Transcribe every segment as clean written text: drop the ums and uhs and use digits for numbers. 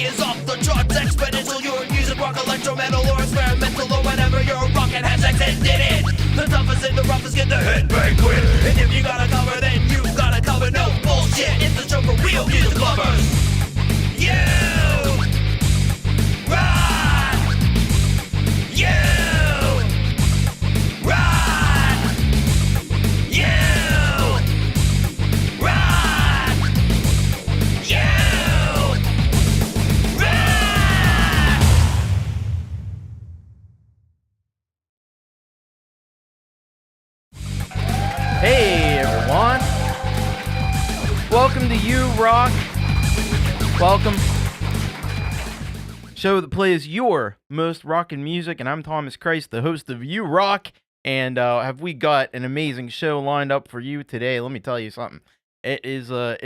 is off the charts, exponential. Your music, rock, electro, metal, or experimental, or whatever you're rocking has extended it. The toughest and the roughest get the headbang quit. And if you gotta cover, then you gotta cover. No bullshit, it's a show for real music lovers. You rock. You rock. You rock. You rock. Hey everyone, welcome to You Rock. Welcome. Show that plays your most rockin' music, and I'm Thomas Christ, the host of You Rock. And have we got an amazing show lined up for you today? Let me tell you something. It is a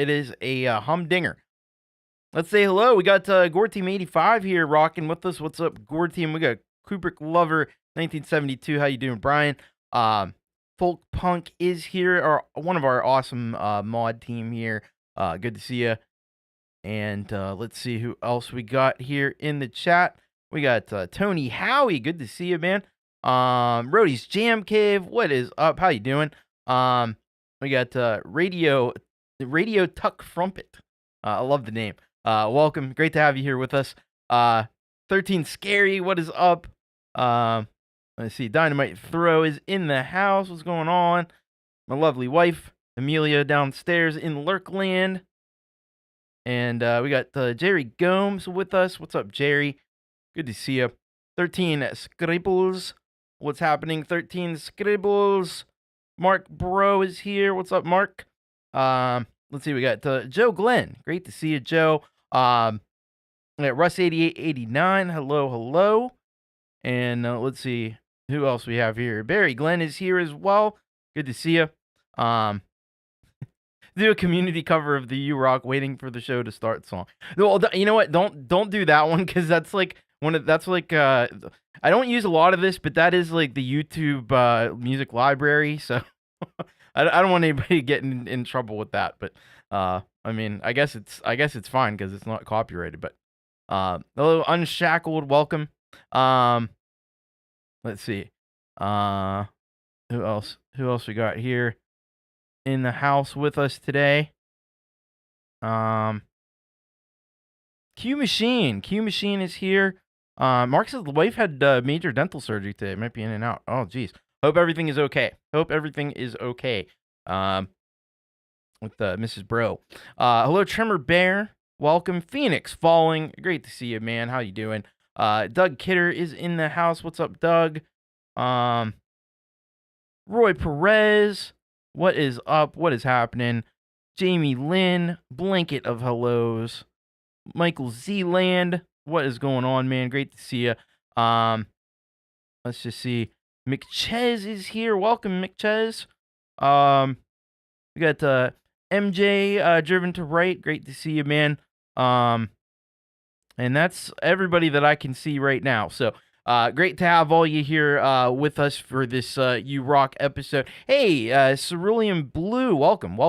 humdinger. Let's say hello. We got Gore Team 85 here rocking with us. What's up, Gore Team? We got Kubricklover 1972. How you doing, Brian? Folkpunk is here, one of our awesome mod team here. Good to see you. And let's see who else we got here in the chat. We got Tony Howie. Good to see you, man. Rhodey's Jam Cave. What is up? How you doing? We got Radio Tuck Frumpet. I love the name. Welcome. Great to have you here with us. 13 Scary. What is up? Let's see. Dynamite Throw is in the house. What's going on? My lovely wife, Amelia, downstairs in Lurkland. And we got Jerry Gomes with us. What's up, Jerry? Good to see you. 13 Scribbles. What's happening? 13 Scribbles. Marc Brault is here. What's up, Mark? Let's see. We got Joe Glenn. Great to see you, Joe. We got Russ8889. Hello, hello. And let's see who else we have here. Barrie Glenn is here as well. Good to see you. Do a community cover of the You Rock Waiting for the Show to Start song. Well, you know what? Don't do that one, because that's like I don't use a lot of this, but that is like the YouTube music library. So I don't want anybody getting in trouble with that. But I mean, I guess it's fine because it's not copyrighted. But hello, Unshackled, welcome. Let's see. Who else we got here in the house with us today? Q Machine is here. Mark says the wife had major dental surgery today. Might be in and out. Oh, geez. Hope everything is okay. With Mrs. Bro. Hello, Tremor Bear. Welcome. Phoenix Falling. Great to see you, man. How you doing? Doug Kidder is in the house. What's up, Doug? Roy Perez. What is up? What is happening? Jamie Lynn. Blanket of hellos. Michael Zealand. What is going on, man? Great to see you. Let's just see. McChez is here. Welcome, McChez. We got MJ Driven to Right. Great to see you, man. And that's everybody that I can see right now. So great to have all you here with us for this You Rock episode. Hey, Cerulean Blue, welcome.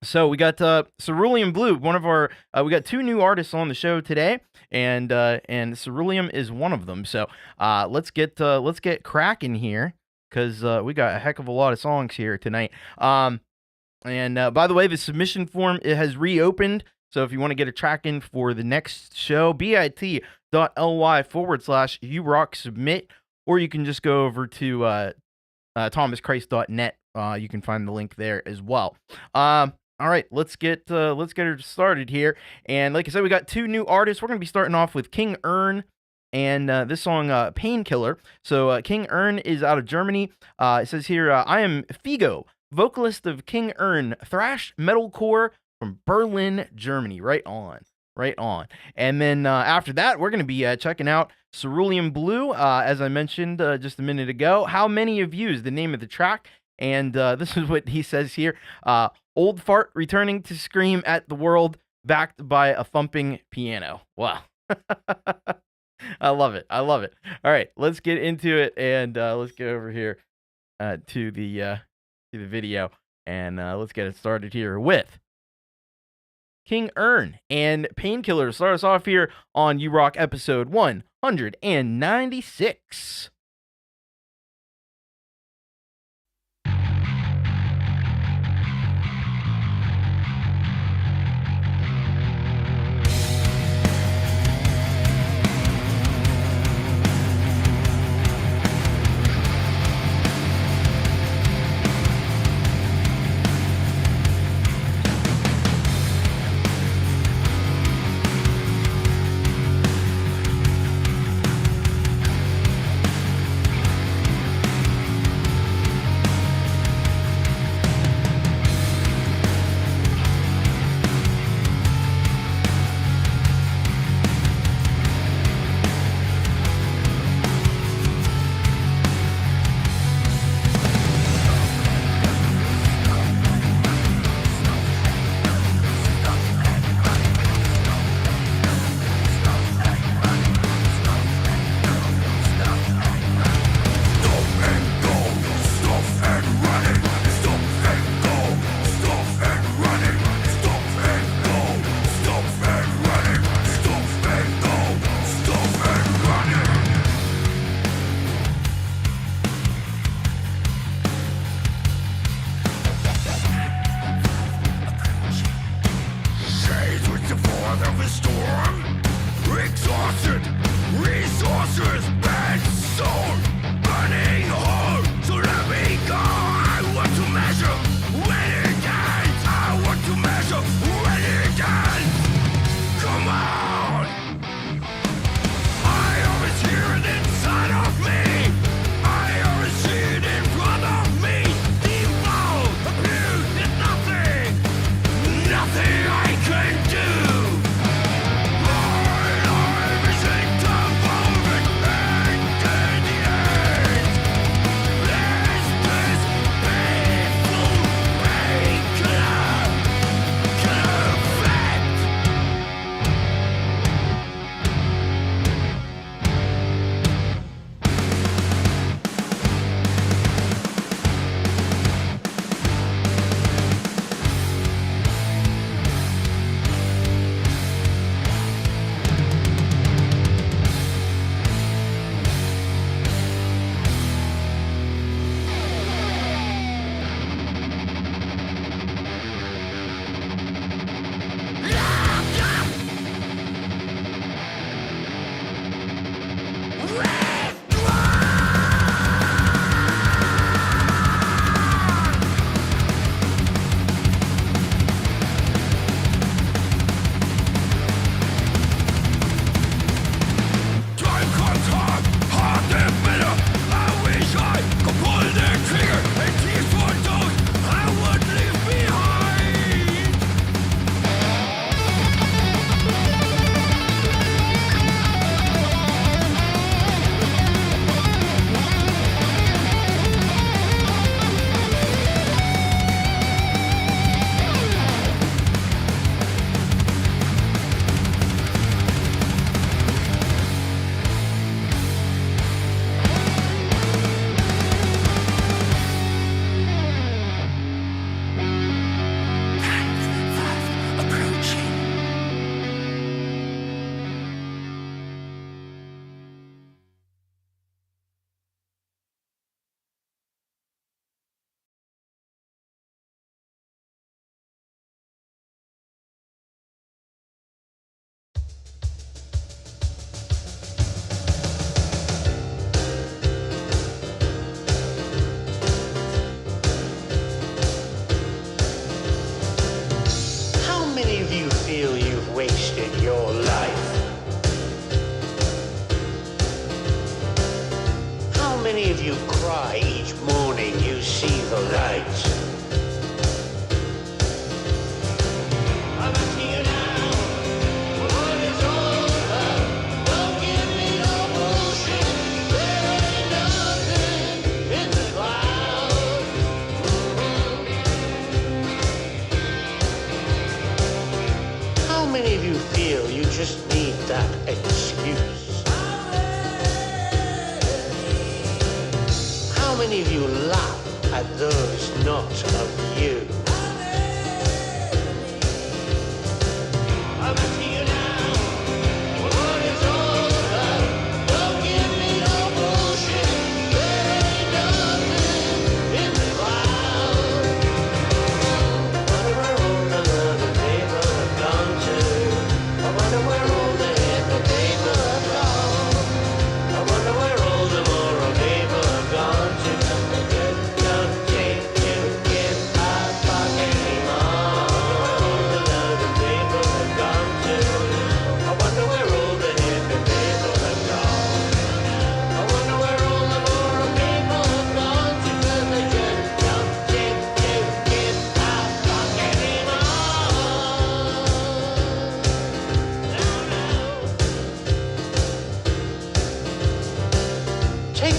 So we got Cerulean Blue, one of our we got two new artists on the show today, and Cerulean is one of them. So let's get cracking here, because we got a heck of a lot of songs here tonight. And by the way, the submission form, it has reopened. So if you want to get a track in for the next show, bit.ly/YouRockSubmit, or you can just go over to thomaschrist.net. You can find the link there as well. All right, let's get her started here. And like I said, we got two new artists. We're going to be starting off with King Ern and this song, Painkiller. So King Ern is out of Germany. It says here, I am Figo, vocalist of King Ern, thrash metalcore from Berlin, Germany. Right on. And then after that, we're going to be checking out Cerulean Blue, as I mentioned just a minute ago. How Many of You is the name of the track. And this is what he says here. Old fart returning to scream at the world, backed by a thumping piano. Wow. I love it. All right, let's get into it, and let's get over here to the video, and let's get it started here with King Ern. And Painkiller start us off here on You Rock episode 196. many of you laugh at those not of you?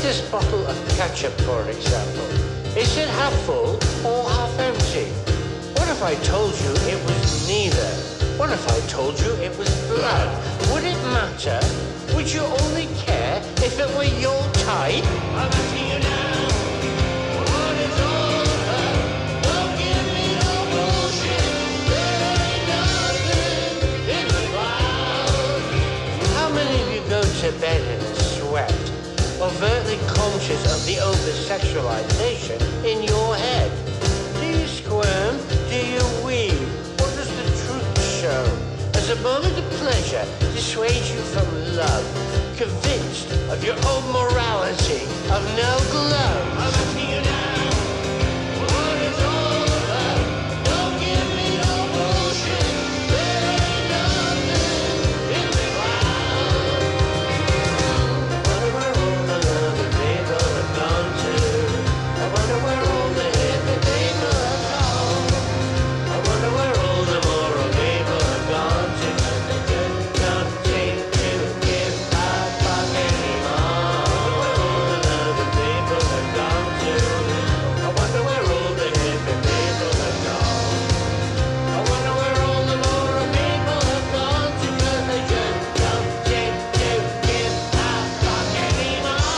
This bottle of ketchup, for example. Is it half full or half empty? What if I told you it was neither? What if I told you it was blood? Would it matter? Would you only care if it were your type? I'm asking you now. What is over? Don't give me no bullshit. There ain't nothing in the clouds. How many of you go to bed in a sweat? Overtly conscious of the over-sexualization in your head? Do you squirm? Do you weep? What does the truth show? As a moment of pleasure dissuades you from love, convinced of your own morality, of no gloves. I'm asking you now, what is over? Don't give me no bullshit. There ain't nothing in the clouds. I wonder where all the hippie people have gone. I wonder where all the moral people have gone to. They don't seem to give a fuck anymore. I wonder where all the people have gone to. I wonder where all the hippie people have gone. I wonder where all the moral people have gone to. They just don't seem to give a fuck anymore.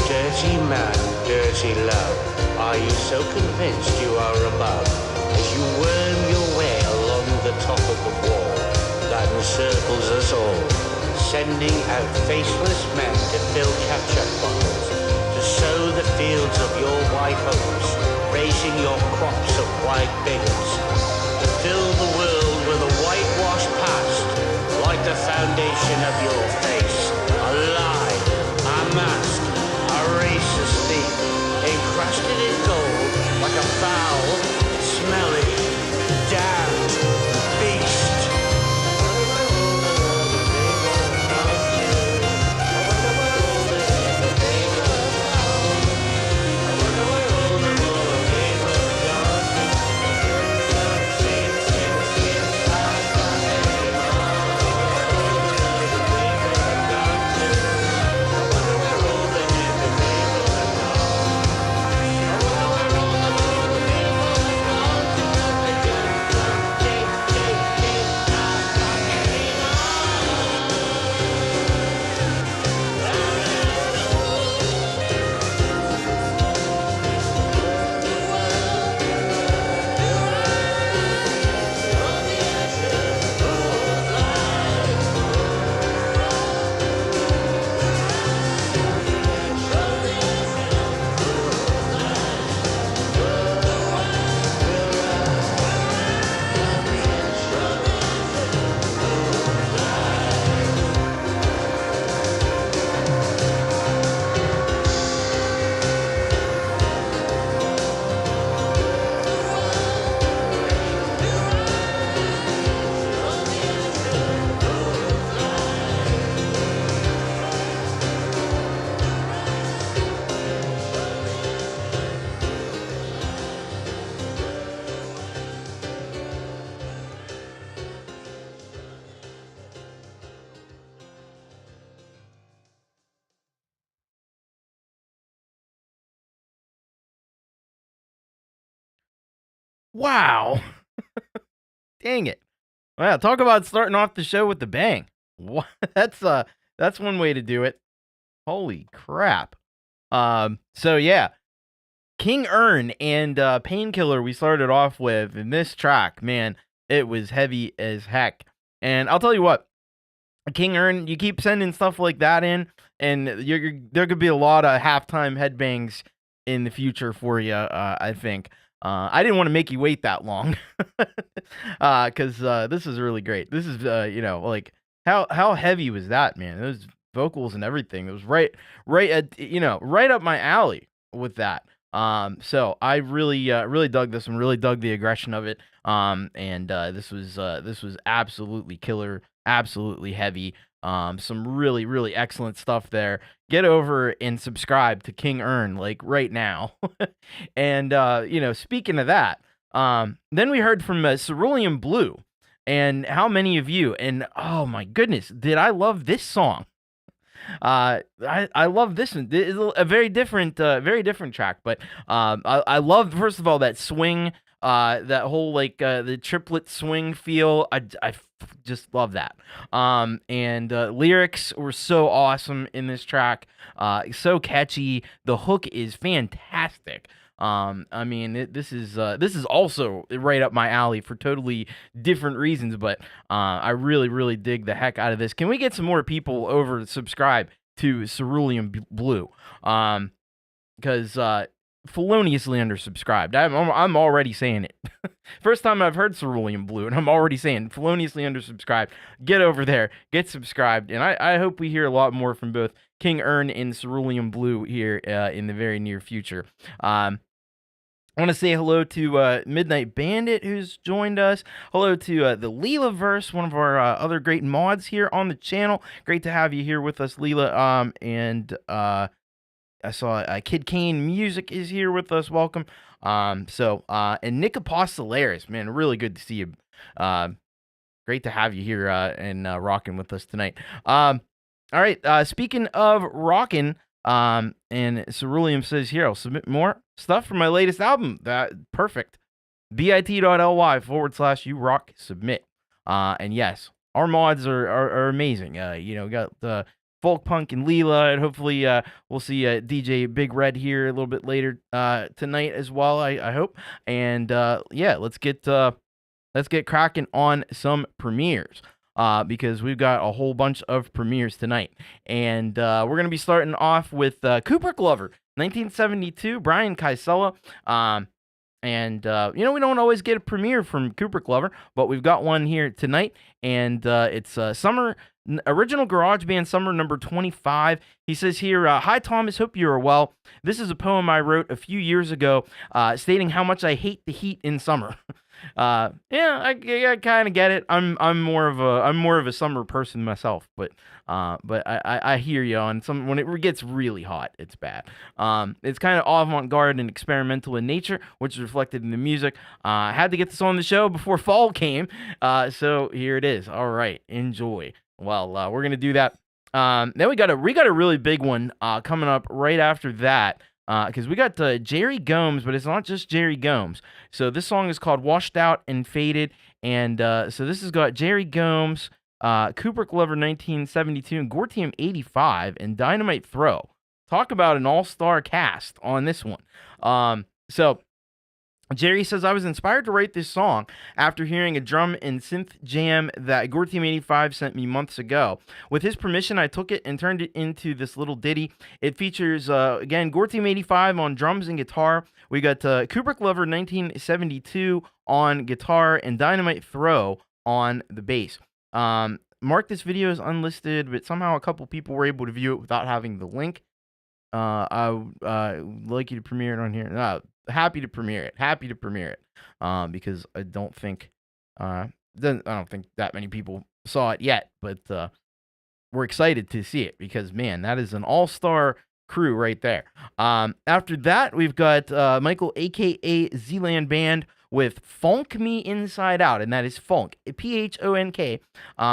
Dirty man, dirty love, are you so convinced you are above? As you worm your way along the top of the wall that encircles us all, sending out faceless men to fill ketchup bottles, to sow the fields of your white hopes, raising your crops of white bigots, to fill the world with a whitewashed past, like the foundation of your face, a lie, a mask, a racist thief, encrusted in gold like a foul, smelly, damned beast. Wow. Dang it. Well, yeah, talk about starting off the show with the bang. What? That's one way to do it. Holy crap. So yeah, King Ern and Painkiller we started off with, in this track, man, it was heavy as heck. And I'll tell you what, King Ern, you keep sending stuff like that in, and there could be a lot of halftime headbangs in the future for you, I think. I didn't want to make you wait that long, because this is really great. This is, like, how heavy was that, man? Those vocals and everything. It was right up my alley with that. So I really dug this and really dug the aggression of it. And this was absolutely killer, absolutely heavy. Some really, really excellent stuff there. Get over and subscribe to King Ern, like, right now. And, speaking of that, then we heard from Cerulean Blue, and how many of you, and oh my goodness, did I love this song. I love this one. It's a very different track, but I love, first of all, that swing, that whole, like, the triplet swing feel. I just love that. And lyrics were so awesome in this track. So catchy. The hook is fantastic. I mean, this is also right up my alley for totally different reasons, but I really, really dig the heck out of this. Can we get some more people over to subscribe to Cerulean Blue? Because feloniously undersubscribed. I'm already saying it. First time I've heard Cerulean Blue, and I'm already saying feloniously undersubscribed. Get over there, get subscribed, and I hope we hear a lot more from both King Ern and Cerulean Blue here in the very near future. I want to say hello to Midnight Bandit, who's joined us. Hello to the Leelaverse, one of our other great mods here on the channel. Great to have you here with us, Leela. And I saw Kid Kane Music is here with us. Welcome. And Nick Apostolaris, man, really good to see you. Great to have you here and rocking with us tonight. All right. Speaking of rocking, and Cerulean says here, I'll submit more stuff for my latest album. That perfect. bit.ly/you rock submit. And yes, our mods are amazing. We got the Folkpunk and Leela, and hopefully we'll see DJ Big Red here a little bit later tonight as well, I hope. And yeah, let's get cracking on some premieres. Because we've got a whole bunch of premieres tonight. And we're going to be starting off with Kubricklover, 1972, Brian Kaisela. We don't always get a premiere from Kubricklover, but we've got one here tonight. And it's Summer, original Garage Band Summer number 25. He says here, hi, Thomas, hope you are well. This is a poem I wrote a few years ago stating how much I hate the heat in summer. I kind of get it. I'm more of a summer person myself, but I hear you on some. When it gets really hot, it's bad. It's kind of avant-garde and experimental in nature, which is reflected in the music. I had to get this on the show before fall came, so here it is. All right, enjoy. Well, we're gonna do that. Then we got a really big one coming up right after that. Because we got Jerry Gomes, but it's not just Jerry Gomes. So this song is called Washed Out and Faded. And so this has got Jerry Gomes, Kubricklover 1972, and Gortium 85, and Dynamite Throw. Talk about an all-star cast on this one. So Jerry says, I was inspired to write this song after hearing a drum and synth jam that Gortium 85 sent me months ago. With his permission, I took it and turned it into this little ditty. It features, again, Gortium 85 on drums and guitar. We got Kubricklover 1972 on guitar and Dynamite Throw on the bass. Mark, this video is unlisted, but somehow a couple people were able to view it without having the link. I would like you to premiere it on here. Happy to premiere it. Because I don't think that many people saw it yet, but we're excited to see it because, man, that is an all-star crew right there. After that, we've got Michael, aka Zealand Band, with Funk Me Inside Out, and that is Funk, Phonk.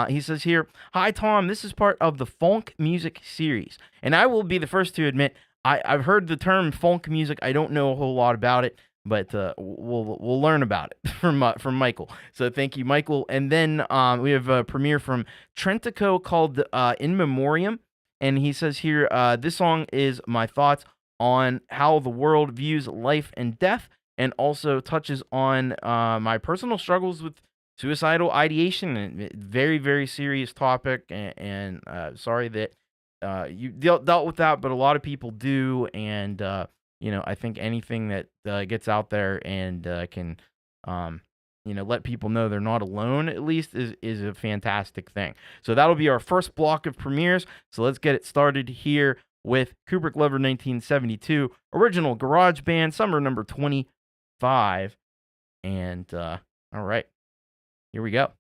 He says here, hi, Tom, this is part of the Funk music series, and I will be the first to admit, I've heard the term funk music. I don't know a whole lot about it. but we'll learn about it from Michael. So thank you, Michael. And then we have a premiere from Trentico called In Memoriam, and he says here, this song is my thoughts on how the world views life and death, and also touches on my personal struggles with suicidal ideation, and very, very serious topic, and sorry that you dealt with that, but a lot of people do, and I think anything that gets out there and can let people know they're not alone, at least, is a fantastic thing. So that'll be our first block of premieres. So let's get it started here with Kubricklover 1972, original garage band, summer number 25. And all right, here we go.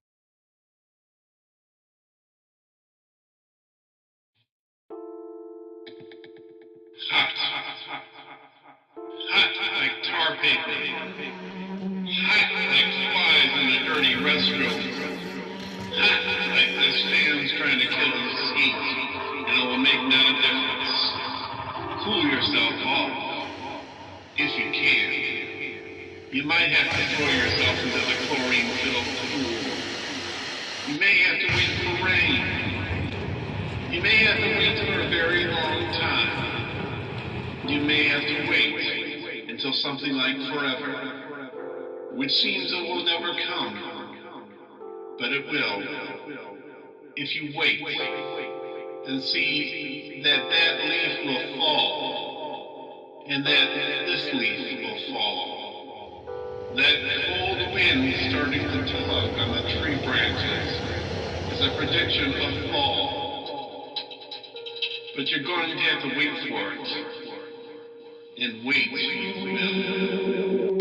Hot like tar paper. Hot like flies in a dirty restroom. Hot like this fan's trying to kill his heat, and it will make no difference. Cool yourself off, if you can. You might have to throw yourself into the chlorine-filled pool. You may have to wait for rain. You may have to wait for a very long time. You may have to wait until something like forever, which seems it will never come, but it will, if you wait and see that leaf will fall, and that this leaf will fall, that cold wind starting to tug on the tree branches is a prediction of fall, but you're going to have to wait for it. And wait, you will.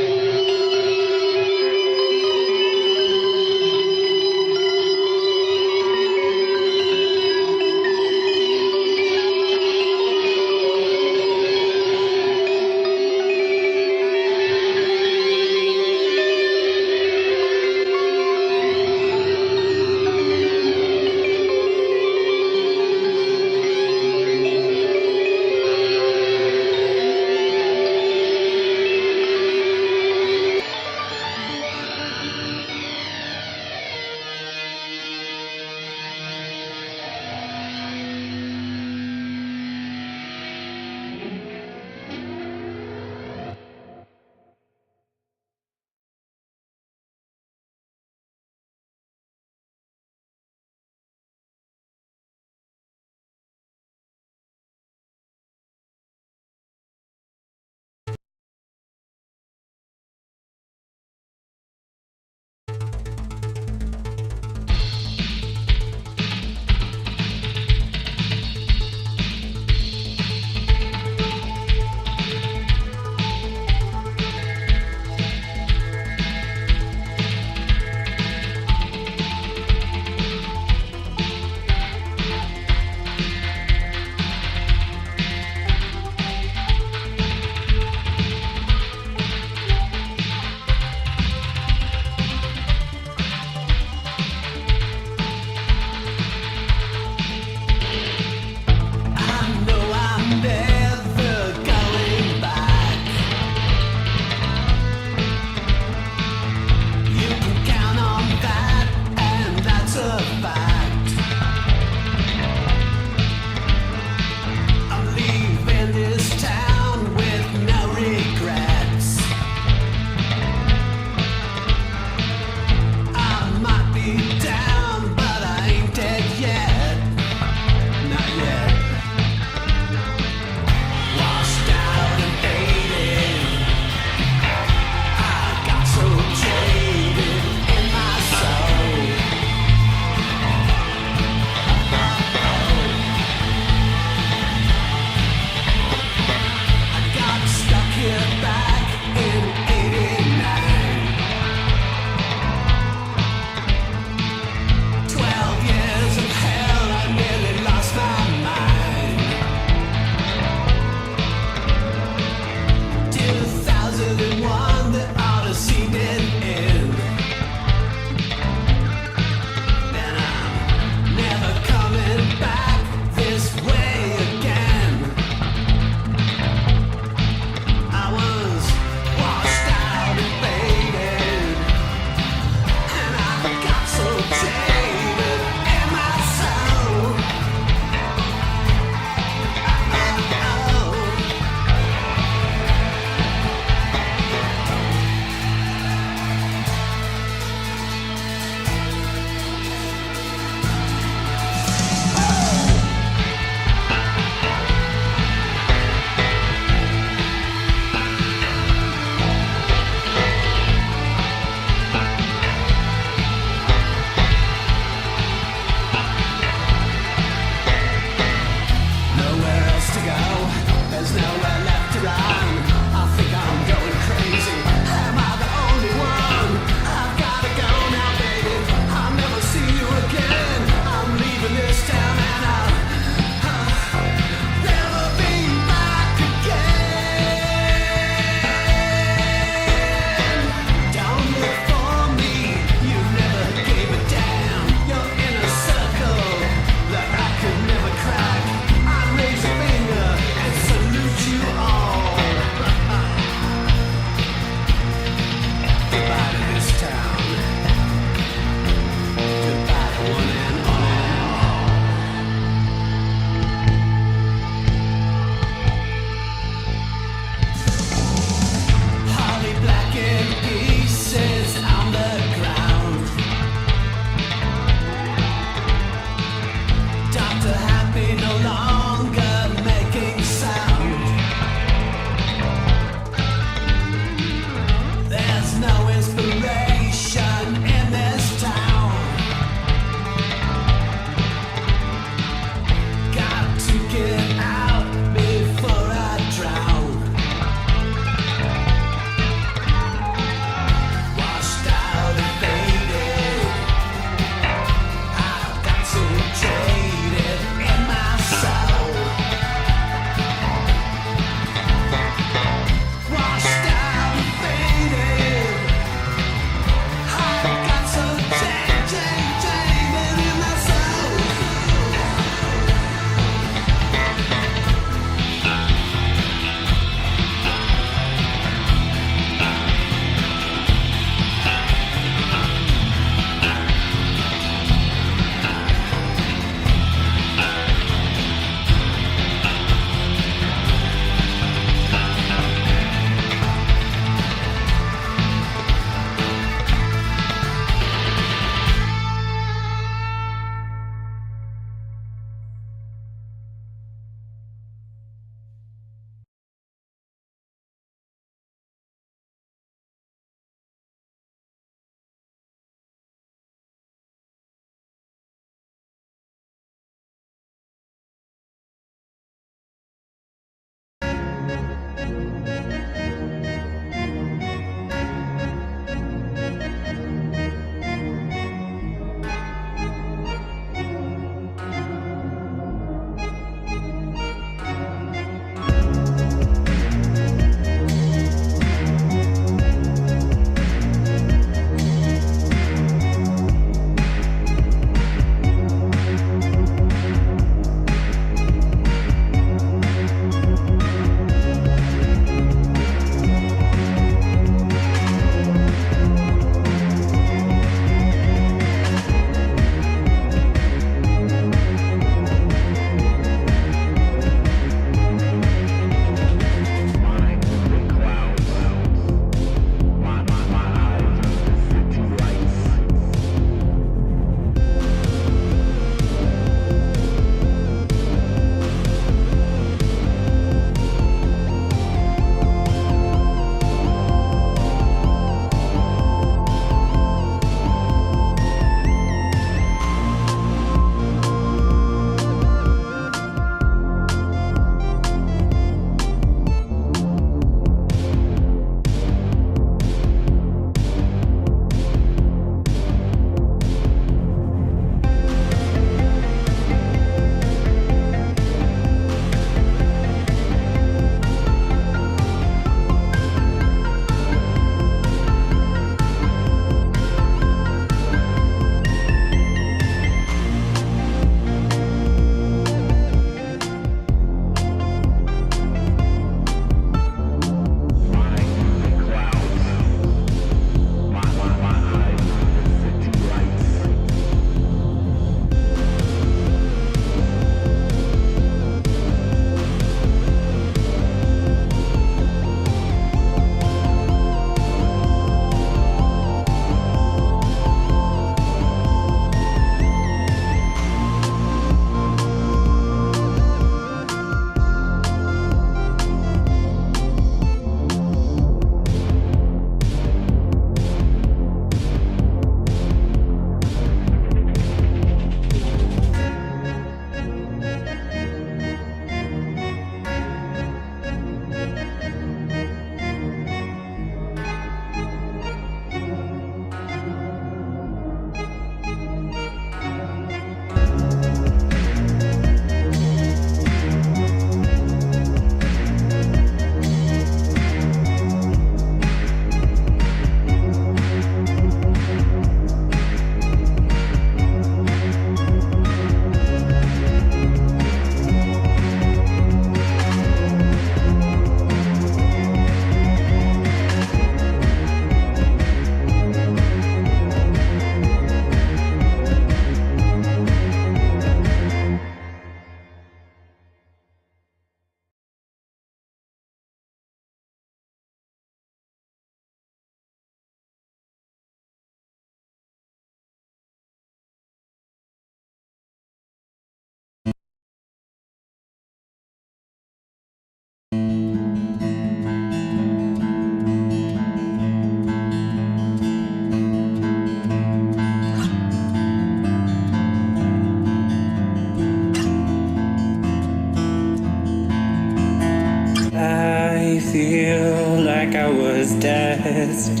I feel like I was destined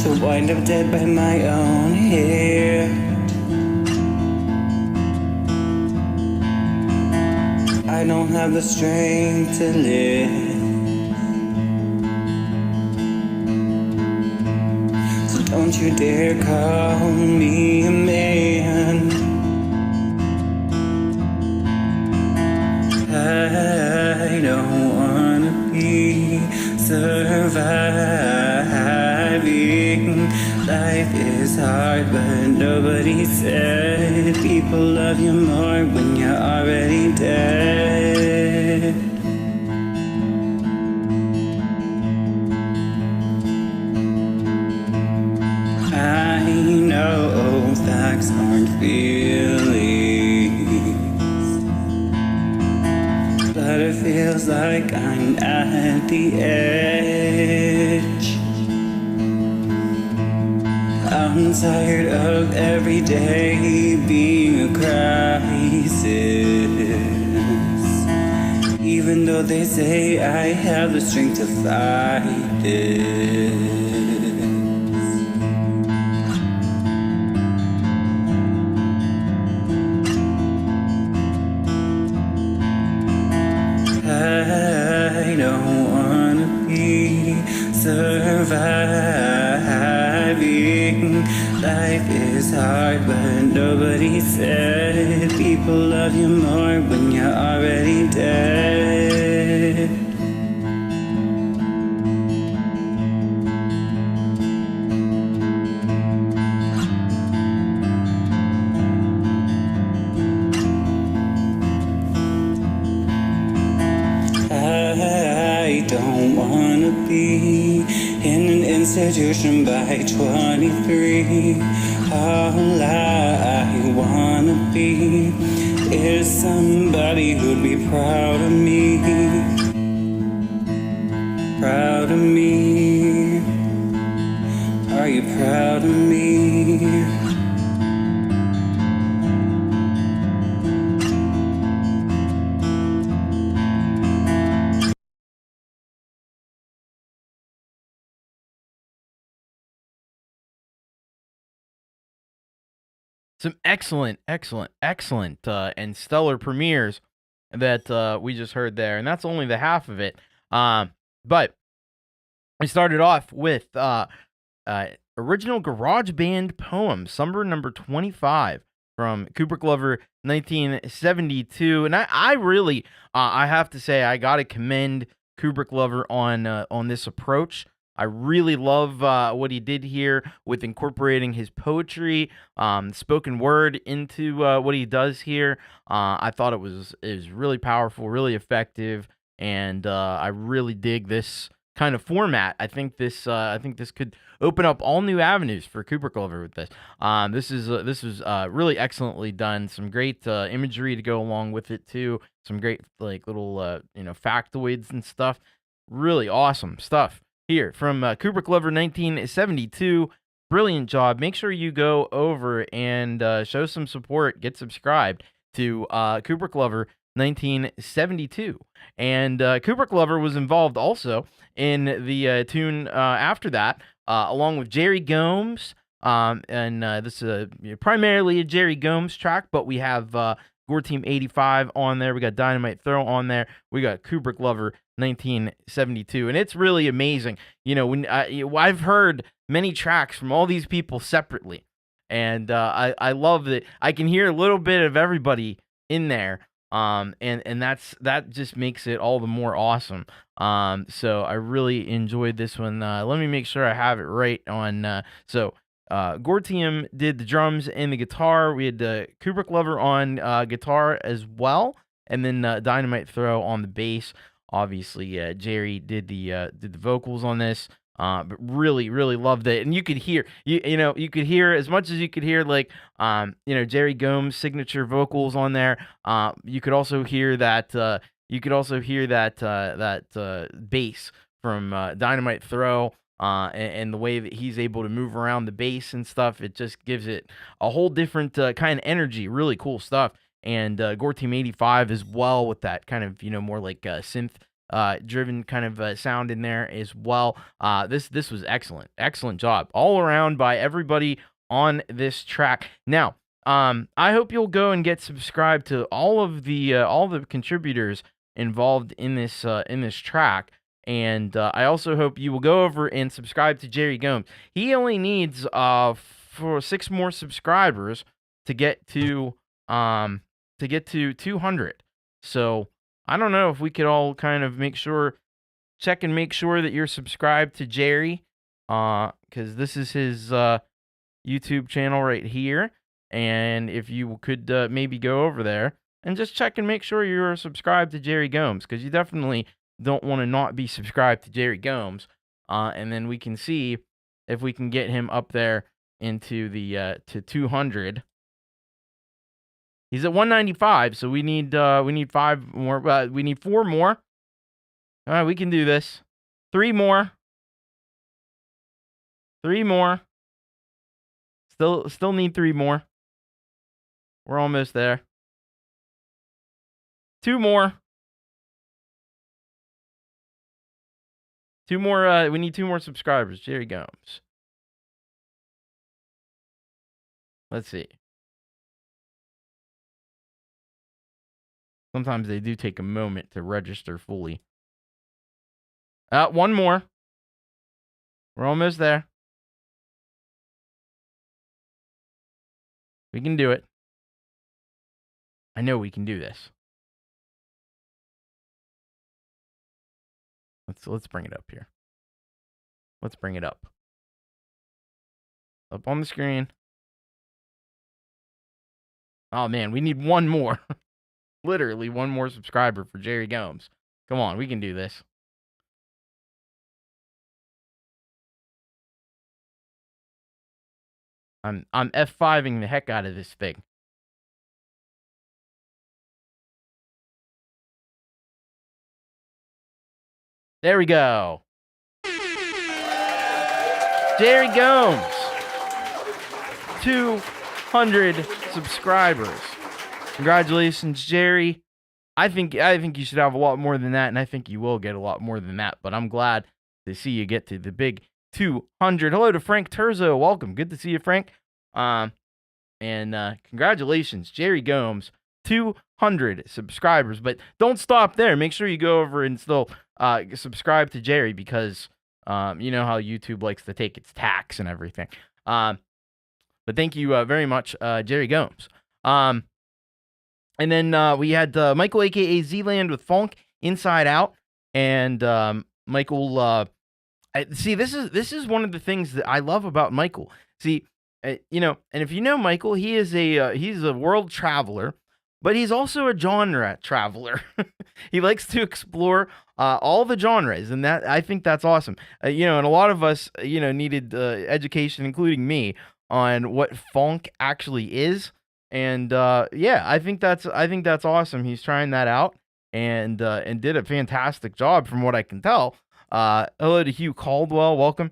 to wind up dead by my own hand. I don't have the strength to live, so don't you dare call me a man. I don't wanna be surviving. Life is hard, but nobody said people love you more when you're already dead. I know facts aren't feelings, but it feels like I'm at the edge. I'm tired of every day being a crisis, even though they say I have the strength to fight this. I don't wanna be surviving. Life is hard, but nobody said people love you more when you're already dead. I don't wanna be in an institution by 23. All I wanna be is somebody who'd be proud of me. Proud of me. Are you proud of me? Some excellent, and stellar premieres that we just heard there, and that's only the half of it. But we started off with original garage band poem, Summer number 25 from Kubricklover 1972, and I really, I have to say, I gotta commend Kubricklover on this approach. I really love what he did here with incorporating his poetry, spoken word into what he does here. I thought it was really powerful, really effective, and I really dig this kind of format. I think this could open up all new avenues for Kubricklover with this. This was really excellently done. Some great imagery to go along with it too. Some great like little factoids and stuff. Really awesome stuff here from Kubricklover 1972. Brilliant job. Make sure you go over and show some support. Get subscribed to Kubricklover 1972. And Kubricklover was involved also in the tune after that, along with Jerry Gomes. And this is primarily a Jerry Gomes track, but we have Gore Team 85 on there. We got Dynamite Throw on there. We got Kubricklover 1972, and it's really amazing. When I've heard many tracks from all these people separately, and I love that I can hear a little bit of everybody in there. And that just makes it all the more awesome. So I really enjoyed this one. Let me make sure I have it right on. Gortium did the drums and the guitar. We had Kubricklover on guitar as well, and then Dynamite Throw on the bass. Obviously, Jerry did the vocals on this. But really, really loved it. And you could hear, you could hear as much as you could hear, like, Jerry Gomes' signature vocals on there. You could also hear that, bass from Dynamite Throw, and the way that he's able to move around the bass and stuff. It just gives it a whole different kind of energy. Really cool stuff. And Gore Team 85 as well, with that kind of, more like synth driven kind of sound in there as well. This was excellent job all around by everybody on this track. Now, I hope you'll go and get subscribed to all the contributors involved in this track. And I also hope you will go over and subscribe to Jerry Gomes. He only needs for 6 more subscribers to get to 200. So I don't know if we could all kind of check and make sure that you're subscribed to Jerry, because this is his YouTube channel right here. And if you could maybe go over there and just check and make sure you're subscribed to Jerry Gomes, because you definitely don't want to not be subscribed to Jerry Gomes. And then we can see if we can get him up there into the to 200. He's at 195, so we need 5 more. We need 4 more. All right, we can do this. 3 more. 3 more. Still need 3 more. We're almost there. 2 more. 2 more. We need 2 more subscribers. Jerry Gomes. Let's see. Sometimes they do take a moment to register fully. 1 more. We're almost there. We can do it. I know we can do this. Let's bring it up here. Let's bring it up. Up on the screen. Oh man, we need 1 more. Literally 1 more subscriber for Jerry Gomes. Come on, we can do this. I'm F5ing the heck out of this thing. There we go. Jerry Gomes. 200 subscribers. Congratulations, Jerry. I think you should have a lot more than that, and I think you will get a lot more than that, but I'm glad to see you get to the big 200. Hello to Frank Terzo. Welcome. Good to see you, Frank. And congratulations, Jerry Gomes. 200 subscribers. But don't stop there. Make sure you go over and still subscribe to Jerry, because you know how YouTube likes to take its tax and everything. But thank you very much, Jerry Gomes. And then we had Michael, a.k.a. Zealand, with Funk, Inside Out. And Michael, see, this is one of the things that I love about Michael. See, and if you know Michael, he's a world traveler, but he's also a genre traveler. He likes to explore all the genres, and that, I think that's awesome. And a lot of us, needed education, including me, on what funk actually is. And I think that's awesome. He's trying that out, and did a fantastic job from what I can tell. Hello to Hugh Caldwell, welcome,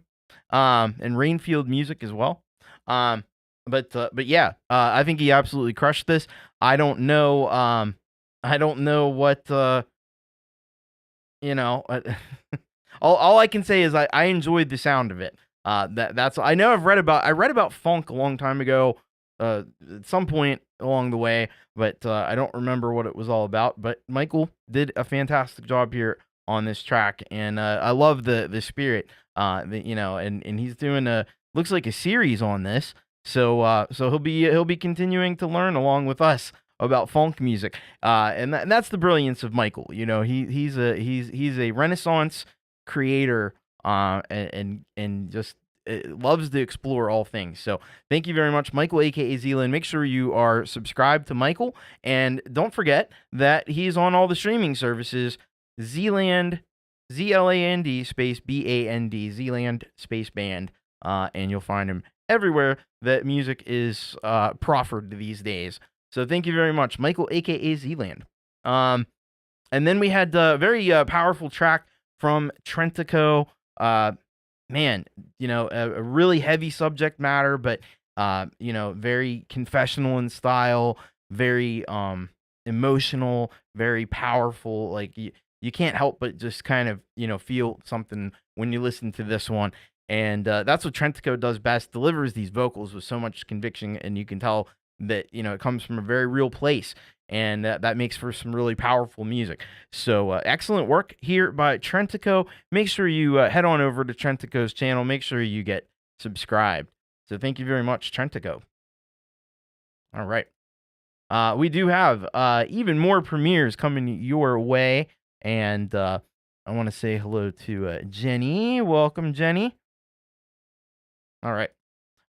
and Rainfield Music as well. But yeah, I think he absolutely crushed this. I don't know what all I can say is I enjoyed the sound of it. That's I know I read about funk a long time ago. At some point along the way, but I don't remember what it was all about. But Michael did a fantastic job here on this track, and I love the spirit. And he's doing looks like a series on this. So he'll be continuing to learn along with us about funk music. And that's the brilliance of Michael. He's a Renaissance creator, and just loves to explore all things. So thank you very much, Michael, aka Zealand. Make sure you are subscribed to Michael, and don't forget that he's on all the streaming services. Zealand ZLAND space BAND, Zealand space band, and you'll find him everywhere that music is proffered these days. So thank you very much, Michael, aka Zealand. And then we had a very powerful track from Trentico. Man, a really heavy subject matter, but very confessional in style, very emotional, very powerful. Like you can't help but just kind of feel something when you listen to this one. And that's what Trentico does best, delivers these vocals with so much conviction, and you can tell that it comes from a very real place, and that makes for some really powerful music. So excellent work here by Trentico. Make sure you head on over to Trentico's channel. Make sure you get subscribed. So thank you very much, Trentico. All right. We do have even more premieres coming your way, and I want to say hello to Jenny. Welcome, Jenny. All right.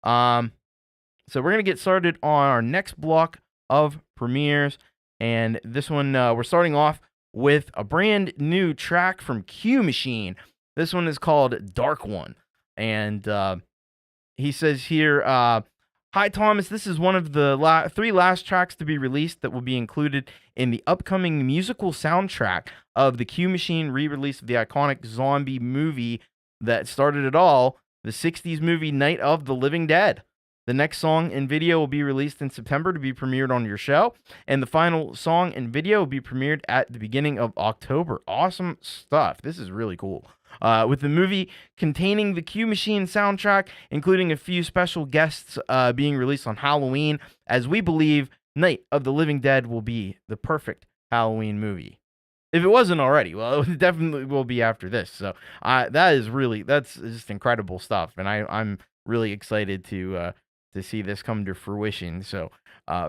So we're going to get started on our next block of premieres. And this one, we're starting off with a brand new track from Q Machine. This one is called Dark One. And he says here, hi, Thomas. This is one of the 3 last tracks to be released that will be included in the upcoming musical soundtrack of the Q Machine re-release of the iconic zombie movie that started it all, the 60s movie Night of the Living Dead. The next song and video will be released in September to be premiered on your show, and the final song and video will be premiered at the beginning of October. Awesome stuff. This is really cool. With the movie containing the Q Machine soundtrack, including a few special guests being released on Halloween, as we believe Night of the Living Dead will be the perfect Halloween movie. If it wasn't already, well, it definitely will be after this. So that's just incredible stuff, and I'm really excited to see this come to fruition. So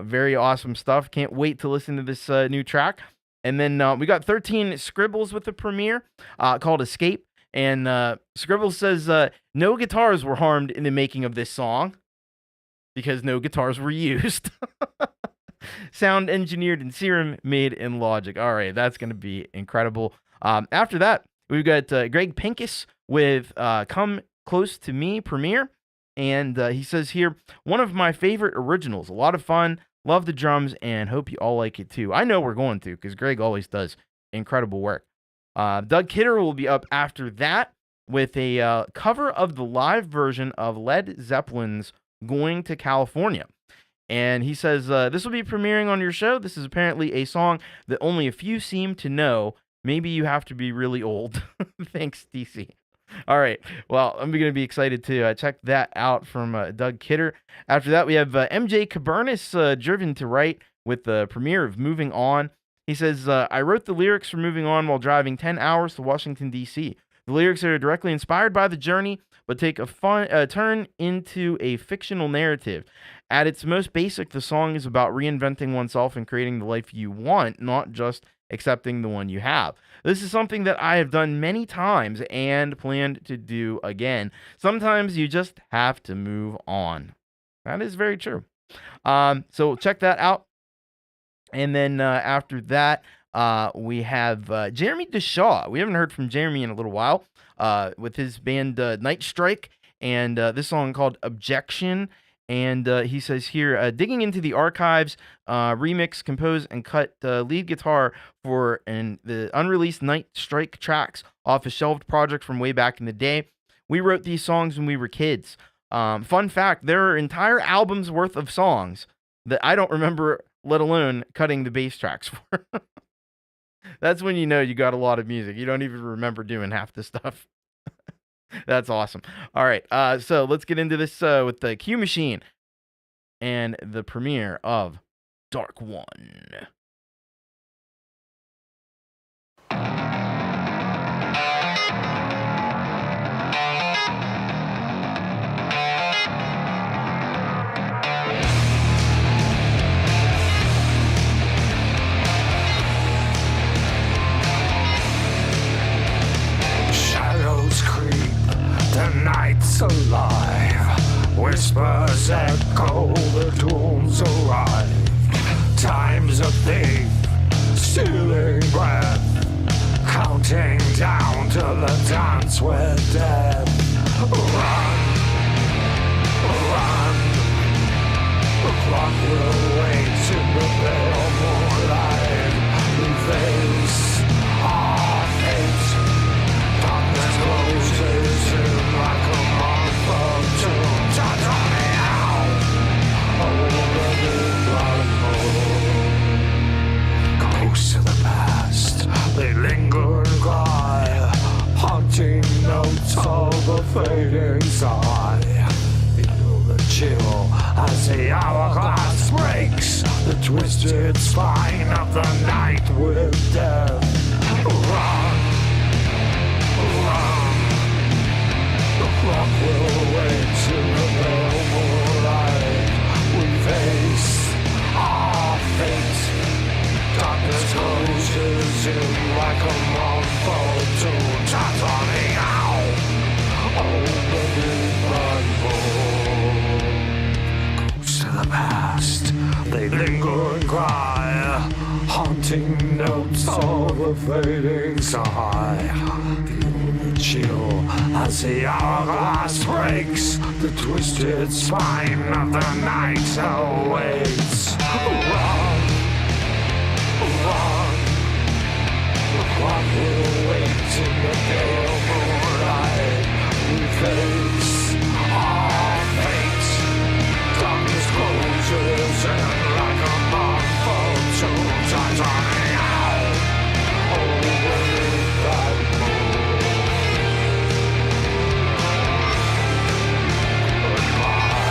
very awesome stuff. Can't wait to listen to this new track. And then we got 13 Scribbles with the premiere called Escape. And Scribbles says no guitars were harmed in the making of this song because no guitars were used. Sound engineered in Serum, made in Logic. All right, that's going to be incredible. After that, we've got Greg Pincus with Come Close to Me premiere. And he says here, one of my favorite originals. A lot of fun. Love the drums and hope you all like it too. I know we're going to because Greg always does incredible work. Doug Kidder will be up after that with a cover of the live version of Led Zeppelin's Going to California. And he says, this will be premiering on your show. This is apparently a song that only a few seem to know. Maybe you have to be really old. Thanks, DC. All right. Well, I'm going to be excited to check that out from Doug Kidder. After that, we have MJ Cabernis driven to write with the premiere of Moving On. He says, I wrote the lyrics for Moving On while driving 10 hours to Washington, D.C. The lyrics are directly inspired by the journey, but take a fun turn into a fictional narrative. At its most basic, the song is about reinventing oneself and creating the life you want, not just accepting the one you have. This is something that I have done many times and plan to do again. Sometimes you just have to move on. That is very true. So check that out. And then after that, we have Jeremy DeShaw. We haven't heard from Jeremy in a little while with his band Night Strike and this song called Objection. And he says here, digging into the archives, remix, compose, and cut lead guitar for the unreleased Night Strike tracks off a shelved project from way back in the day. We wrote these songs when we were kids. Fun fact, there are entire albums worth of songs that I don't remember, let alone cutting the bass tracks for. That's when you know you got a lot of music. You don't even remember doing half the stuff. That's awesome. All right, so let's get into this with the Q Machine and the premiere of Dark One. Shadows creep, the night's alive. Whispers echo, the doom's arrive. Time's a thief, stealing breath. counting down to the dance with death. Run, run, the clock will wait in the pale moonlight. We face our fate. Darkness closes in like a month of doom. Ta-ta meow, over the blood moon. Ghosts of the past, they linger and cry, haunting notes of a fading sigh. Feel the chill as the hourglass breaks the twisted spine of the night with death. Run, run, the clock will wait in the pale moonlight. We face our fate. Darkness closes in like a month or two. Tatani out over the blood moon. Ghosts of the past, they linger and cry, haunting notes of a fading sigh. Feel the chill as the hourglass breaks the twisted spine of the night awaits. Run, run, the clock will wait in the pale moonlight. We face our fate. Darkness closes in like a month or two. Titanic out over the blood moon. Goodbye.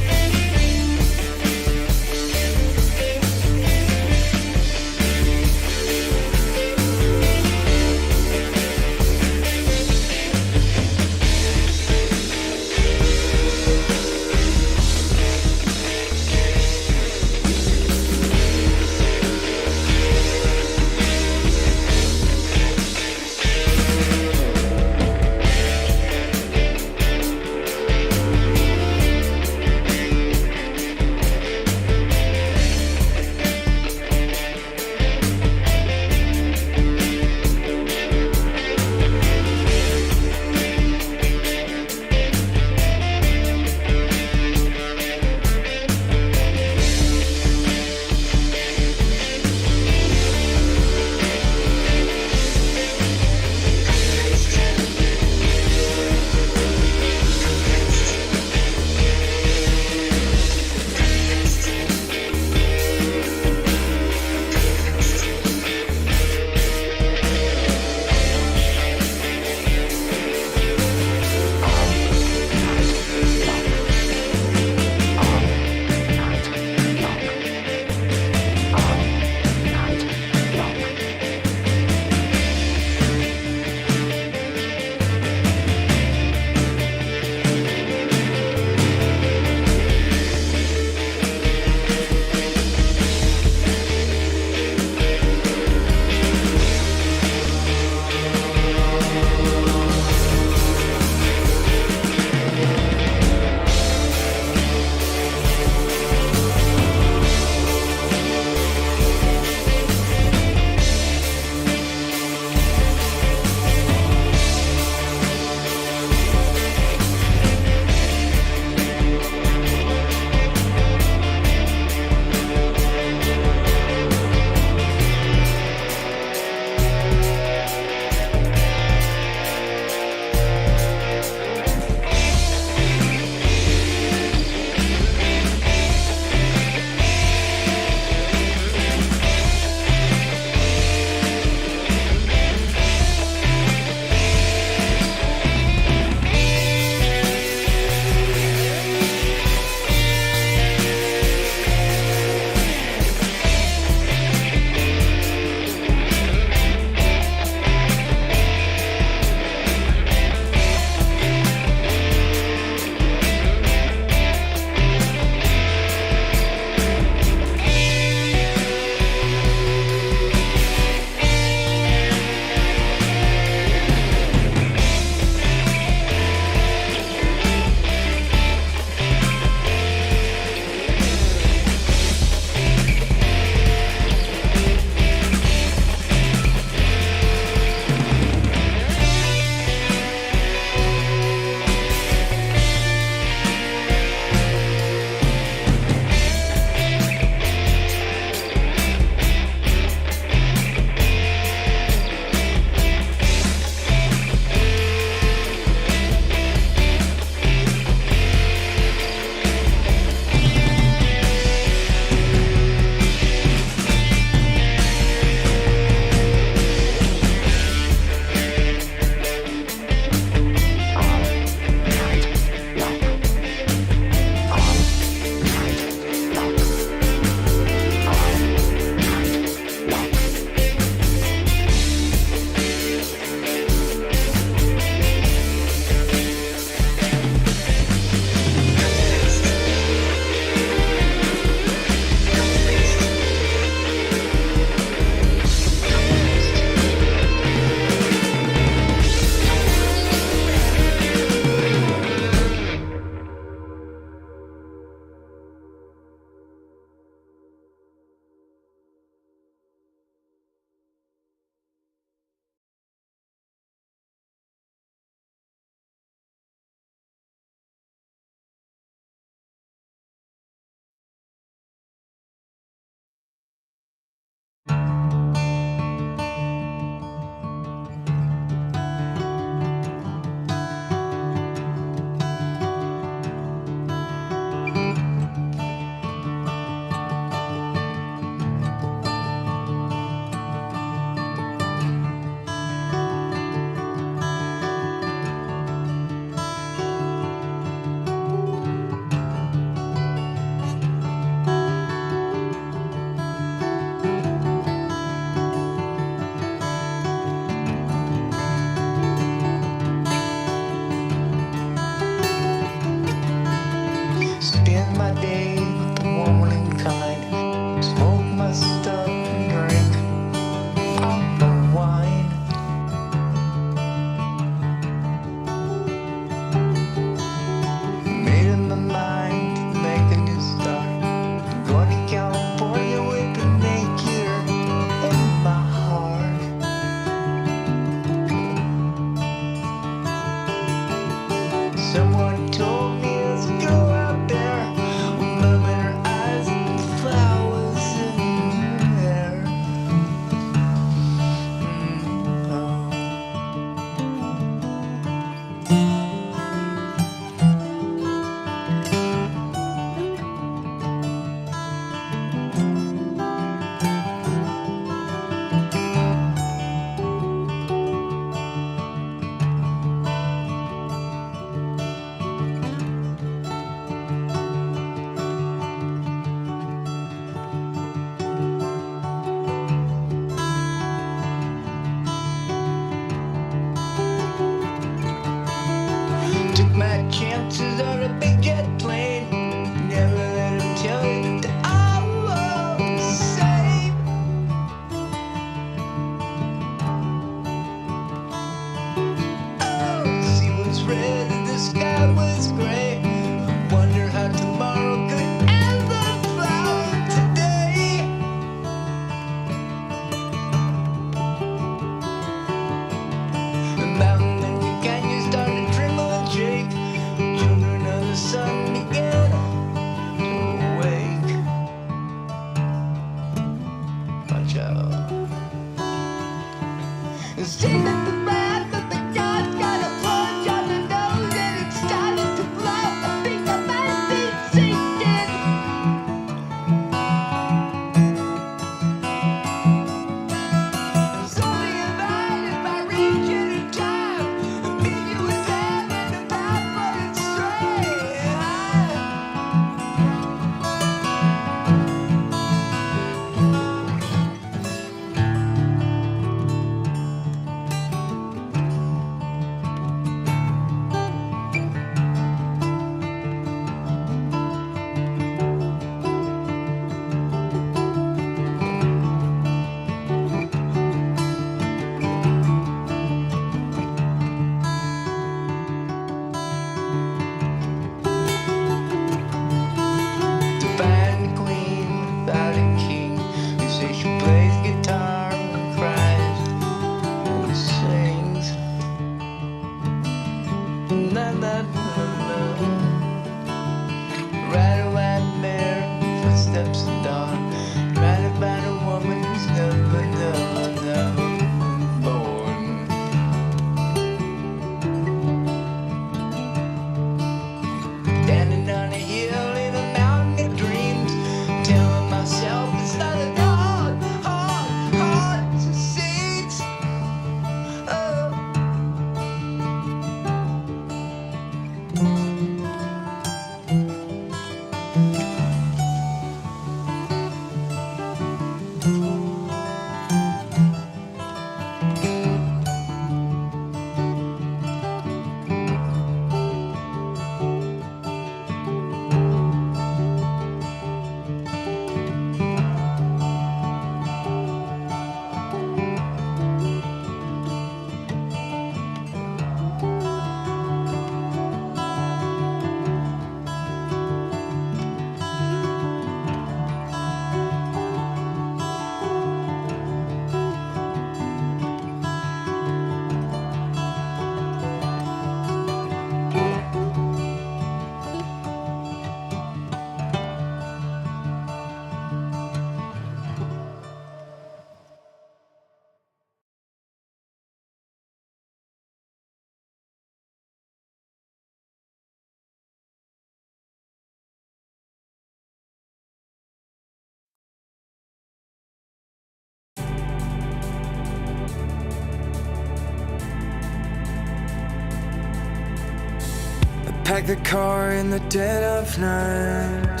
Pack the car in the dead of night.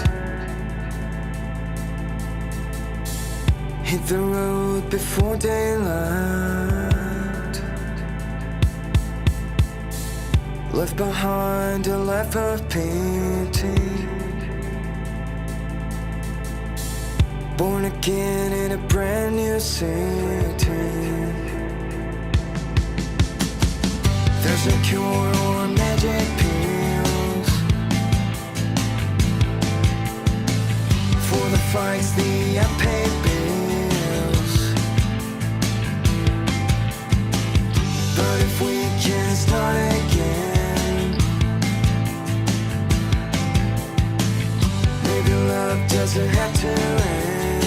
Hit the road before daylight. Left behind a life of pity. Born again in a brand new city. There's no cure or magic pills for the fights, the unpaid bills. But if we can start again, maybe love doesn't have to end.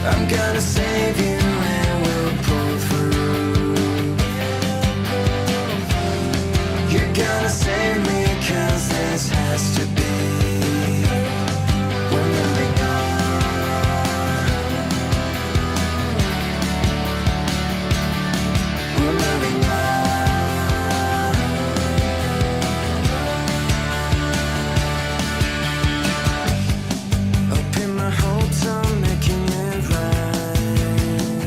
I'm gonna save you. Gonna save me, 'cause this has to be. We're moving on. We're moving on. I'll pin my hopes on making it right.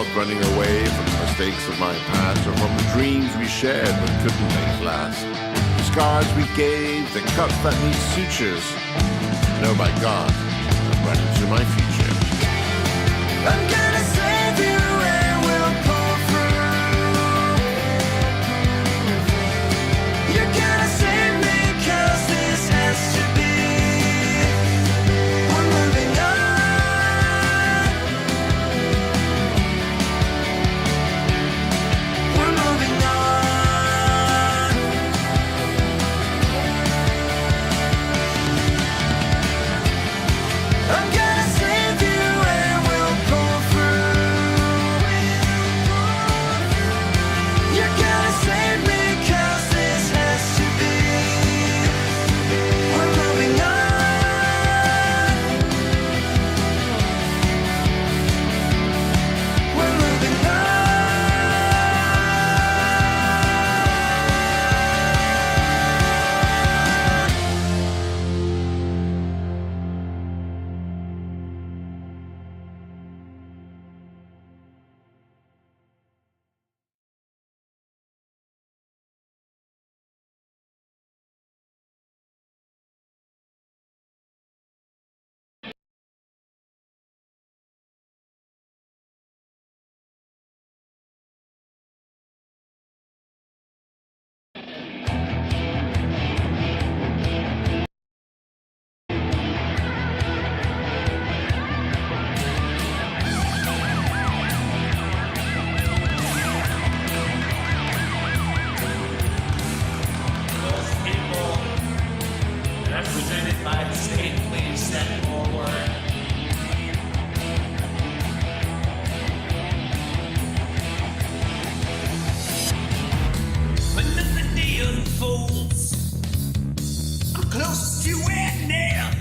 thought running away from the mistakes of my past or from the dreams we shared but couldn't make last. The scars we gave, the cuts that need sutures. No, by God, I'm running to my future. I'm gonna save you and we'll pull through. You're gonna save me 'cause this has to be. We're moving on. We're moving on. I'm gonna save you and we'll pull through. You're gonna save me 'cause this has to be. We're moving on. We're moving on. Those people represented by the state, please step forward. When the day unfolds, I'm close to an end.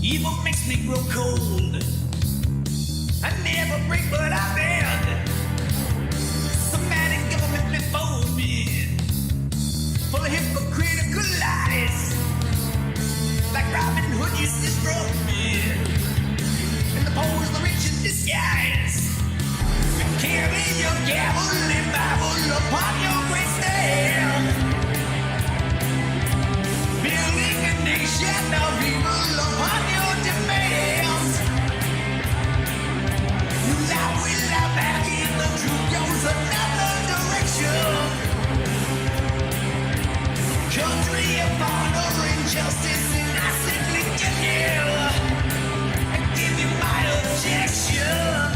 Evil makes me grow cold. I never break, but I bend. Somebody government before me, full of hypocritical lies. Like Robin Hood used to stroke me, and the poor is the rich in disguise. Carry your gavel and Bible upon your great stand. Building a nation of evil upon your demands. You lie, we lie back in the truth goes another direction. Country of honor and justice, and I simply get here. I give you my objection.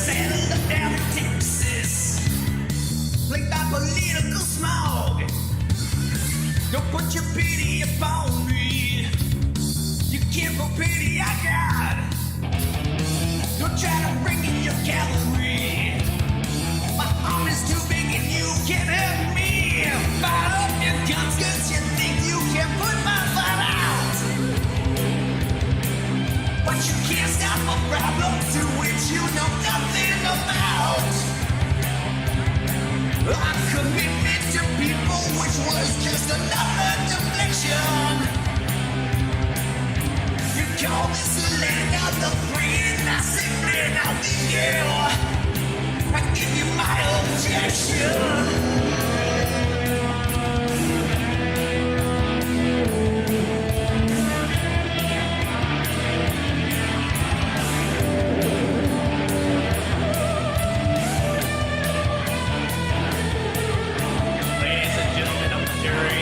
Settled up down in Texas, plagued by political smog. Don't put your pity upon me. You can't go pity I got. Don't try to bring in your cavalry. My arm is too big and you can't help me. Fire up your guns 'cause you think you can put my fight out. But you can't stop a problem to which you know nothing about. Our commitment to people, which was just another deflection. You call this the land of the free, and I simply not the you. I give you my objection. Ladies and gentlemen of the jury,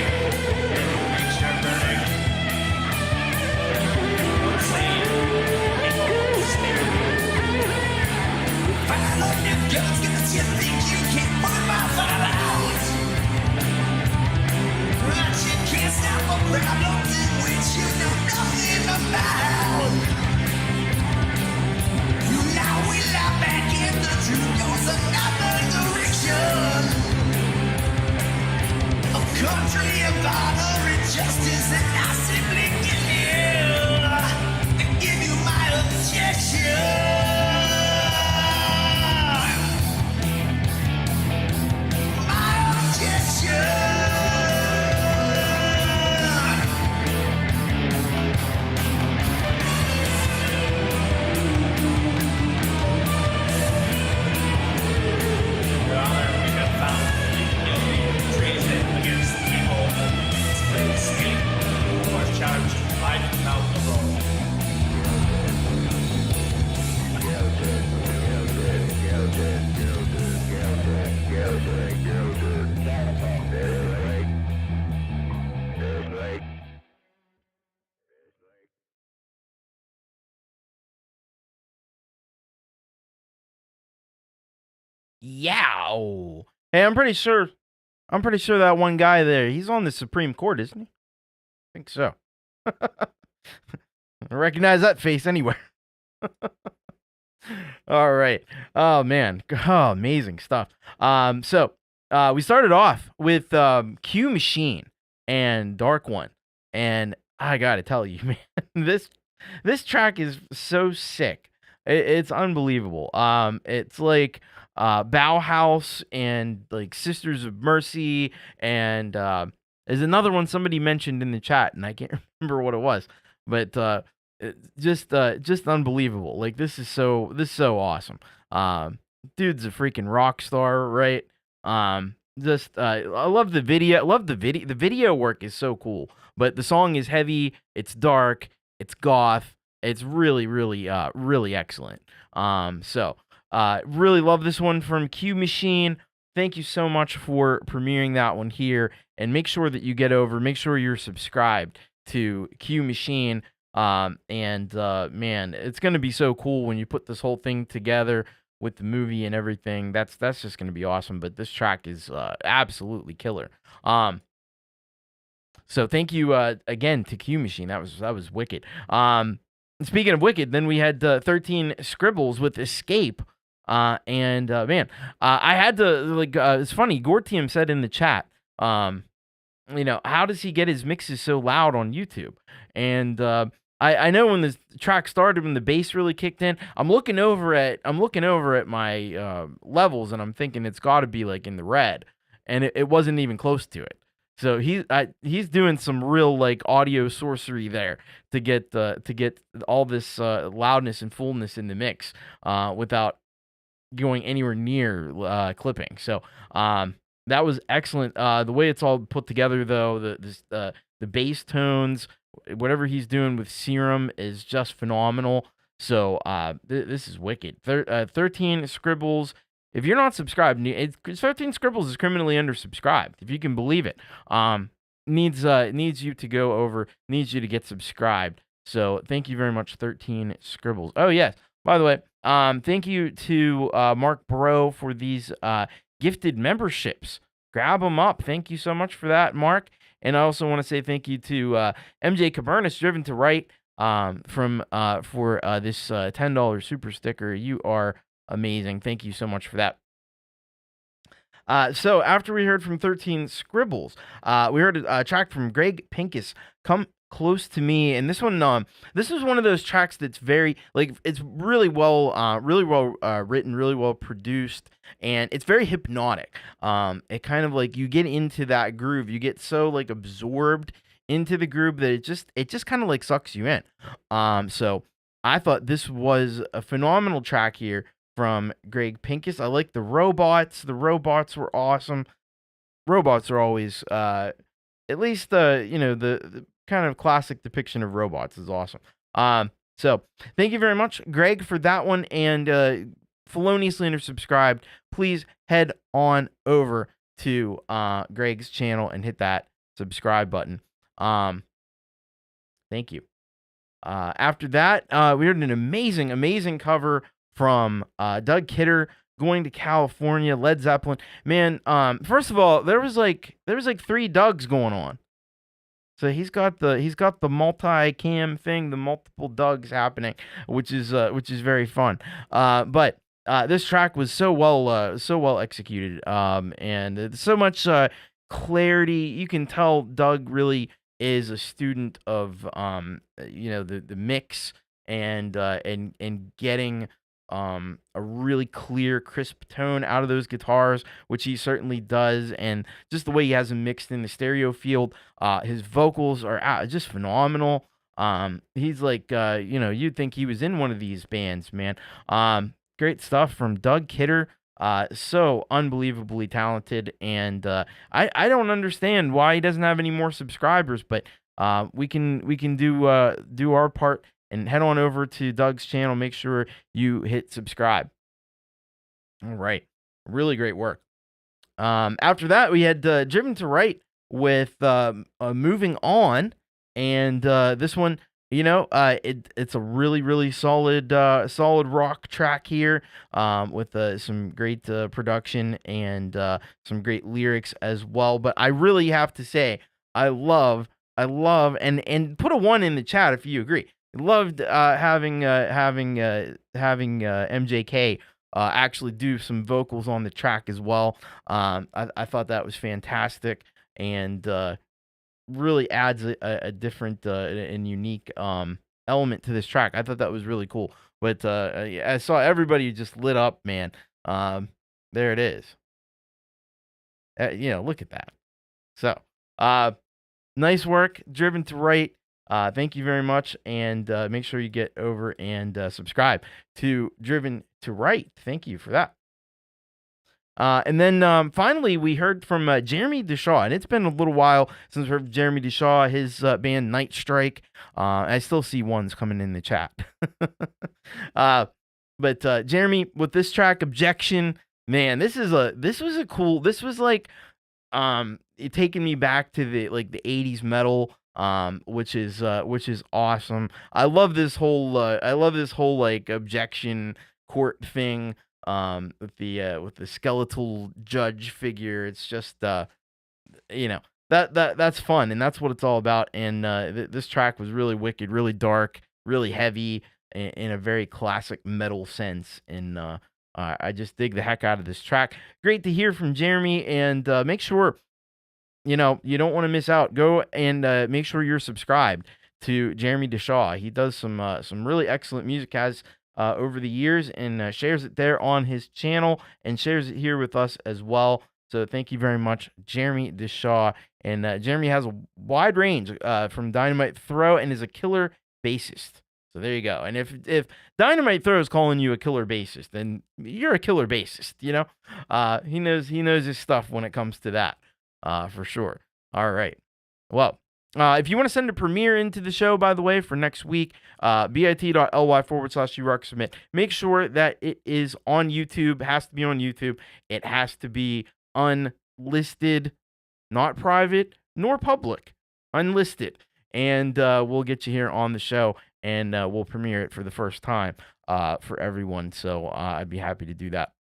Yeah. Hey, I'm pretty sure that one guy there, he's on the Supreme Court, isn't he? I think so. I recognize that face anywhere. All right. Oh man. Oh, amazing stuff. So we started off with Q Machine and Dark One, and I gotta tell you, man, this track is so sick. It's unbelievable. It's like Bauhaus and like Sisters of Mercy, and there's another one somebody mentioned in the chat, and I can't remember what it was, but just unbelievable. Like this is so awesome. Dude's a freaking rock star, right? I love the video. The video work is so cool, but the song is heavy. It's dark. It's goth. It's really excellent. Really love this one from Q Machine. Thank you so much for premiering that one here, and make sure that you make sure you're subscribed to Q Machine. Man, it's gonna be so cool when you put this whole thing together with the movie and everything. That's just gonna be awesome. But this track is absolutely killer. So thank you again to Q Machine. That was wicked. Speaking of wicked, then we had 13 Scribbles with Escape. Man, I had to it's funny. Gortium said in the chat, how does he get his mixes so loud on YouTube? And I know when the track started, when the bass really kicked in, I'm looking over at my levels, and I'm thinking it's got to be like in the red, and it wasn't even close to it. So he's doing some real like audio sorcery there to get all this loudness and fullness in the mix without going anywhere near clipping. So that was excellent. The way it's all put together, though, the bass tones, whatever he's doing with Serum is just phenomenal. So this is wicked. 13 Scribbles. If you're not subscribed, 13 Scribbles is criminally undersubscribed, if you can believe it. Needs you to go over, needs you to get subscribed. So thank you very much, 13 Scribbles. Oh yes, by the way, thank you to Marc Brault for these gifted memberships. Grab them up. Thank you so much for that, Mark. And I also want to say thank you to MJ Cabernis, Driven to Right, for this $10 super sticker. You are amazing. Thank you so much for that. So after we heard from 13 Scribbles, we heard a track from Greg Pincus, Come Close to Me, and this one, this is one of those tracks that's very, like, it's really well written, really well produced, and it's very hypnotic. It kind of like, you get into that groove, you get so like absorbed into the groove that it just kind of like sucks you in. So I thought this was a phenomenal track here from Greg Pincus. I like the robots. The robots were awesome. Robots are always, at least the kind of classic depiction of robots is awesome. So thank you very much, Greg, for that one. And feloniously undersubscribed, please head on over to Greg's channel and hit that subscribe button. Thank you. After that, we heard an amazing cover from Doug Kidder, Going to California, Led Zeppelin. Man, first of all, there was like 3 Dougs going on. So he's got the multi-cam thing, the multiple Dougs happening, which is very fun. But this track was so well executed, and so much clarity. You can tell Doug really is a student of the mix and getting a really clear, crisp tone out of those guitars, which he certainly does, and just the way he has them mixed in the stereo field. His vocals are just phenomenal. He's like, you'd think he was in one of these bands, man. Great stuff from Doug Kidder. So unbelievably talented, and I don't understand why he doesn't have any more subscribers, but we can do our part. And head on over to Doug's channel. Make sure you hit subscribe. All right. Really great work. After that, we had Driven to Right with Moving On. And this one, It's a really, really solid rock track here, with some great production and some great lyrics as well. But I really have to say, I love, and put a 1 in the chat if you agree. Loved having MJK actually do some vocals on the track as well. I thought that was fantastic, and really adds a different and unique element to this track. I thought that was really cool. But I saw everybody just lit up, man. There it is. Look at that. So, nice work, Driven to Right. Thank you very much, and make sure you get over and subscribe to Driven to Right. Thank you for that. And then finally, we heard from Jeremy Deshaw, and it's been a little while since we heard Jeremy Deshaw, his band Night Strike. I still see ones coming in the chat. But Jeremy, with this track, Objection, man, this was like it taking me back to the 80s metal, which is awesome. I love this whole like Objection court thing. With the skeletal judge figure. It's just that's fun, and that's what it's all about. And this track was really wicked, really dark, really heavy, in a very classic metal sense. And I just dig the heck out of this track. Great to hear from Jeremy, and make sure you don't want to miss out. Go and make sure you're subscribed to Jeremy Deshaw. He does some really excellent music, has over the years, and shares it there on his channel, and shares it here with us as well. So thank you very much, Jeremy Deshaw. And Jeremy has a wide range from Dynamite Throw, and is a killer bassist. So there you go. And if Dynamite Throw is calling you a killer bassist, then you're a killer bassist. He knows his stuff when it comes to that, for sure. All right. Well, if you want to send a premiere into the show, by the way, for next week, bit.ly/YouRockSubmit. Make sure that it is on YouTube. It has to be on YouTube. It has to be unlisted, not private nor public, unlisted. And we'll get you here on the show, and we'll premiere it for the first time for everyone. So I'd be happy to do that.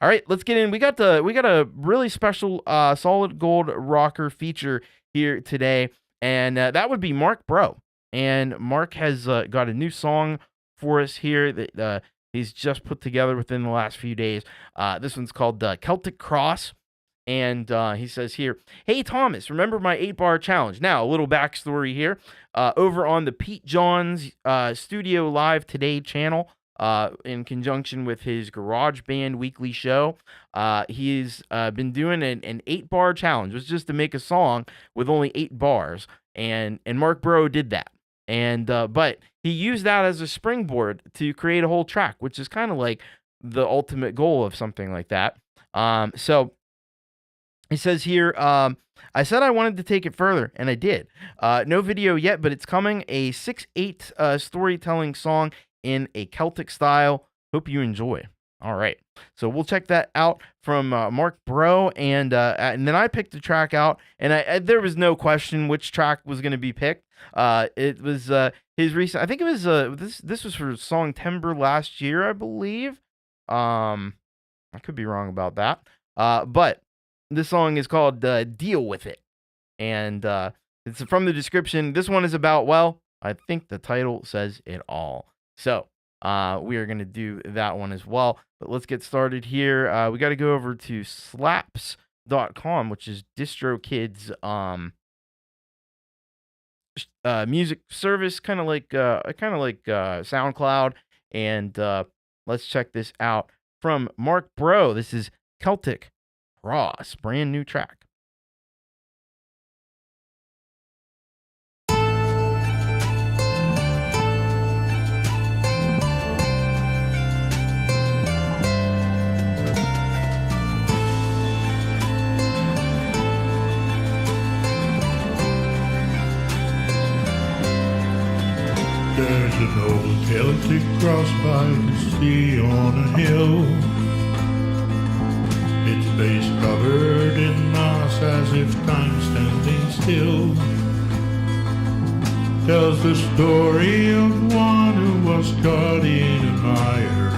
All right, let's get in. We got a really special solid gold rocker feature here today, and that would be Marc Brault. And Marc has got a new song for us here that he's just put together within the last few days. This one's called Celtic Cross, and he says here, "Hey Thomas, remember my 8-bar challenge?" Now, a little backstory here. Over on the Pete Johns Studio Live Today channel, in conjunction with his Garage Band weekly show, he's been doing an 8-bar challenge. It was just to make a song with only 8 bars, and Marc Brault did that. And but he used that as a springboard to create a whole track, which is kind of like the ultimate goal of something like that. So he says here, I said I wanted to take it further, and I did. No video yet, but it's coming. A 6/8 storytelling song in a Celtic style. Hope you enjoy. All right, so we'll check that out from Marc Brault, and then I picked the track out, and there was no question which track was going to be picked. It was his recent. I think it was this was for song Timber last year, I believe. I could be wrong about that. But this song is called "Deal with It," and it's from the description. This one is about, well, I think the title says it all. So we are going to do that one as well. But let's get started here. We got to go over to slaps.com, which is DistroKid's music service, kind of like SoundCloud. And let's check this out from Marc Brault. This is Celtic Cross, brand new track. There's an old Celtic cross by the sea on a hill. Its base covered in moss as if time standing still. tells the story of one who was caught in a mire.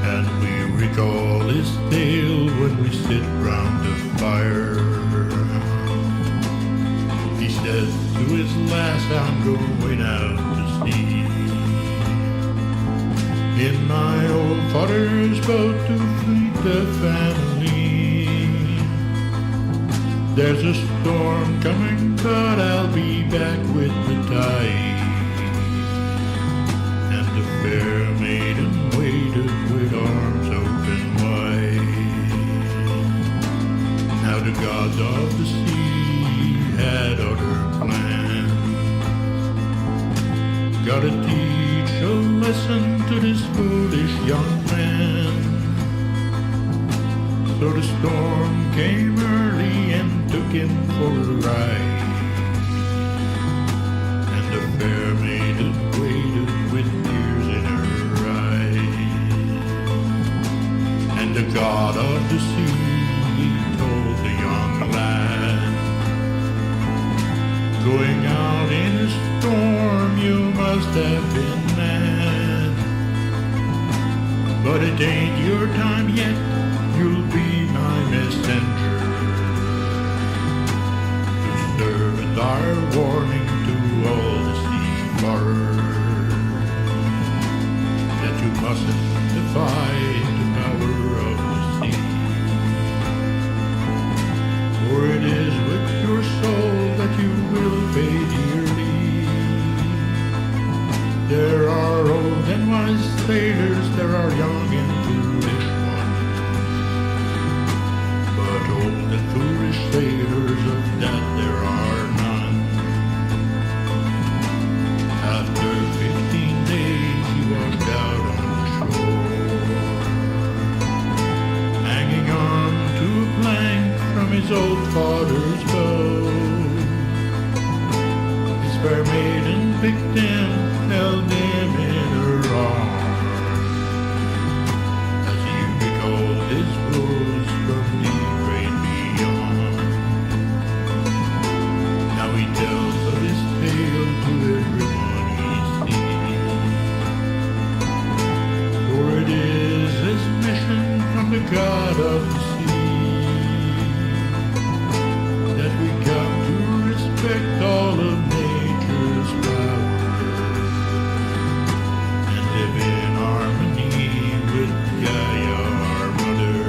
And we recall his tale when we sit round the fire. He says to his lass, I'm going out to sea. In my old father's boat to feed the family. There's a storm coming, but I'll be back with the tide. And the fair maiden waited with arms open wide. Now the gods of the sea had other plans. Gotta teach a lesson to this foolish young man. So the storm came early and took him for a ride. And the fair maiden waited with tears in her eyes. And the god of the sea, he told the young lad, going out in a storm, you must have been mad. But it ain't your time yet, you'll be my messenger. To serve as our warning to all the seafarers, that you mustn't defy the power of the sea. For it is with your soul that you will pay dearly. There are old and wise sailors, there are young and foolish ones. But old and foolish sailors, of that there are none. After 15 days he walked out on the shore, hanging on to a plank from his old father's boat. His fair maiden picked him, held him in her arms, as he recalled his woes from the great beyond. Now he tells of his tale to everyone he sees, for it is his mission from the god of the sea, that we come to respect all of nature's power. Live in harmony with Gaia, our mother.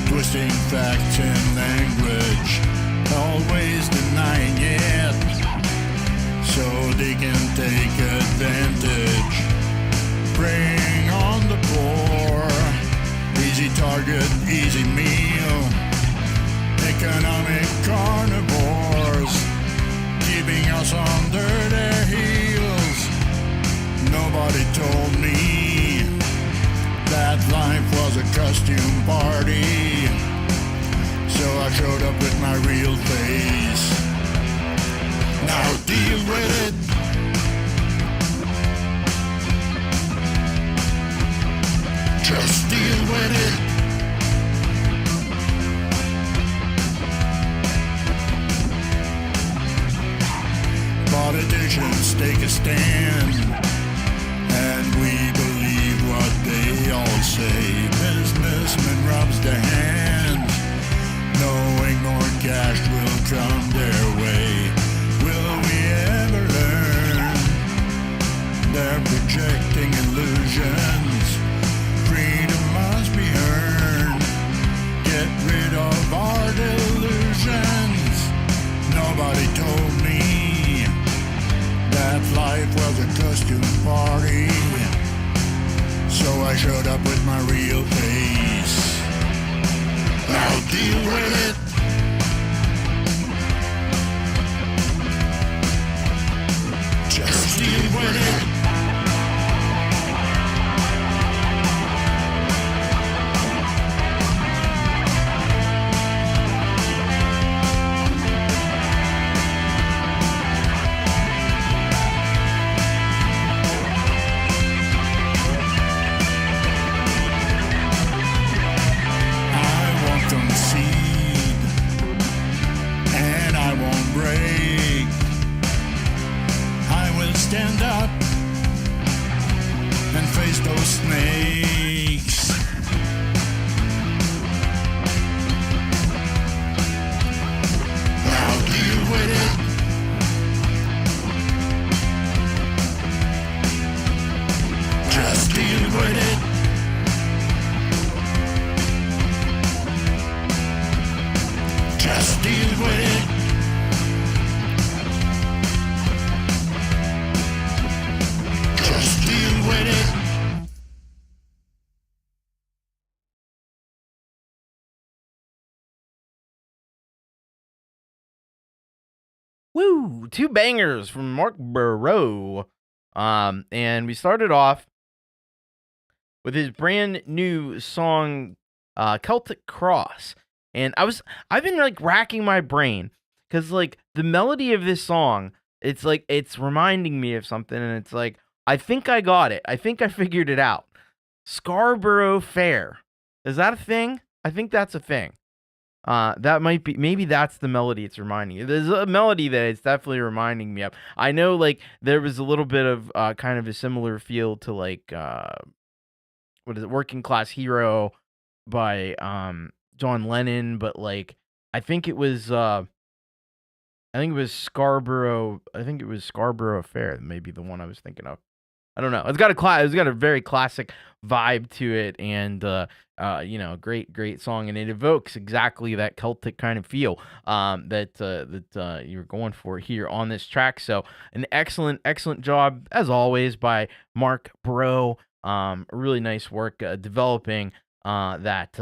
Twisting facts in language, always denying it, so they can take advantage. Preying on the poor, easy target, easy meal. Economic carnivores, keeping us under their heels. Nobody told me that life was a costume party, so I showed up with my real face. Now deal with it. Just deal with it. Politicians take a stand, and we believe they're projecting illusions. Freedom must be earned. Get rid of our delusions. Nobody told me that life was a costume party. So I showed up with my real face. Now deal with it. Just deal with it. I won't concede, and I won't break. I will stand up and face those snakes. Now deal with it. Just deal with it. Just deal with it. Just deal with it. Woo! 2 bangers from Marc Brault. And we started off with his brand new song, Celtic Cross. And I've been like racking my brain because like the melody of this song, it's like it's reminding me of something, and it's like I think I got it. I think I figured it out. Scarborough Fair. Is that a thing? I think that's a thing. That might be, maybe that's the melody it's reminding you. There's a melody that it's definitely reminding me of. I know like there was a little bit of kind of a similar feel to like what is it, Working Class Hero by John Lennon, but like I think it was Scarborough. I think it was Scarborough Fair, maybe the one I was thinking of. I don't know. It's got a very classic vibe to it, and great song, and it evokes exactly that Celtic kind of feel that you're going for here on this track. So an excellent job as always by Marc Brault. Really nice work developing that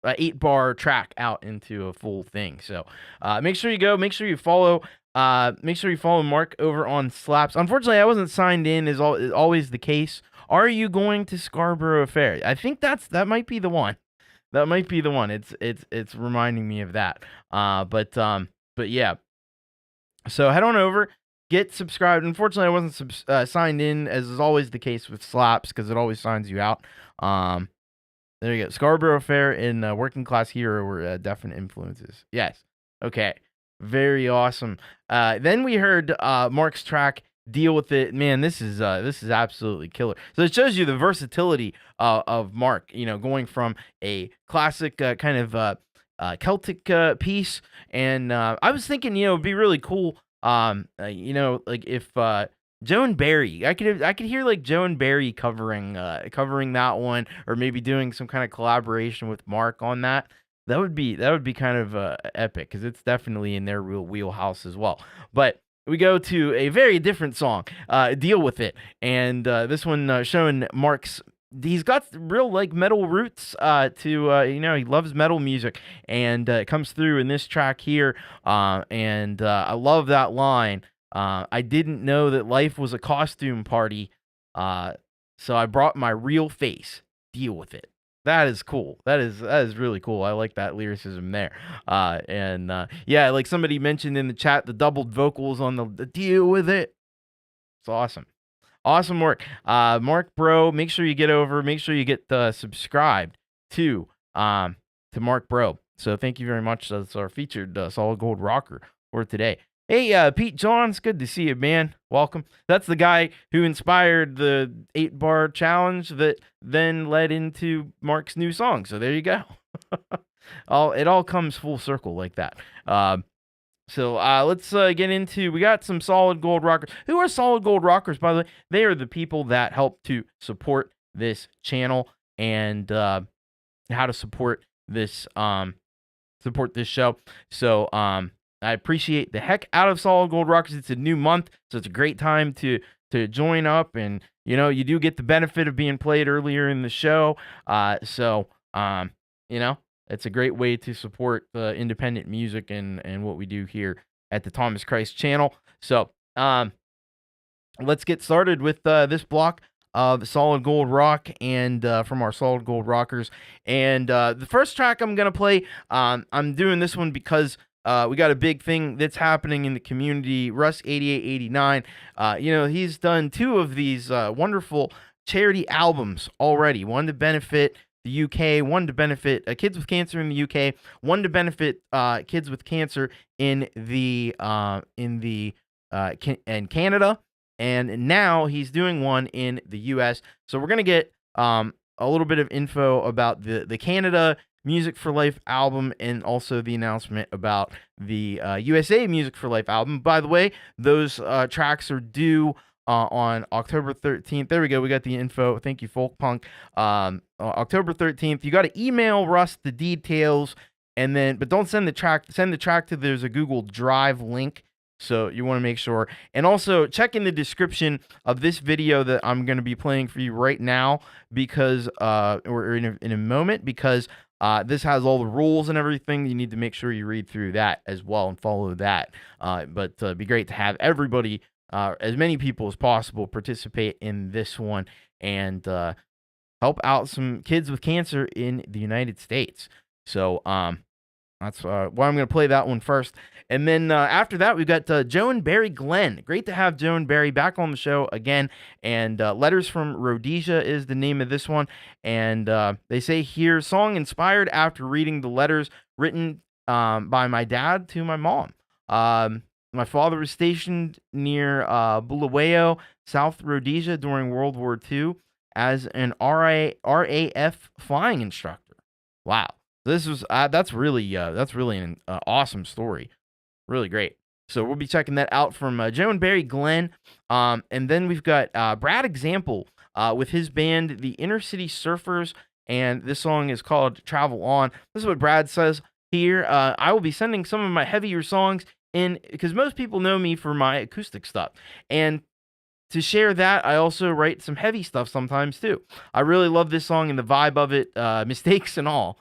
8-bar track out into a full thing. So make sure you follow Marc over on Slaps. Unfortunately, I wasn't signed in, is always the case. Are you going to Scarborough Fair? I think that might be the one. That might be the one. It's reminding me of that. But yeah. So head on over, get subscribed. Unfortunately, I wasn't signed in, as is always the case with Slaps, because it always signs you out. There you go. Scarborough Fair and Working Class Hero were definite influences. Yes. Okay. Very awesome. Then we heard Marc's track, Deal With It. Man, this is absolutely killer. So it shows you the versatility of Marc, going from a classic kind of Celtic piece. And I was thinking, it'd be really cool, like if Joan Barrie, I could hear like Joan Barrie covering that one, or maybe doing some kind of collaboration with Marc on that. That would be kind of epic, because it's definitely in their real wheelhouse as well. But we go to a very different song, Deal With It, and this one showing Marc's. He's got real like metal roots he loves metal music, and it comes through in this track here, and I love that line. I didn't know that life was a costume party, so I brought my real face. Deal with it. That is cool. That is really cool. I like that lyricism there. Yeah, like somebody mentioned in the chat, the doubled vocals on the deal with it. It's awesome. Awesome work. Marc Brault, make sure you get over, make sure you get subscribed to Marc Brault. So thank you very much. That's our featured solid gold rocker for today. Hey, Pete Johns, good to see you, man. Welcome. That's the guy who inspired the 8-bar challenge that then led into Marc's new song. So there you go. it all comes full circle like that. So let's get into, we got some Solid Gold Rockers. Who are Solid Gold Rockers, by the way? They are the people that help to support this channel and how to support this show. So I appreciate the heck out of Solid Gold Rockers. It's a new month, so it's a great time to join up, and you do get the benefit of being played earlier in the show. It's a great way to support independent music and what we do here at the Thomas Christ channel. So let's get started with this block of Solid Gold Rock and from our Solid Gold Rockers. And the first track I'm going to play, I'm doing this one because we got a big thing that's happening in the community. Russ 8889, he's done 2 of these wonderful charity albums already. One to benefit the UK, one to benefit kids with cancer in the UK, one to benefit kids with cancer in Canada, and now he's doing one in the US. So we're gonna get a little bit of info about the Canada Music for Life album, and also the announcement about the USA Music for Life album. By the way, those tracks are due on October 13th. There we go. We got the info. Thank you, Folkpunk. October 13th. You got to email Russ the details, but don't send the track. Send the track to, there's a Google Drive link. So you want to make sure. And also check in the description of this video that I'm going to be playing for you right now, because or in a moment, because this has all the rules and everything. You need to make sure you read through that as well and follow that. But it'd be great to have everybody, as many people as possible, participate in this one and help out some kids with cancer in the United States. So that's why I'm going to play that one first. And then after that, we've got Joe and Barrie Glenn. Great to have Joe and Barrie back on the show again. And Letters from Rhodesia is the name of this one. And they say here, song inspired after reading the letters written by my dad to my mom. My father was stationed near Bulawayo, South Rhodesia during World War II as an RAF flying instructor. Wow, this was that's really an awesome story, really great. So we'll be checking that out from Joe and Barrie Glenn, and then we've got Brad Example with his band, the Inner City Surfers, and this song is called Travel On. This is what Brad says here. I will be sending some of my heavier songs in, because most people know me for my acoustic stuff, and to share that, I also write some heavy stuff sometimes too. I really love this song and the vibe of it, mistakes and all.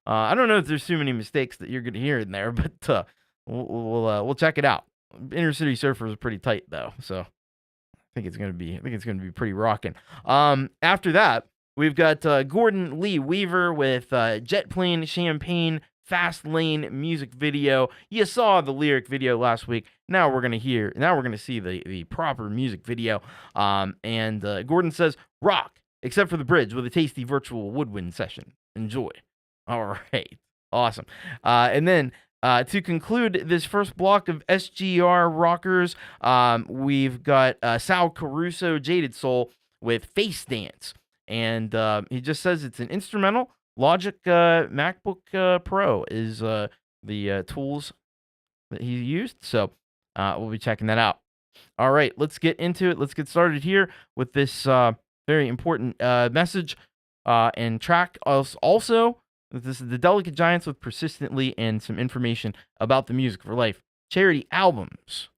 I don't know if there's too many mistakes that you're gonna hear in there, but we'll check it out. Inner City Surfers is pretty tight though, so I think it's gonna be pretty rocking. After that, we've got Gordon Lee Weaver with Jet Plane Champagne Fast Lane music video. You saw the lyric video last week. Now we're gonna see the proper music video. And Gordon says, rock, except for the bridge with a tasty virtual woodwind session. Enjoy. All right, awesome. And then to conclude this first block of SGR rockers, we've got Sal Caruso, Jaded Soul with Face Dance, and he just says it's an instrumental. Logic MacBook Pro is the tools that he used, so we'll be checking that out. All right, let's get into it. Let's get started here with this very important message and track. Also, this is the Delicate Giants with Persistently, and some information about the Music for Life charity albums.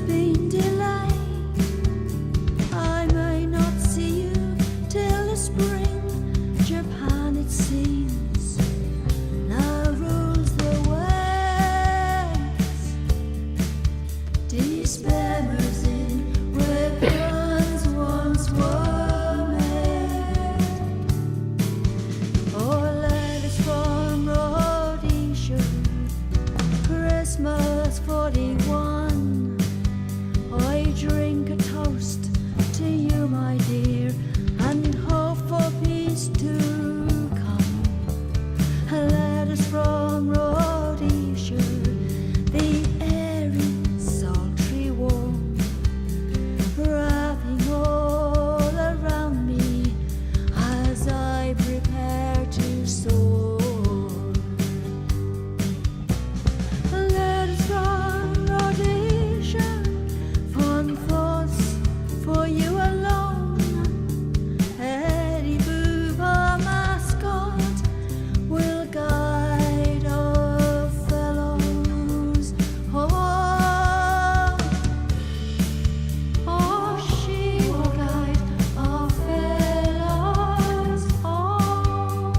been delayed. I may not see you till the spring. Japan, it seems, now rules the waves. Despair moves in where plans once were made. Oh, letters from Rhodesia, Christmas 41. I drink a toast to you, my dear, and hope for peace to come. Letters from Rhodesia, the air is sultry warm, wrapping all around me as I prepare to soar. Letters from Rhodesia, fond thoughts for you alone. Eddie Boop, our mascot, will guide our fellows home. Oh, she will guide our fellows home.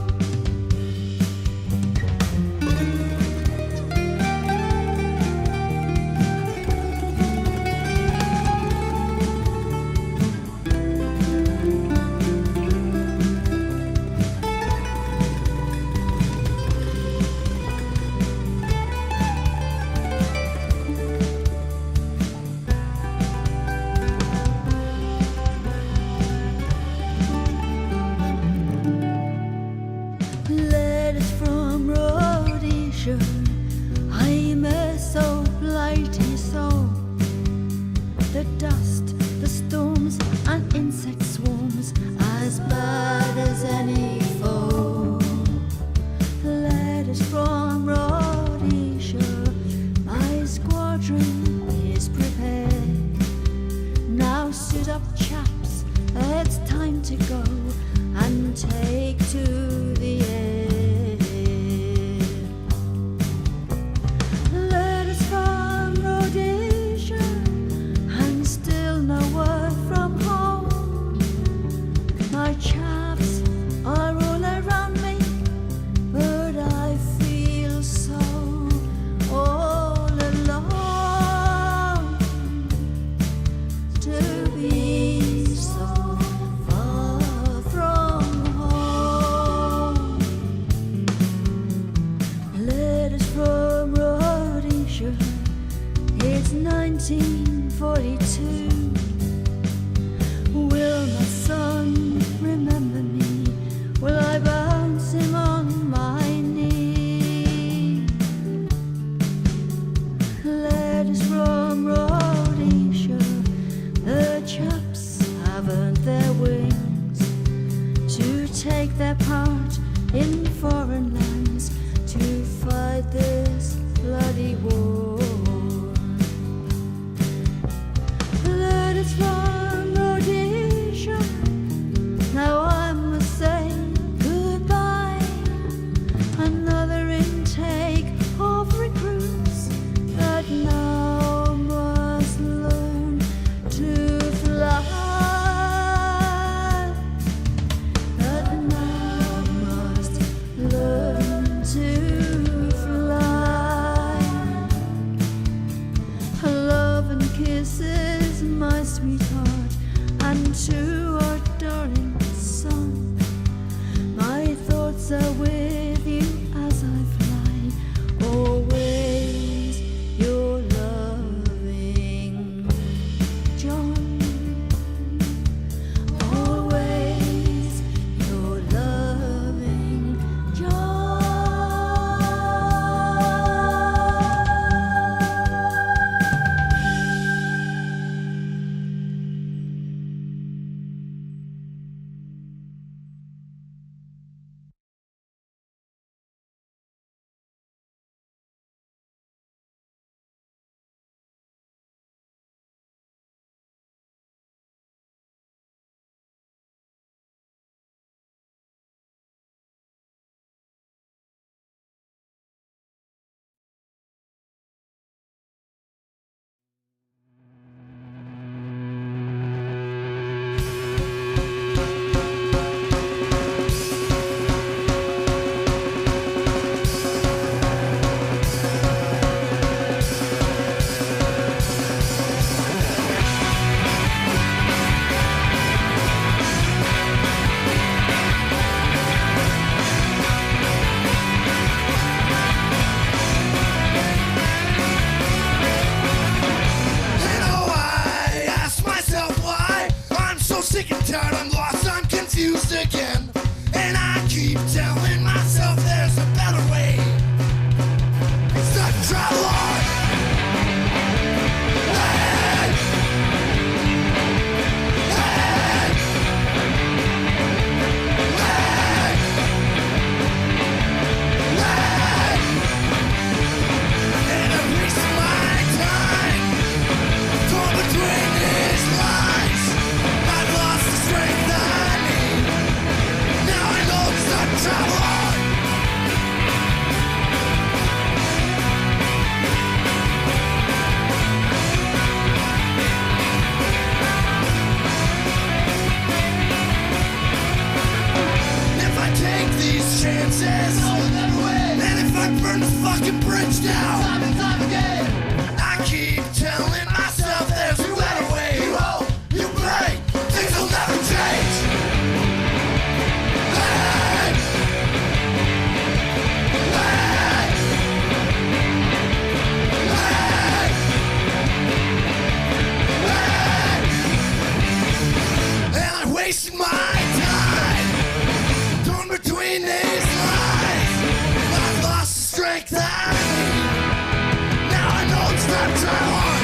Letters from Rhodesia, I'm a so blighty soul. The dust, the storms, and insect swarms, as bad as any foe. Letters from Rhodesia, my squadron is prepared. Now suit up, chaps, it's time to go and take to the air. Letters from Rhodesia, and still no word from home. My chaps are all around me, but I feel so all alone. To be so far from home. Letters from Rhodesia, it's 1942. Will my son remember me? Will I bounce him on my knee? Letters from Rhodesia, the chaps have earned their wings to take their part in foreign lands to fight this bloody war. Letters from Rhodesia, now I must say goodbye. Another intake of recruits that now must learn to fly. That now must learn to fly. get bridged down. Time and time again. I keep telling myself there's a better way. You hope, you pray, things will never change. Hey! Hey! Hey! Hey! And I wasted my time torn between these lines. I've lost the strength I need. Now I know it's time to try hard.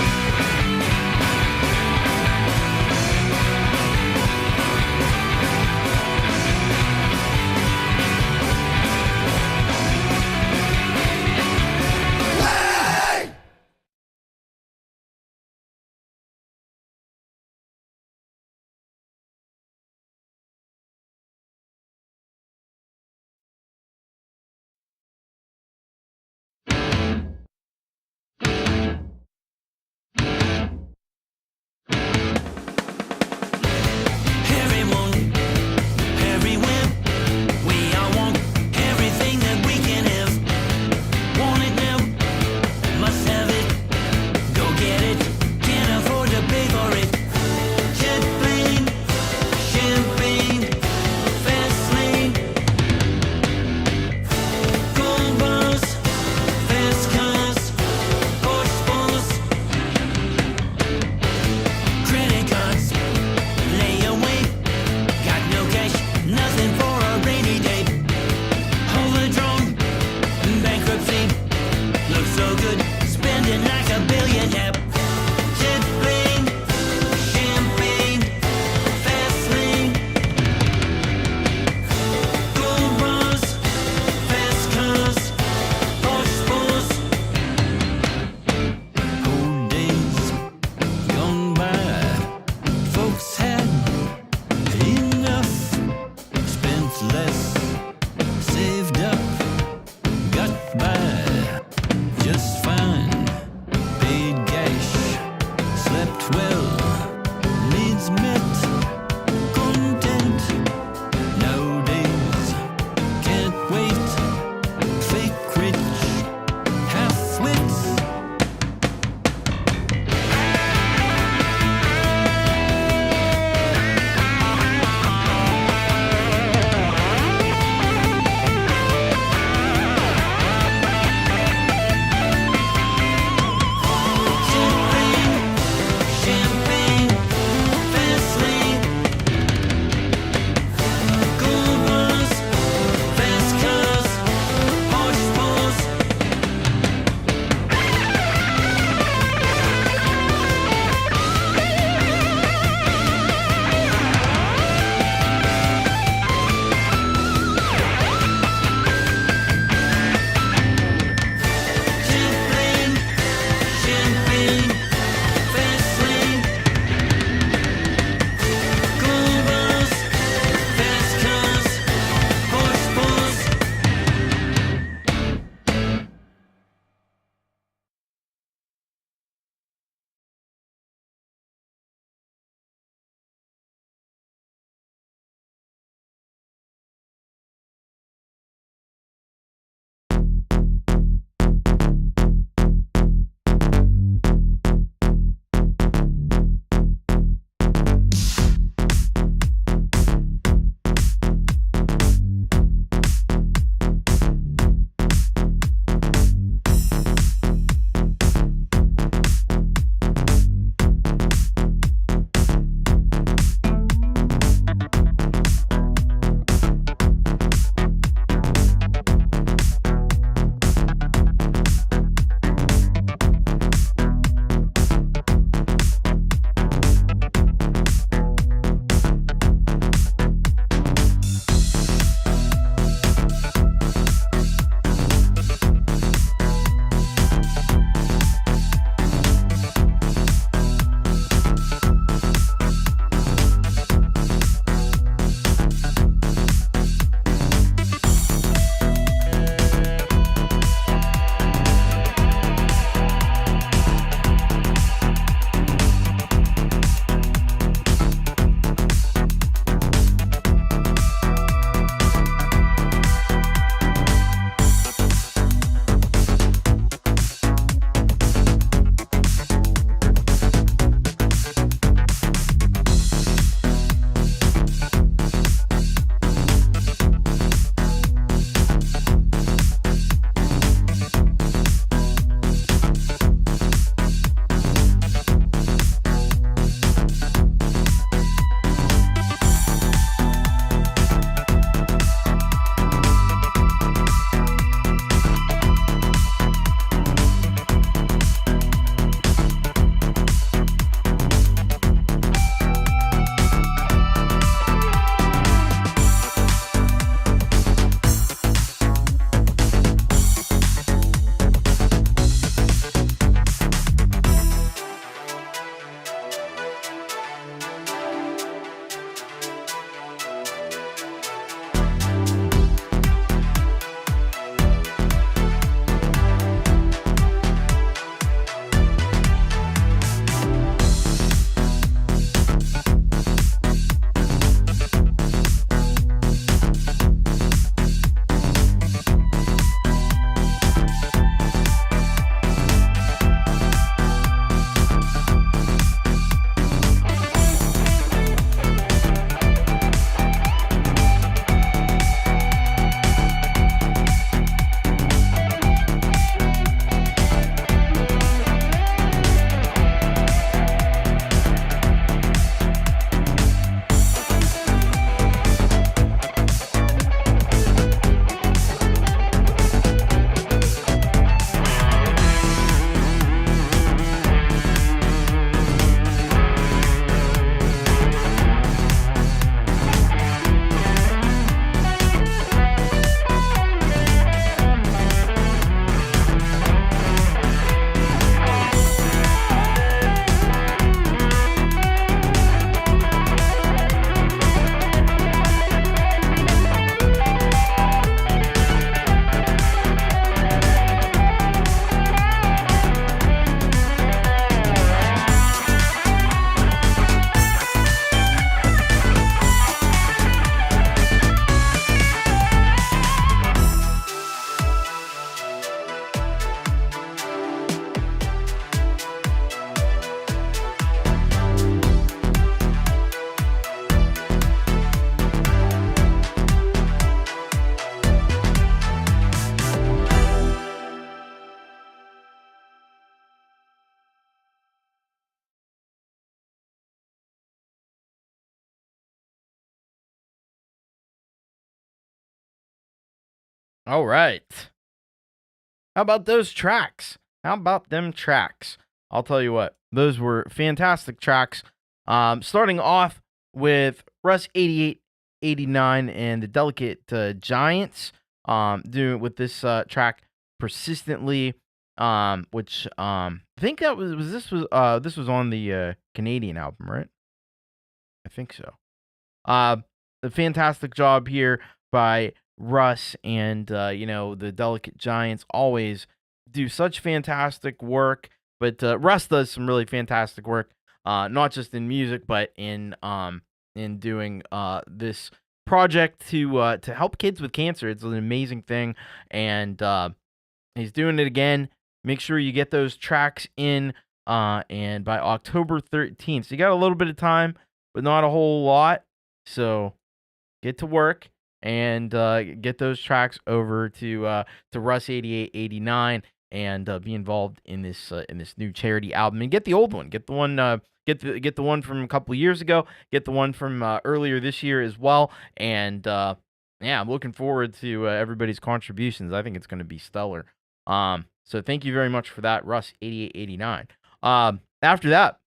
All right. How about those tracks? How about them tracks? I'll tell you what, those were fantastic tracks. Starting off with Russ 8889 and the Delicate Giants, doing with this track Persistently, which I think that this was on the Canadian album, right? I think so. A fantastic job here by Russ and the Delicate Giants always do such fantastic work, but Russ does some really fantastic work, not just in music but in doing this project to help kids with cancer. It's an amazing thing, and he's doing it again. Make sure you get those tracks in, and by October 13th, so you got a little bit of time, but not a whole lot. So get to work and get those tracks over to Russ 8889 and be involved in this new charity album, and get the old one. Get the one. Get the one from a couple of years ago. Get the one from earlier this year as well. And I'm looking forward to everybody's contributions. I think it's going to be stellar. So thank you very much for that, Russ 8889. After that,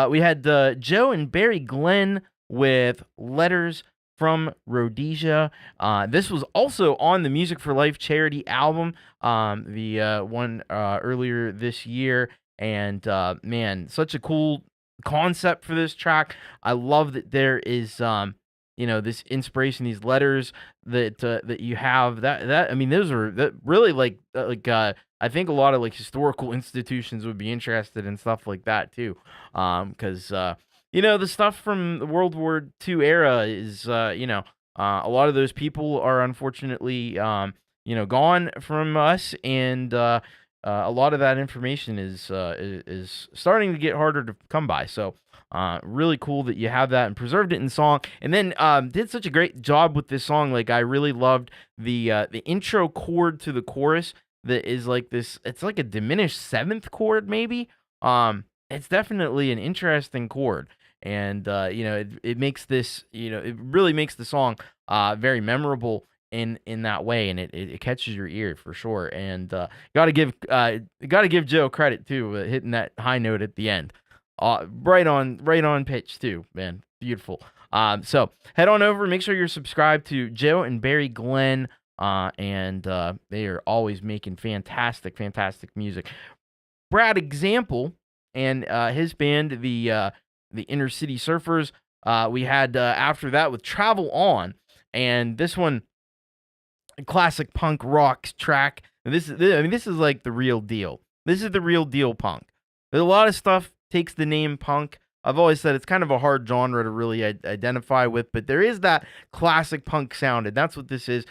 we had Joe and Barrie Glenn with Letters from Rhodesia. This was also on the Music for Life charity album, the one earlier this year. And man, such a cool concept for this track. I love that there is this inspiration, these letters that you have. That I mean, those are that really like I think a lot of like historical institutions would be interested in stuff like that too, because the stuff from the World War II era is a lot of those people are unfortunately gone from us, and a lot of that information is starting to get harder to come by. So really cool that you have that and preserved it in song, and then did such a great job with this song. Like, I really loved the intro chord to the chorus that is like this. It's like a diminished seventh chord, maybe. It's definitely an interesting chord, and it makes this, it really makes the song very memorable in that way, and it catches your ear for sure. And gotta give Joe credit too, hitting that high note at the end, right on pitch too, man. Beautiful. So head on over, make sure you're subscribed to Joe and Barrie Glenn, and they are always making fantastic music. Brad Example and his band, the Inner City Surfers, we had after that with Travel On, and this one, classic punk rock track. This is like the real deal. This is the real deal punk. There's a lot of stuff takes the name punk. I've always said it's kind of a hard genre to really identify with, but there is that classic punk sound, and that's what this is.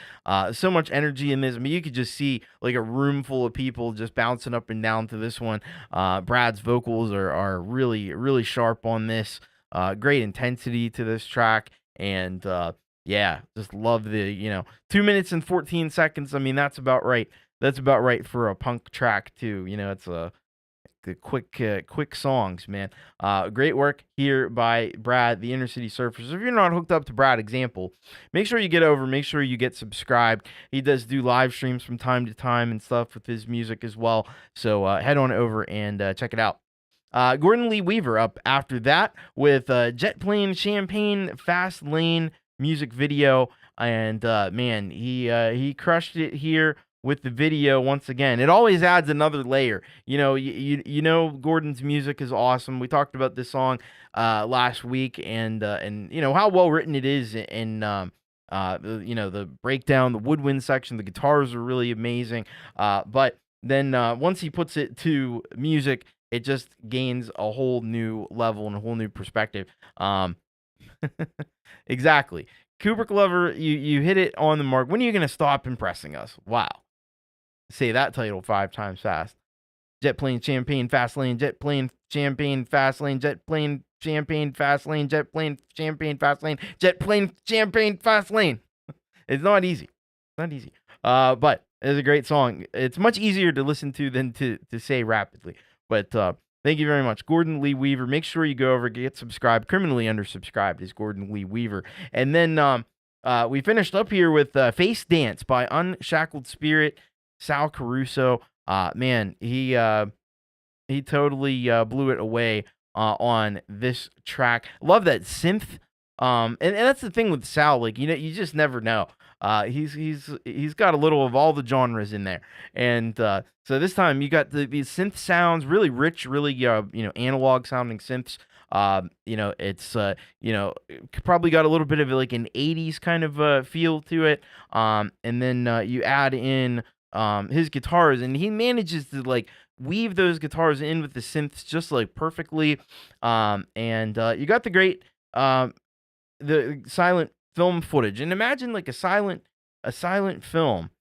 So much energy in this. I mean, you could just see like a room full of people just bouncing up and down to this one. Brad's vocals are really, really sharp on this. Great intensity to this track, and just love the 2 minutes and 14 seconds. I mean, that's about right. That's about right for a punk track too. It's the quick songs, man. Great work here by Brad, the Inner City Surfers. If you're not hooked up to Brad Example, make sure you get over, make sure you get subscribed. He does do live streams from time to time and stuff with his music as well. So head on over and check it out. Gordon Lee Weaver up after that with Jet Plane Champagne Fast Lane music video, and man, he crushed it here with the video once again. It always adds another layer. Gordon's music is awesome. We talked about this song last week, and how well written it is, and the breakdown, the woodwind section, the guitars are really amazing. But then once he puts it to music, it just gains a whole new level and a whole new perspective. Exactly. Kubricklover, you hit it on the mark. When are you going to stop impressing us? Wow. Say that title 5 times fast. Jet Plane Champagne Fast Lane, Jet Plane Champagne Fast Lane, Jet Plane Champagne Fast Lane, Jet Plane Champagne Fast Lane, Jet Plane Champagne Fast Lane. It's not easy. But it's a great song. It's much easier to listen to than to say rapidly. But thank you very much, Gordon Lee Weaver. Make sure you go over, get subscribed. Criminally undersubscribed is Gordon Lee Weaver. And then we finished up here with Face Dance by Unshackled Spirit, Sal Caruso. Man, he totally blew it away on this track. Love that synth. And that's the thing with Sal, like, you just never know. He's got a little of all the genres in there. And so this time you got these synth sounds, really rich, really analog sounding synths. It's probably got a little bit of like an 80s kind of feel to it. And then you add in his guitars, and he manages to like weave those guitars in with the synths just like perfectly. And you got the great the silent film footage, and imagine like a silent film.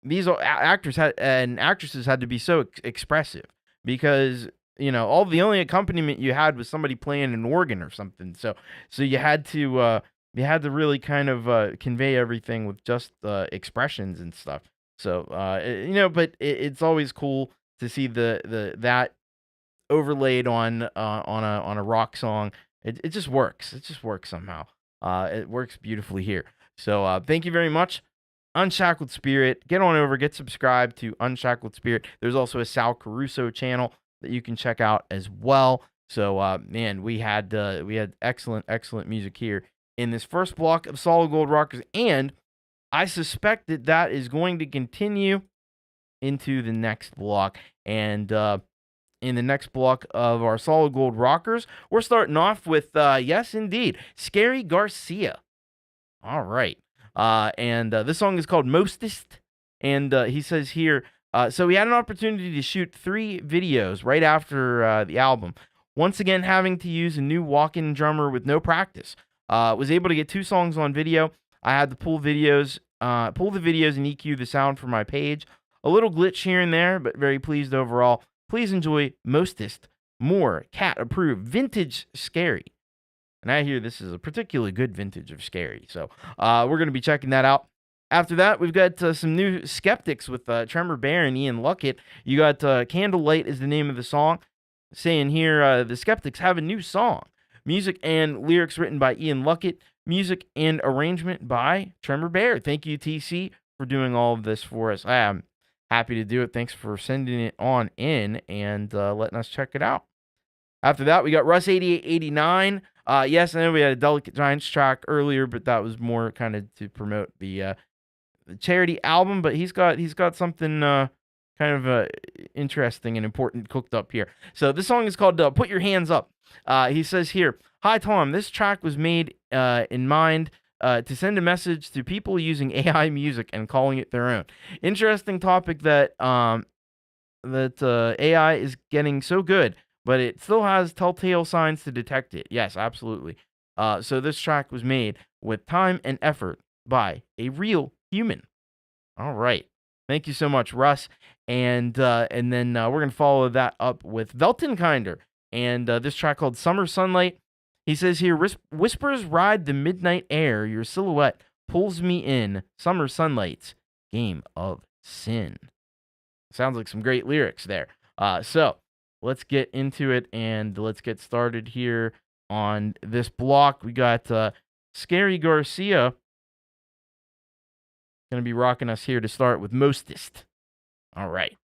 These actors and actresses had to be so expressive because all the only accompaniment you had was somebody playing an organ or something. So you had to really kind of convey everything with just expressions and stuff. So but it's always cool to see that overlaid on a rock song. It just works. It just works somehow. It works beautifully here. So thank you very much, Unshackled Spirit. Get on over, get subscribed to Unshackled Spirit. There's also a Sal Caruso channel that you can check out as well. So man, we had excellent music here in this first block of Solid Gold Rockers, and I suspect that is going to continue into the next block. And in the next block of our Solid Gold Rockers, we're starting off with, yes, indeed, Scarry Garcia. All right. And this song is called Mostest. And he says here, so we had an opportunity to shoot 3 videos right after the album. Once again, having to use a new walk-in drummer with no practice. Was able to get 2 songs on video. I had to pull the videos and EQ the sound for my page. A little glitch here and there, but very pleased overall. Please enjoy Mostest, more cat approved vintage Scarry. And I hear this is a particularly good vintage of Scarry. So we're going to be checking that out. After that, we've got some new Skeptics with Tremor Bear and Ian Luckett. You got Candlelight is the name of the song. Saying here, the Skeptics have a new song. Music and lyrics written by Ian Luckett. Music and arrangement by Tremor Bear. Thank you, TC, for doing all of this for us. I am happy to do it. Thanks for sending it on in and letting us check it out. After that, we got Russ 8889. Yes, I know we had a Delicate Giants track earlier, but that was more kind of to promote the charity album. But he's got something kind of interesting and important cooked up here. So this song is called Put Your Hands Up. He says here, "Hi, Tom. This track was made in mind to send a message to people using AI music and calling it their own. Interesting topic that AI is getting so good, but it still has telltale signs to detect it." Yes, absolutely. So this track was made with time and effort by a real human. All right. Thank you so much, Russ. And then we're going to follow that up with Veltenkinder and this track called Summer Sunlight. He says here, "Whispers ride the midnight air, your silhouette pulls me in, summer sunlight's game of sin." Sounds like some great lyrics there. So let's get into it and let's get started here on this block. We got Scarry Garcia going to be rocking us here to start with Mostest. All right.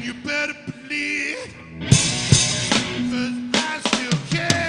you better believe, 'cause I still care.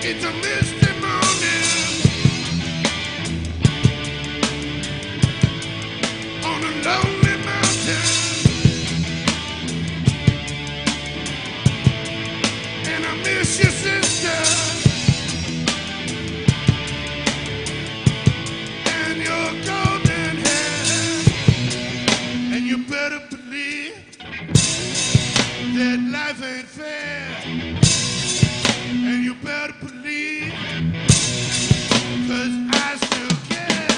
It's a misty morning on a lonely mountain, and I miss your sister and your golden hair, and you better believe that life ain't fair. And you better believe, 'cause I still care.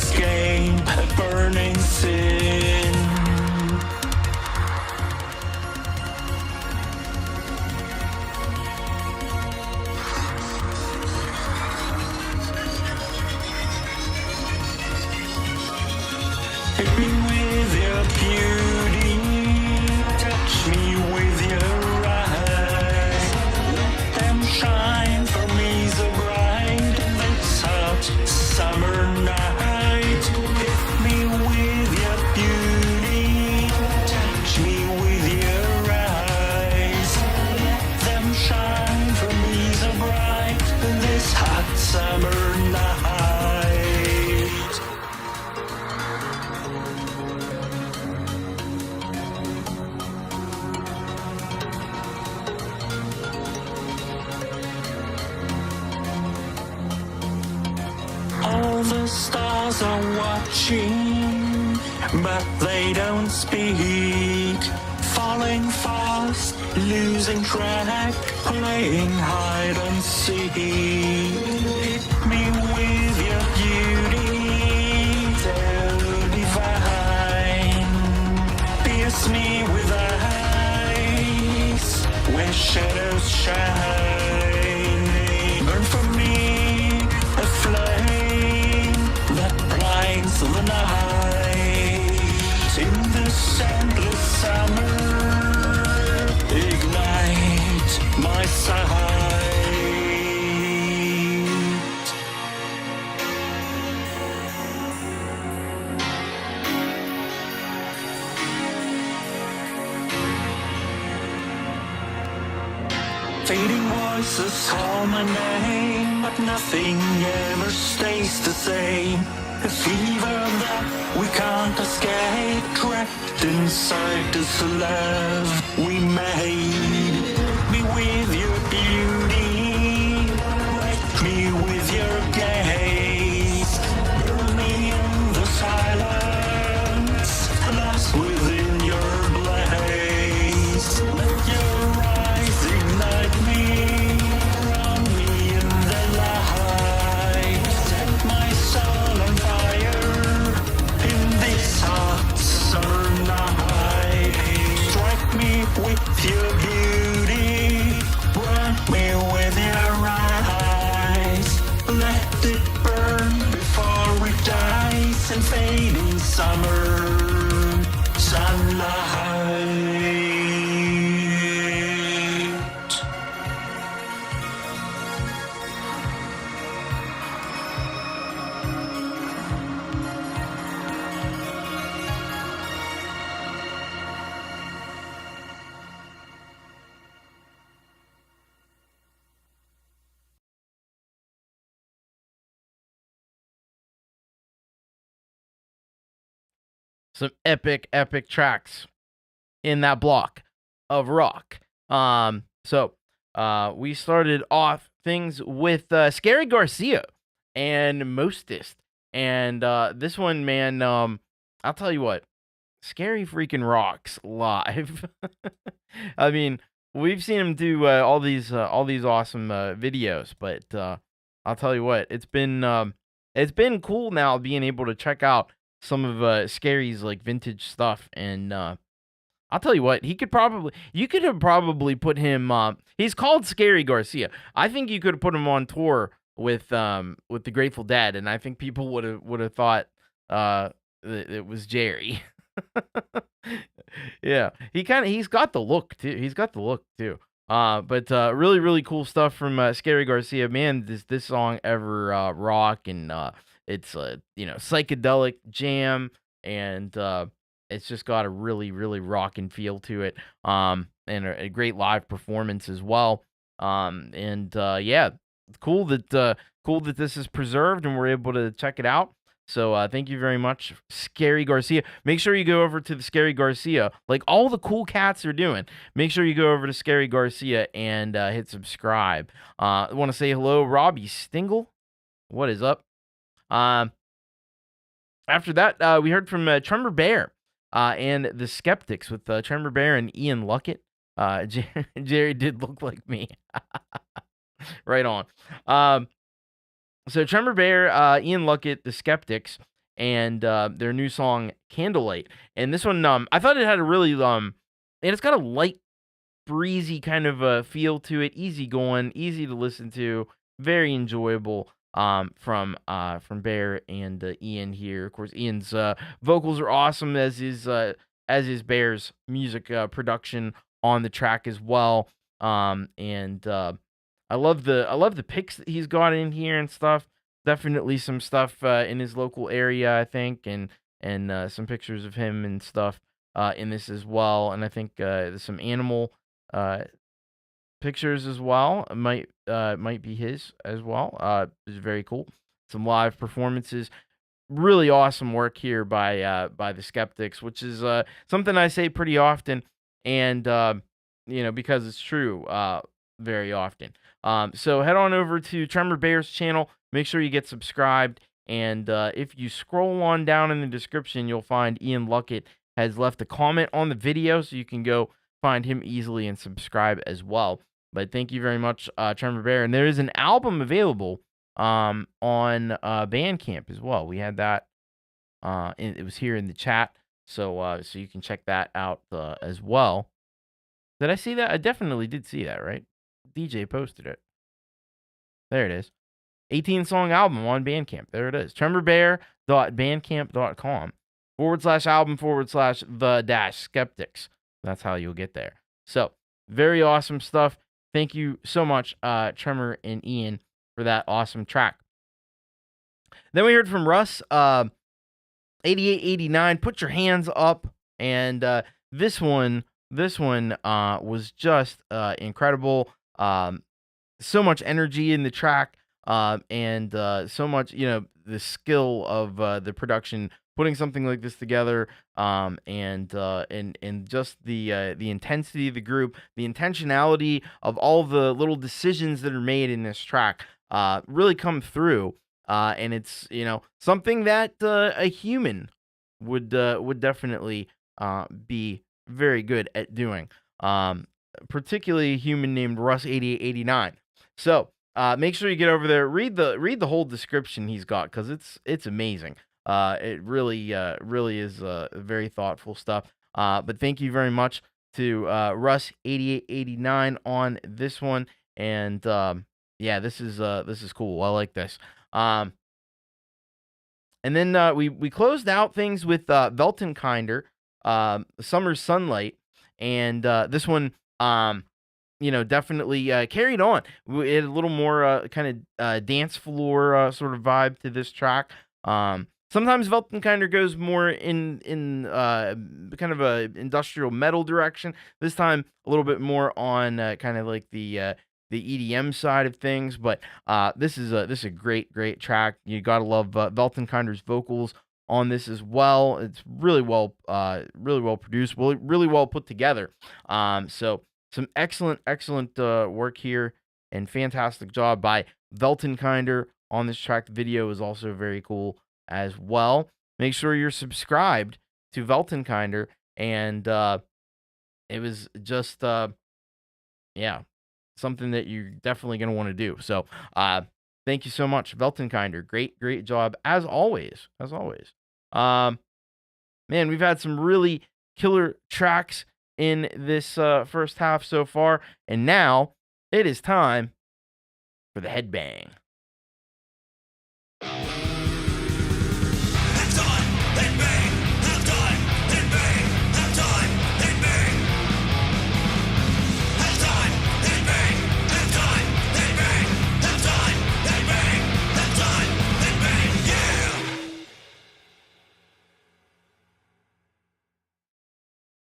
escape a burning sin. Hit me with your beauty, touch me with your eyes. Let them shine for me so bright in this hot summer night. Hit me with your beauty, touch me with your eyes. Let them shine for me so bright in this hot summer night. All the stars are watching, but they don't speak. Falling fast, losing track, playing hide and seek. Hit me with your beauty, so divine. Pierce me with eyes where shadows shine. Burn for me a flame that blinds the night. In this endless summer, ignite my sight. Fading voices call my name, but nothing ever stays the same. A fever that we can't escape, trapped inside this love we made. Me with your beauty, wreck me with your gaze. Burn me in the silence, lost within your blaze. Let your eyes ignite me, drown me in the light. Set my soul on fire in this hot summer night. Strike me with your beauty, burn me with your eyes. Let it burn before it dies in fading summer sunlight. Some epic tracks in that block of rock. We started off things with Scarry Garcia and Mostest. And this one, man, I'll tell you what, Scarry freaking rocks live. I mean, we've seen him do all these awesome videos, but I'll tell you what, it's been cool now being able to check out some of Scarry's like vintage stuff, and I'll tell you what, you could have probably put him. He's called Scarry Garcia. I think you could have put him on tour with the Grateful Dead, and I think people would have thought it was Jerry. Yeah, he's got the look too. But really, really cool stuff from Scarry Garcia. Man, this song ever rock, and it's psychedelic jam, and it's just got a really, really rockin' feel to it. And a great live performance as well. Yeah, cool that this is preserved and we're able to check it out. So thank you very much, Scarry Garcia. Make sure you go over to the Scarry Garcia, like all the cool cats are doing. Make sure you go over to Scarry Garcia and hit subscribe. I want to say hello, Robbie Stingle. What is up? After that, we heard from Tremor Bear and the Skeptics with Tremor Bear and Ian Luckett. Jerry did look like me. Right on. So Tremor Bear, Ian Luckett, the Skeptics, and their new song Candlelight. And this one, I thought it had a really and it's got a light, breezy kind of feel to it, easy going, easy to listen to, very enjoyable. From Bear and Ian here. Of course, Ian's vocals are awesome, as is Bear's music production on the track as well. And I love the pics that he's got in here and stuff. Definitely some stuff in his local area, I think, and some pictures of him and stuff in this as well. And I think there's some animal pictures as well. Might be his as well. It's very cool. Some live performances. Really awesome work here by the Skeptics, which is something I say pretty often, and because it's true very often. So head on over to Tremor Bear's channel. Make sure you get subscribed, and if you scroll on down in the description, you'll find Ian Luckett has left a comment on the video, so you can go find him easily and subscribe as well. But thank you very much, Tremor Bear. And there is an album available on Bandcamp as well. We had that. It was here in the chat, so you can check that out as well. Did I see that? I definitely did see that, right? DJ posted it. There it is. 18-song album on Bandcamp. There it is. tremorbear.bandcamp.com/album/the-skeptics. That's how you'll get there. So, very awesome stuff. Thank you so much, Tremor and Ian, for that awesome track. Then we heard from Russ, 8889, Put Your Hands Up. And this one was just incredible. So much energy in the track, and so much, the skill of the production, putting something like this together, and just the intensity of the group, the intentionality of all the little decisions that are made in this track, really come through. And it's something that a human would definitely be very good at doing. Particularly a human named Russ 8889. So make sure you get over there, read the whole description he's got, because it's amazing. It really is very thoughtful stuff. But thank you very much to Russ 8889 on this one. And this is cool. I like this. And then we closed out things with Weltenkinder, Summer's Sunlight, and this one definitely carried on. It had a little more kind of dance floor sort of vibe to this track. Sometimes Weltenkinder goes more in kind of a industrial metal direction. This time a little bit more on kind of like the EDM side of things. But this is a great track. You gotta love Weltenkinder's vocals on this as well. It's really well produced, really well put together. So some excellent work here, and fantastic job by Weltenkinder on this track. The video is also very cool as well. Make sure you're subscribed to Weltenkinder, and it was just something that you're definitely going to want to do. So thank you so much, Weltenkinder. Great job as always. Man, we've had some really killer tracks in this first half so far, and now it is time for the Headbang.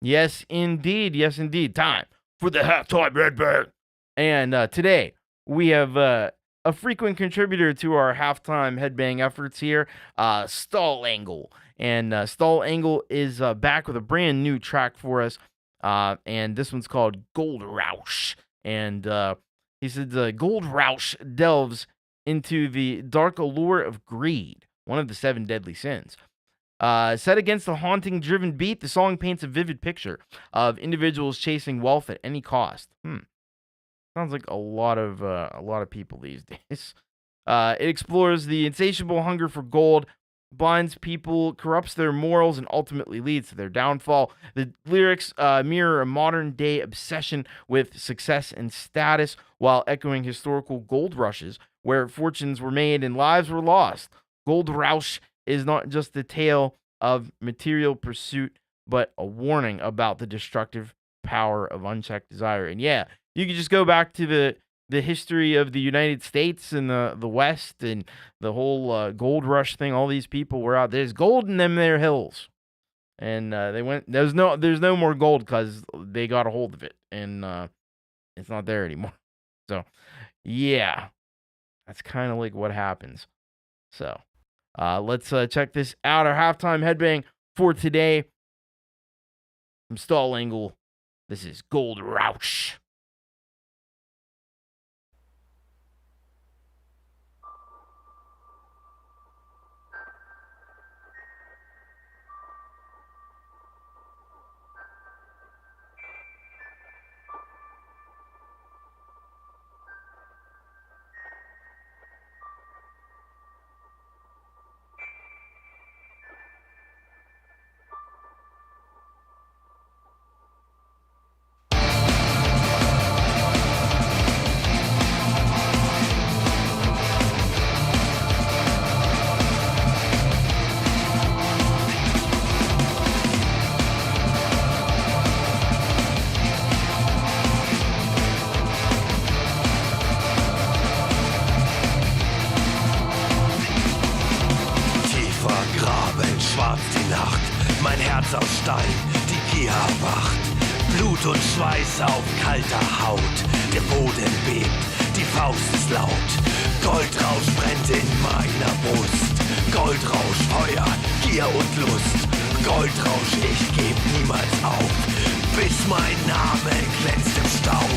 Yes, indeed. Time for the halftime Headbang. And today we have a frequent contributor to our halftime Headbang efforts here, Stall Angle. And Stall Angle is back with a brand new track for us. And this one's called Gold Roush. And he said Gold Roush delves into the dark allure of greed, one of the 7 deadly sins. Set against the haunting-driven beat, the song paints a vivid picture of individuals chasing wealth at any cost. Sounds like a lot of people these days. It explores the insatiable hunger for gold, blinds people, corrupts their morals, and ultimately leads to their downfall. The lyrics mirror a modern-day obsession with success and status while echoing historical gold rushes where fortunes were made and lives were lost. Gold Rush is not just a tale of material pursuit, but a warning about the destructive power of unchecked desire. And yeah, you can just go back to the history of the United States and the West and the whole gold rush thing. All these people were out. There's gold in them there hills, and they went. There's no more gold because they got a hold of it, and it's not there anymore. So yeah, that's kind of like what happens. So let's check this out. Our halftime headbang for today from Stall Angle. This is Gold Rush. Mein Herz aus Stein, die Gier erwacht. Blut und Schweiß auf kalter Haut. Der Boden bebt, die Faust ist laut. Goldrausch brennt in meiner Brust. Goldrausch, Feuer, Gier und Lust. Goldrausch, ich geb niemals auf, bis mein Name glänzt im Staub.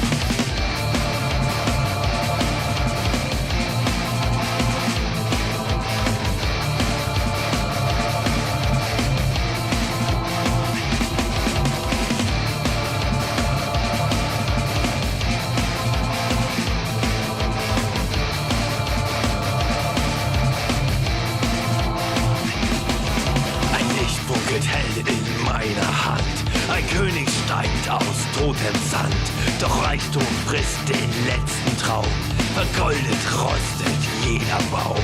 König steigt aus totem Sand, doch Reichtum frisst den letzten Traum. Vergoldet rostet jeder Baum.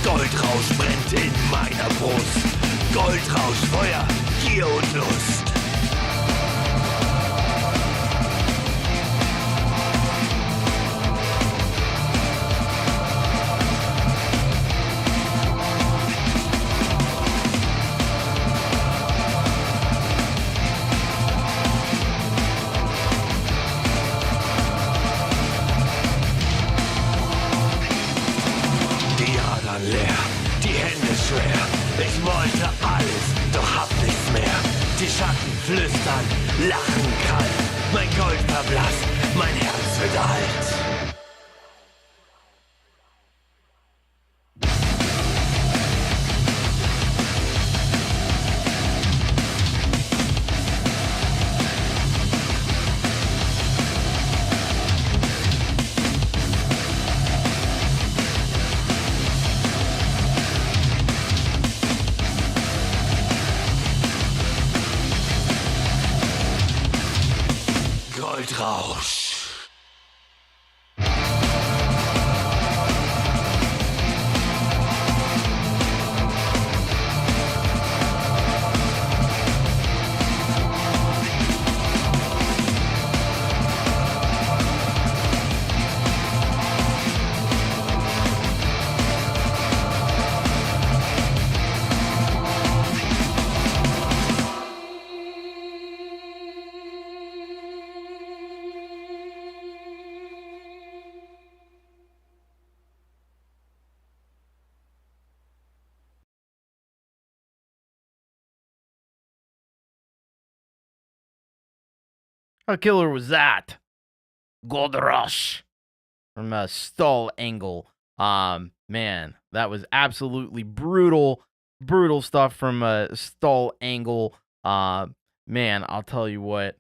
Goldrausch brennt in meiner Brust. Goldrausch, Feuer, Gier und Lust. Flüstern, lachen kalt, mein Gold verblasst, mein Herz wird alt. Goldrausch. How killer was that? Gold Rush from Stall Angle. Man, that was absolutely brutal stuff from Stall Angle. Man, I'll tell you what.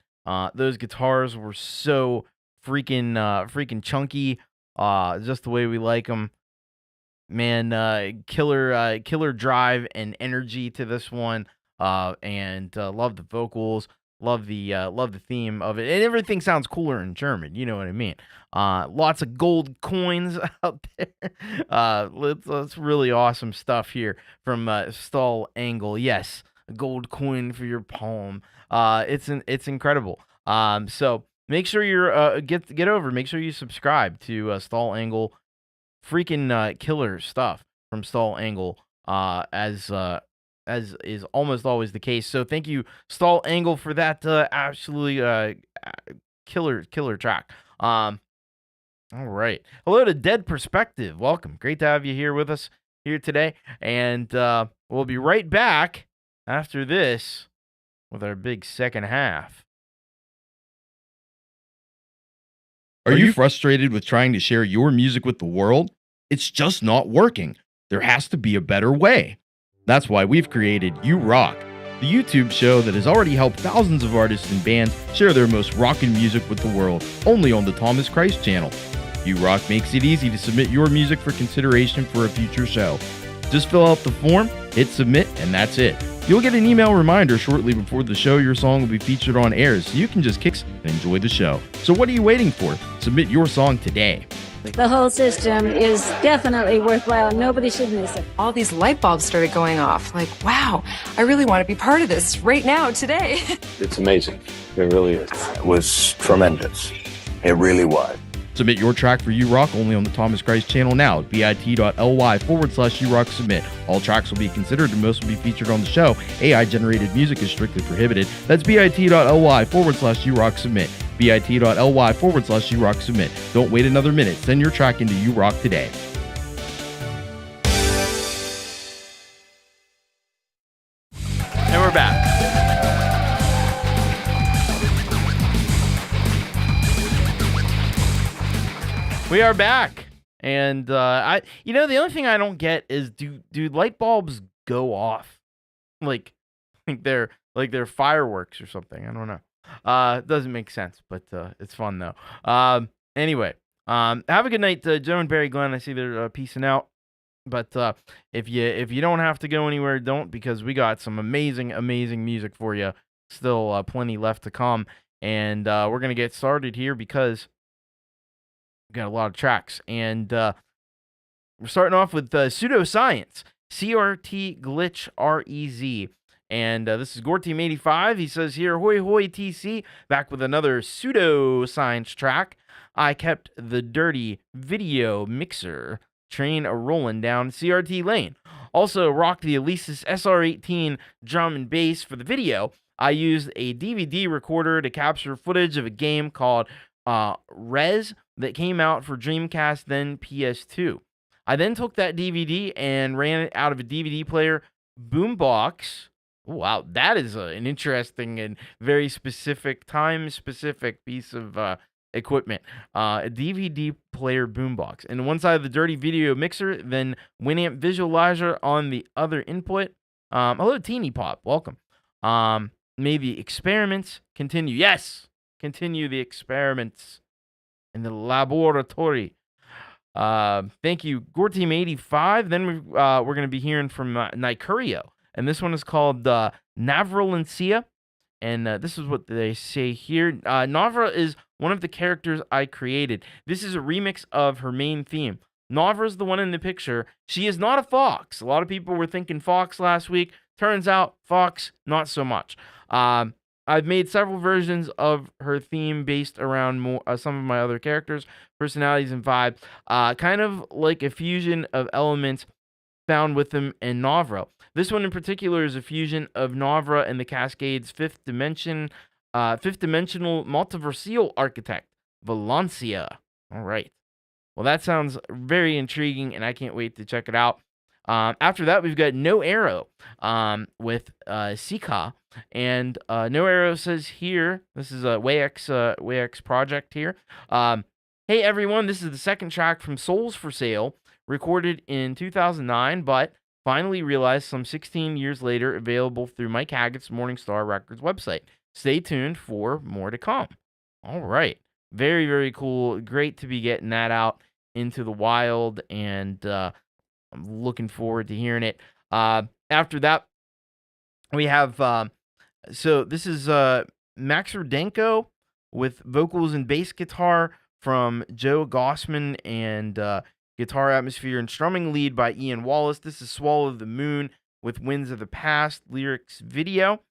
Those guitars were so freaking chunky. Just the way we like them. man, killer drive and energy to this one. And love the vocals, love the theme of it, and everything sounds cooler in German. You know what I mean? Lots of gold coins out there. That's really awesome stuff here from Stall Angle. Yes, a gold coin for your palm. It's incredible. So make sure you're get over. Make sure you subscribe to Stall Angle. Freaking killer stuff from Stall Angle. As is almost always the case. So thank you, Stall Angle, for that absolutely killer track. All right. Hello to Dead Perspective. Welcome. Great to have you here with us here today. And we'll be right back after this with our big second half. Are you frustrated with trying to share your music with the world? It's just not working. There has to be a better way. That's why we've created You Rock, the YouTube show that has already helped thousands of artists and bands share their most rockin' music with the world, only on the Thomas Christ channel. You Rock makes it easy to submit your music for consideration for a future show. Just fill out the form, hit submit, and that's it. You'll get an email reminder shortly before the show your song will be featured on air, so you can just kick and enjoy the show. So what are you waiting for? Submit your song today. The whole system is definitely worthwhile. Nobody should miss it. All these light bulbs started going off. Like, wow, I really want to be part of this right now, today. It's amazing. It really is. It was tremendous. It really was. Submit your track for You Rock only on the Thomas Christ channel now at bit.ly/YouRock submit. All tracks will be considered and most will be featured on the show. AI-generated music is strictly prohibited. That's bit.ly/YouRock submit. bit.ly/YouRock submit. Don't wait another minute. Send your track into You Rock today. And we're back. We are back. And the only thing I don't get is do light bulbs go off like they're fireworks or something? I don't know. It doesn't make sense, but it's fun though. Anyway, have a good night, Joe and Barrie Glenn. I see they're peacing out. But if you don't have to go anywhere, don't, because we got some amazing music for you. Still plenty left to come, and we're gonna get started here because we got a lot of tracks, and we're starting off with Pseudoscience, CRT Glitch REZ. And this is GoreTeam85. He says here, "Hoi hoi TC, back with another Pseudoscience track. I kept the dirty video mixer train a-rolling down CRT lane. Also rocked the Alesis SR18 drum and bass for the video. I used a DVD recorder to capture footage of a game called Rez that came out for Dreamcast, then PS2. I then took that DVD and ran it out of a DVD player boombox." Wow, that is an interesting and very specific, time-specific piece of equipment. A DVD player boombox. And one side of the dirty video mixer, then Winamp visualizer on the other input. Hello, Teeny Pop. Welcome. May the experiments continue. Yes! Continue the experiments in the laboratory. Thank you, GoreTeam85. Then we're going to be hearing from Nicurio. And this one is called Navrolencia. And this is what they say here. Navra is one of the characters I created. This is a remix of her main theme. Navra's the one in the picture. She is not a fox. A lot of people were thinking fox last week. Turns out fox, not so much. I've made several versions of her theme based around some of my other characters, personalities, and vibe. Kind of like a fusion of elements found with them in Navra. This one in particular is a fusion of Navra and the Cascades' fifth dimensional multiversal architect, Valencia. All right. Well, that sounds very intriguing, and I can't wait to check it out. After that, we've got No Arrow with Sika. And No Arrow says here, this is a WayX project here. Hey, everyone, this is the second track from Souls for Sale, recorded in 2009, but finally realized some 16 years later, available through Mike Haggith's Morningstar Records website. Stay tuned for more to come. All right. Very, very cool. Great to be getting that out into the wild. And I'm looking forward to hearing it. After that, we have so this is Max Rudenko with vocals and bass guitar from Joe Gossman and guitar atmosphere and strumming lead by Ian Wallace. This is Swallow the Moon with Winds of the Past lyrics video.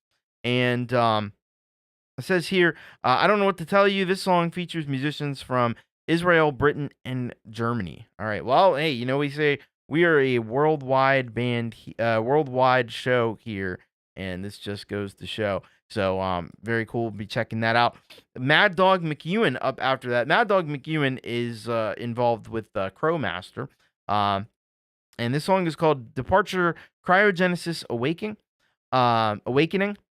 And it says here, I don't know what to tell you. This song features musicians from Israel, Britain, and Germany. All right. Well, hey, you know, we say we are a worldwide band, worldwide show here, and this just goes to show. So, very cool. We'll be checking that out. Mad Dog McEwen up after that. Mad Dog McEwen is involved with Crowmaster. And this song is called Departure Cryogenesis Awakening.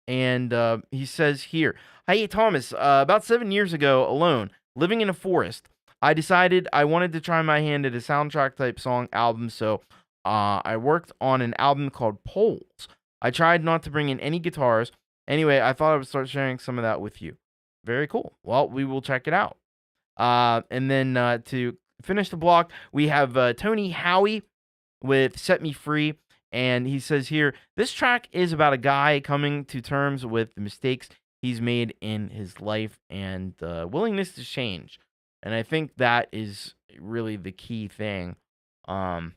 And he says here, "Hey, Thomas, about 7 years ago, alone, living in a forest, I decided I wanted to try my hand at a soundtrack type song album, so I worked on an album called Poles. I tried not to bring in any guitars. Anyway, I thought I would start sharing some of that with you." Very cool. Well, we will check it out. And then to finish the block, we have Tony Howie with Set Me Free. And he says here, this track is about a guy coming to terms with the mistakes he's made in his life and willingness to change. And I think that is really the key thing. You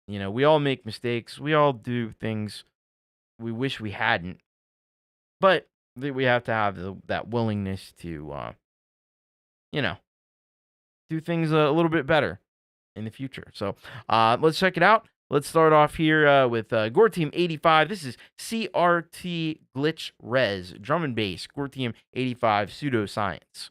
know, we all make mistakes. We all do things we wish we hadn't. But we have to have that willingness to, you know, do things a little bit better in the future. So let's check it out. Let's start off here with Gore Team 85. This is CRT Glitch Res, drum and bass, Gore Team 85, Pseudoscience.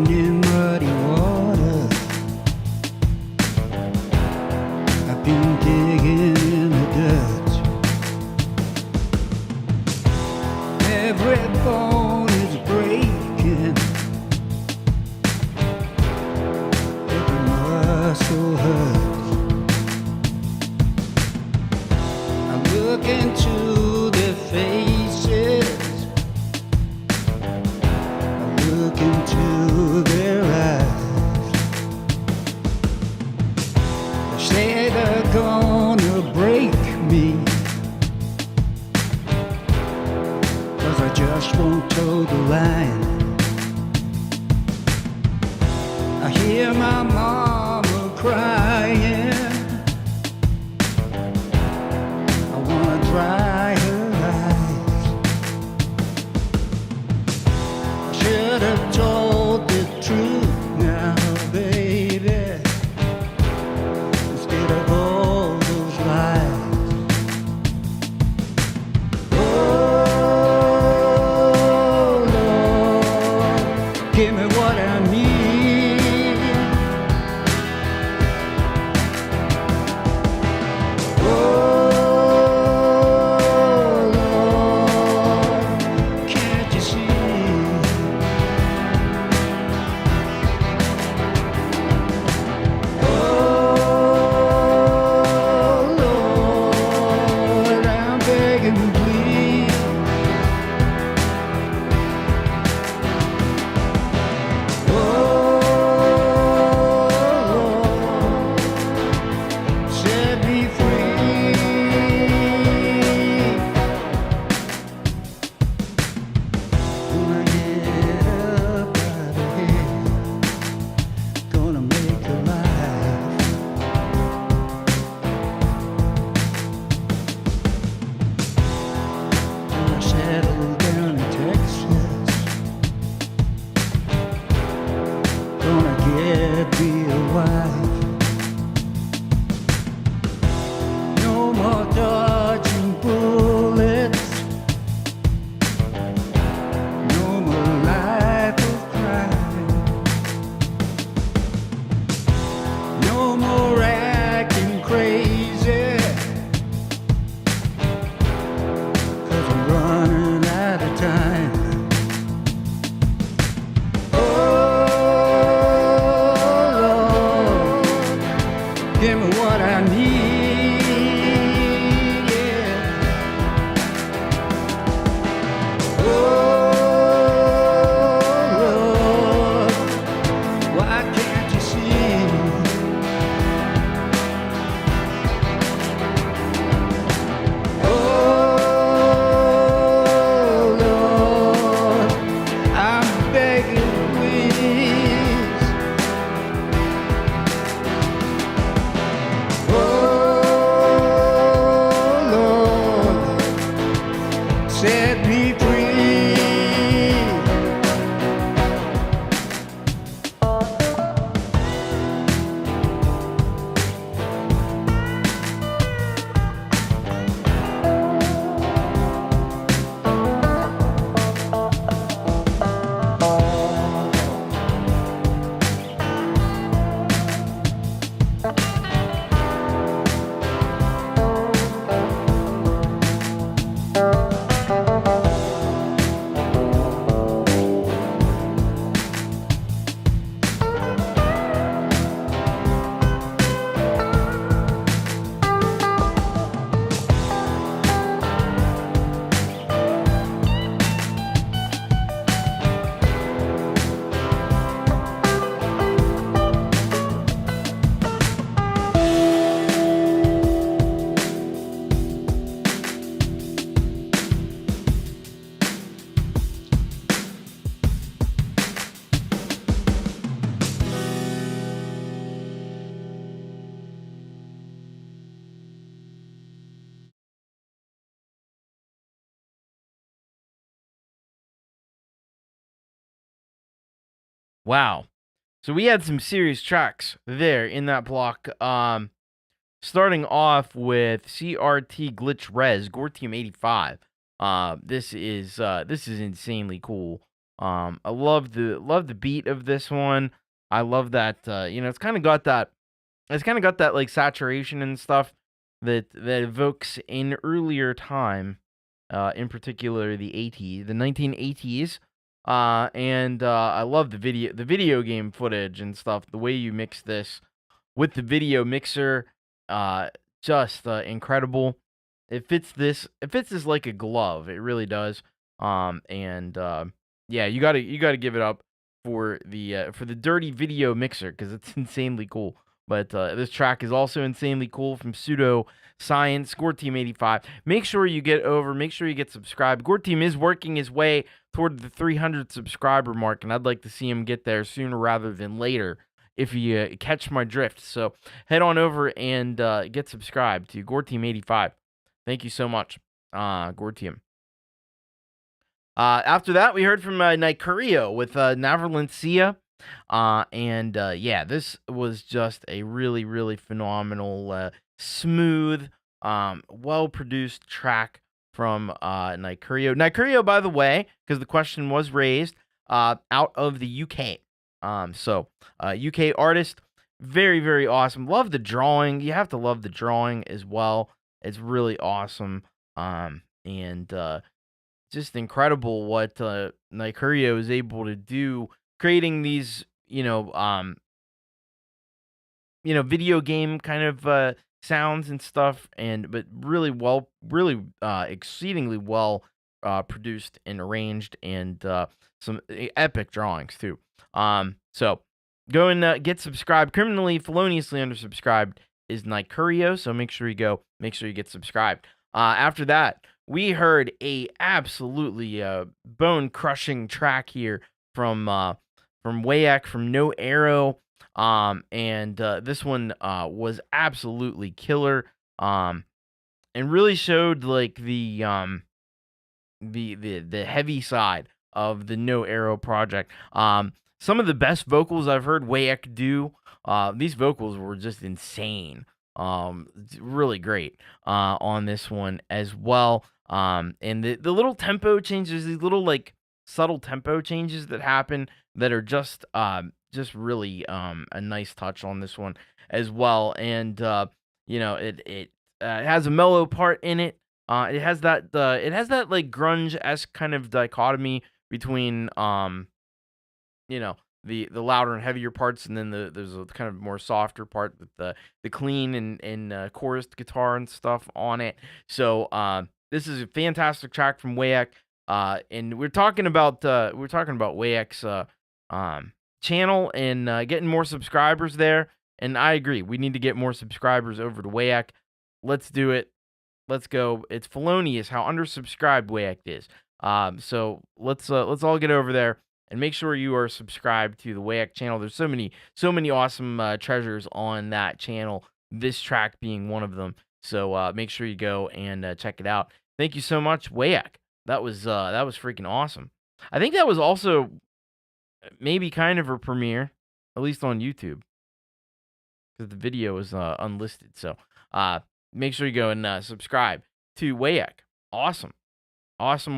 in muddy water. I've been digging in the dirt. Every bone is breaking. Every muscle hurts. I look into their faces. Look into their eyes. They say they're gonna break me, 'cause I just won't toe the line. I hear my mama crying. I wanna dry her eyes. Should have told the truth now, baby, instead of all those lies. Oh, Lord, give me what I need. Oh, Wow. So we had some serious tracks there in that block. Starting off with CRT Glitch Res, Gore Team 85. This is insanely cool. I love the beat of this one. I love that it's kind of got that like saturation and stuff that evokes an earlier time, in particular the 1980s. And I love the video game footage and stuff. The way you mix this with the video mixer, just incredible. It fits this like a glove. It really does. Yeah, you gotta give it up for the dirty video mixer, because it's insanely cool. But this track is also insanely cool from Pseudo Science, Gore Team 85. Make sure you get subscribed. Gore Team is working his way toward the 300 subscriber mark, and I'd like to see him get there sooner rather than later, if you catch my drift. So head on over and get subscribed to Gore Team 85. Thank you so much, Gore Team. After that, we heard from Nycurio with Navarlencia. Yeah, this was just a really, really phenomenal, smooth, well-produced track from Nycurio. Nycurio, by the way, because the question was raised, out of the UK. UK artist, very, very awesome. Love the drawing. You have to love the drawing as well. It's really awesome. Just incredible what Nycurio is able to do, creating these, video game kind of sounds and stuff, but really exceedingly well produced and arranged, and some epic drawings too. So go and get subscribed. Criminally, feloniously undersubscribed is Nycurio, so make sure you get subscribed. After that, we heard a absolutely bone-crushing track here from Wayak, from No Arrow, and this one was absolutely killer, and really showed like the heavy side of the No Arrow project. Some of the best vocals I've heard Wayak do. These vocals were just insane. Really great on this one as well. And the little tempo changes, these little like subtle tempo changes that happen, that are just really a nice touch on this one as well. And it has a mellow part in it. It has that like grunge-esque kind of dichotomy between the louder and heavier parts, and then there's a kind of more softer part with the clean and chorused guitar and stuff on it. So this is a fantastic track from Wayak, and we're talking about Wayak's channel and getting more subscribers there. And I agree, we need to get more subscribers over to Wayak. Let's do it. Let's go. It's felonious how undersubscribed Wayak is. So let's all get over there and make sure you are subscribed to the Wayak channel. There's so many awesome treasures on that channel, this track being one of them. So make sure you go and check it out. Thank you so much, Wayak. That was freaking awesome. I think that was also maybe kind of a premiere, at least on YouTube, because the video is unlisted. So make sure you go and subscribe to Wayak. Awesome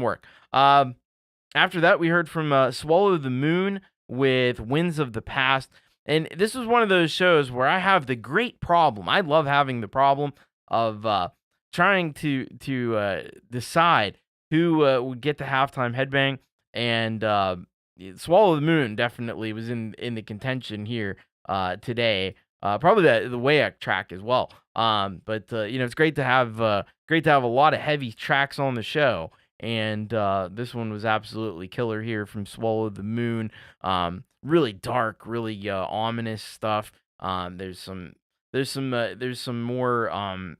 work. After that, we heard from Swallow the Moon with Winds of the Past. And this was one of those shows where I have the great problem. I love having the problem of trying to decide who would get the halftime headbang. And Swallow the Moon definitely was in the contention here today. Probably the Wayak track as well. But it's great to have a lot of heavy tracks on the show. And this one was absolutely killer here from Swallow the Moon. Really dark, really ominous stuff. There's some more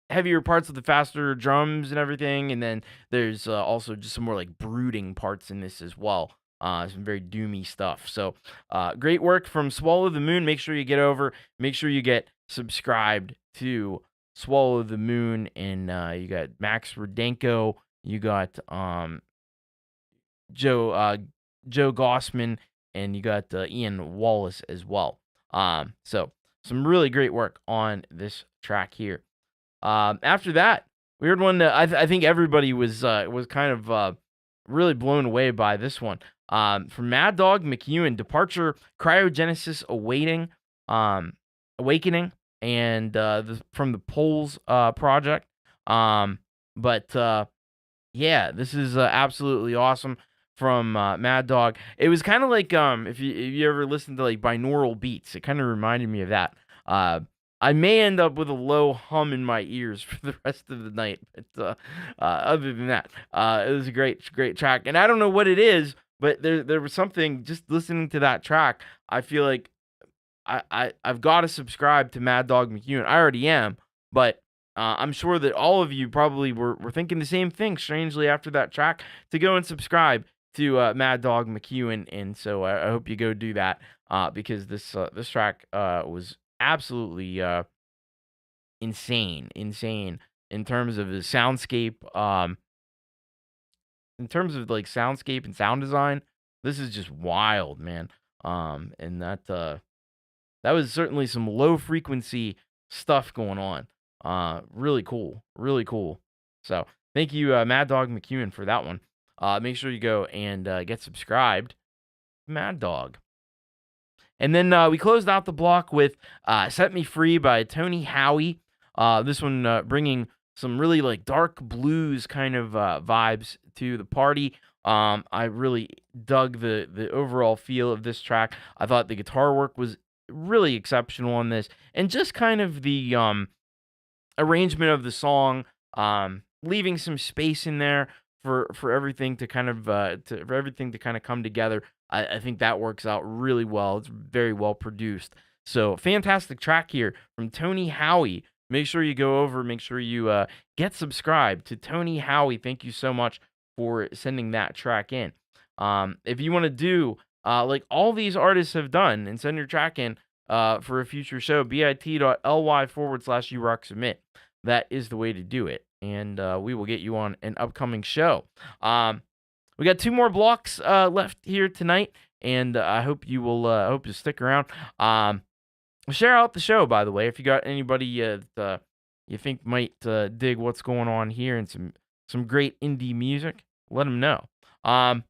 heavier parts with the faster drums and everything, and then there's also just some more like brooding parts in this as well. Some very doomy stuff. So great work from Swallow the Moon. Make sure you get subscribed to Swallow the Moon, and you got Max Rudenko. You got Joe Gossman and you got Ian Wallace as well. So some really great work on this track here. After that, we heard one that I think everybody was kind of really blown away by this one. From Mad Dog McEwen, Departure, Cryogenesis Awakening, and from the Poles project. Yeah, this is absolutely awesome from Mad Dog. It was kind of like if you ever listened to like binaural beats, it kind of reminded me of that. I may end up with a low hum in my ears for the rest of the night, but other than that, it was a great track. And I don't know what it is, but there was something just listening to that track. I feel like I've got to subscribe to Mad Dog McEwen. I already am, but I'm sure that all of you probably were thinking the same thing, strangely, after that track, to go and subscribe to Mad Dog McEwen. And so I hope you go do that because this track was absolutely insane in terms of the soundscape. In terms of like soundscape and sound design, this is just wild, man. And that was certainly some low frequency stuff going on. Really cool. So thank you, Mad Dog McEwen, for that one. Make sure you go and get subscribed to Mad Dog. And then we closed out the block with Set Me Free by Tony Howie. This one bringing some really like dark blues kind of vibes to the party. I really dug the overall feel of this track. I thought the guitar work was really exceptional on this, and just kind of the arrangement of the song, leaving some space in there for everything to kind of come together. I think that works out really well. It's very well produced. So fantastic track here from Tony Howie. Make sure you go over. Make sure you get subscribed to Tony Howie. Thank you so much for sending that track in. If you want to do like all these artists have done and send your track in for a future show, bit.ly/urocksubmit. That is the way to do it, and we will get you on an upcoming show. We got 2 more blocks left here tonight, and I hope you will hope to stick around. Share out the show, by the way, if you got anybody that you think might dig what's going on here and some great indie music, let them know. All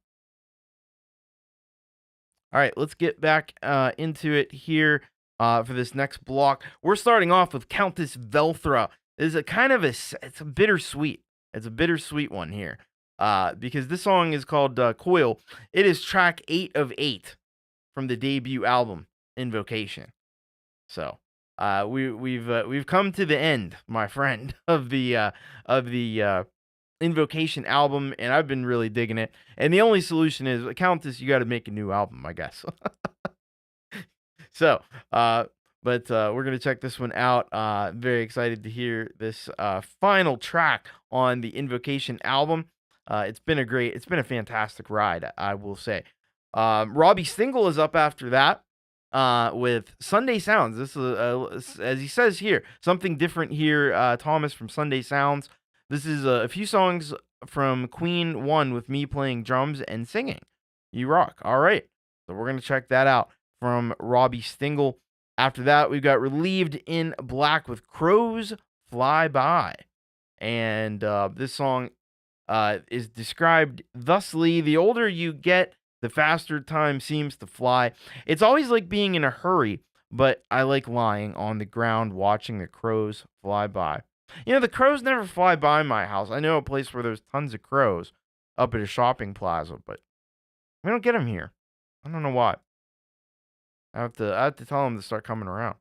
right, let's get back into it here for this next block. We're starting off with Countess Velthra. It's a kind of it's a bittersweet. It's a bittersweet one here because this song is called Coil. It is track 8 of 8 from the debut album Invocation. So we've come to the end, my friend, of the Invocation album, and I've been really digging it. And the only solution is, Countess, you got to make a new album, I guess. So, but we're gonna check this one out. Very excited to hear this final track on the Invocation album. It's been a fantastic ride, I will say. Robbie Stingle is up after that with Sunday Sounds. This is, as he says here, something different here. Thomas from Sunday Sounds. This is a few songs from Queen 1 with me playing drums and singing. You rock. All right. So we're going to check that out from Robbie Stingle. After that, we've got Relieved in Black with Crows Fly By. And this song is described thusly: the older you get, the faster time seems to fly. It's always like being in a hurry, but I like lying on the ground watching the crows fly by. You know, the crows never fly by my house. I know a place where there's tons of crows up at a shopping plaza, but we don't get them here. I don't know why. I have to tell them to start coming around.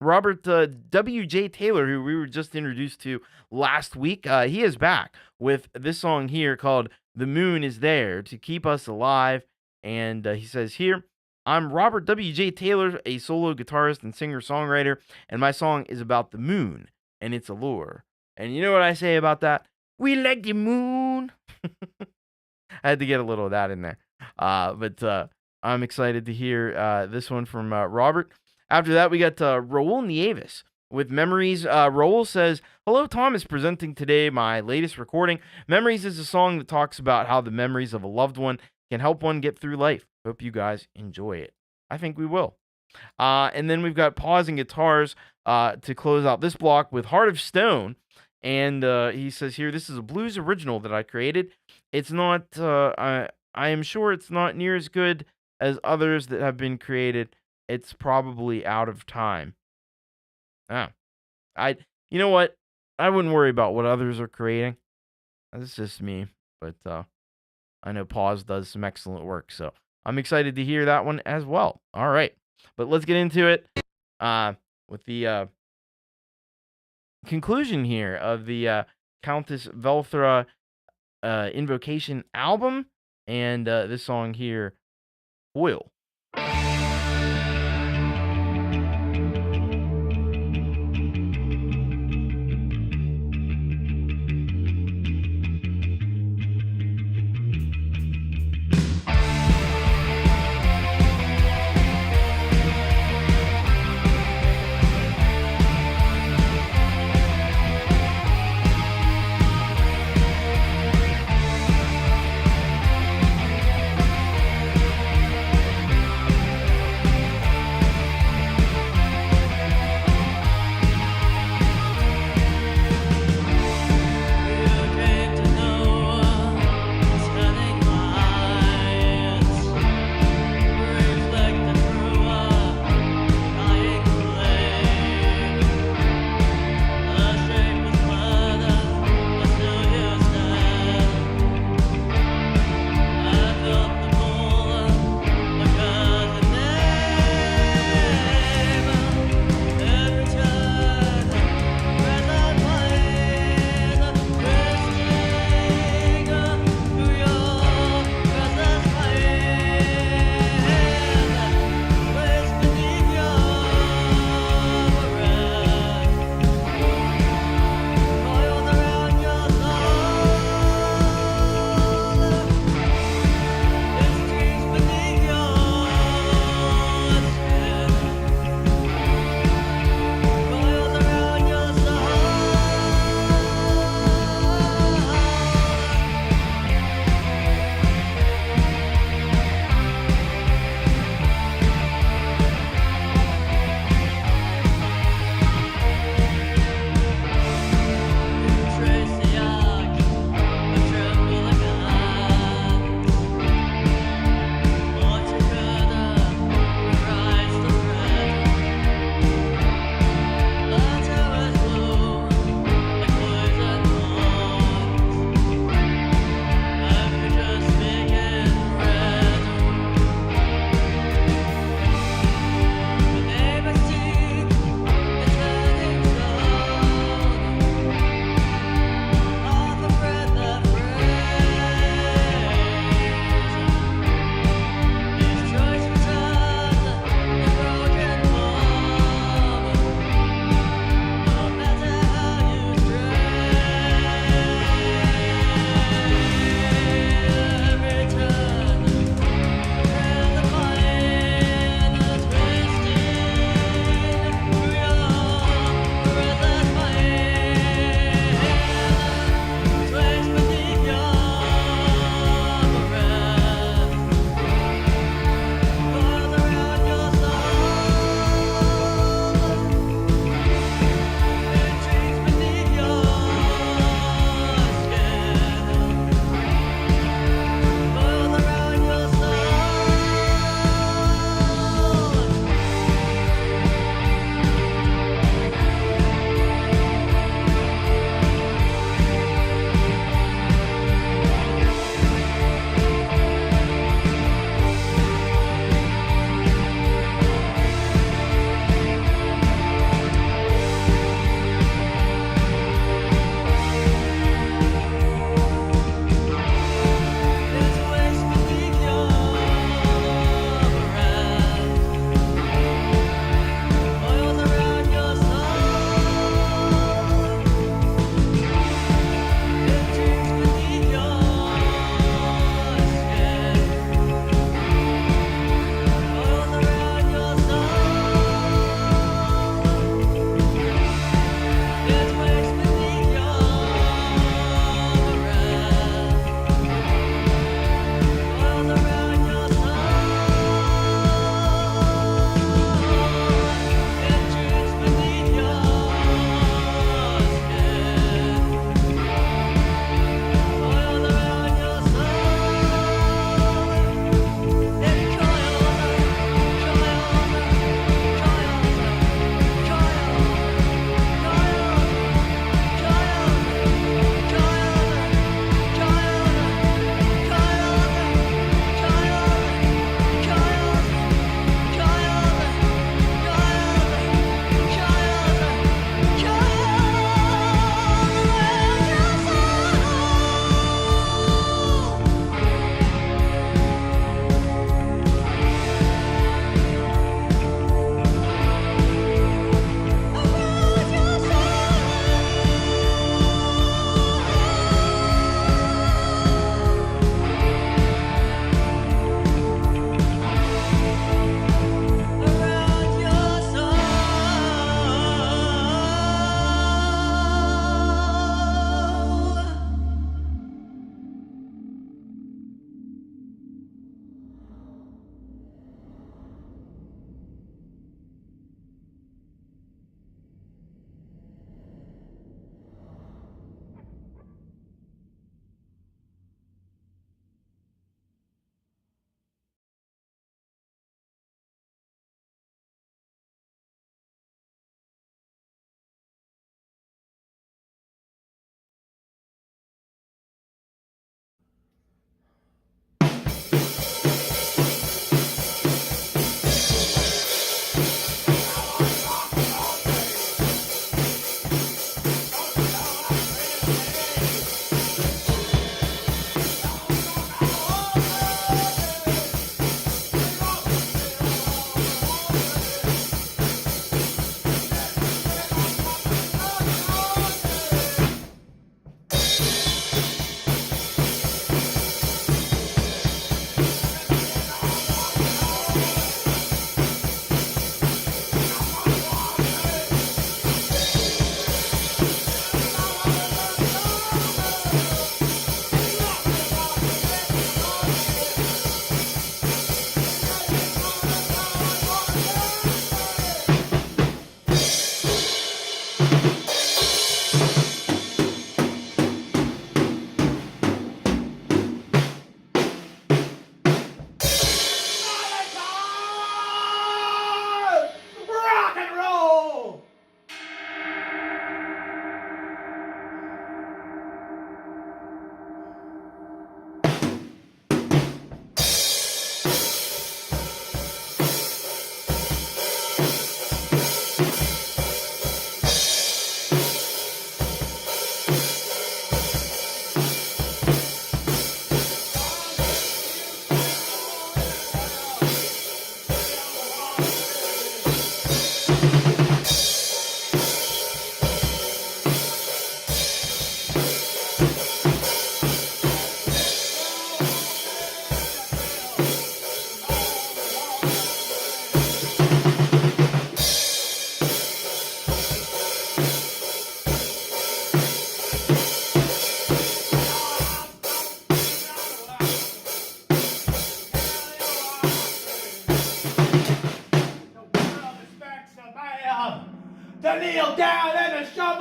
Robert W.J. Taylor, who we were just introduced to last week, he is back with this song here called The Moon Is There to Keep Us Alive. And he says here, I'm Robert W.J. Taylor, a solo guitarist and singer-songwriter, and my song is about the moon and its allure. And you know what I say about that? We like the moon. I had to get a little of that in there. But I'm excited to hear this one from Robert. After that, we got Raul Nieves with Memories. Raul says, hello, Thomas, presenting today my latest recording. Memories is a song that talks about how the memories of a loved one can help one get through life. Hope you guys enjoy it. I think we will. And then we've got Paws and Guitars to close out this block with Heart of Stone. And he says here, this is a blues original that I created. It's not, I am sure it's not near as good as others that have been created. It's probably out of time. You know what? I wouldn't worry about what others are creating. That's just me. But I know Paws does some excellent work. So I'm excited to hear that one as well. All right. But let's get into it with the conclusion here of the Countess Velthra Invocation album. And this song here, Foil.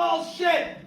shovel shit!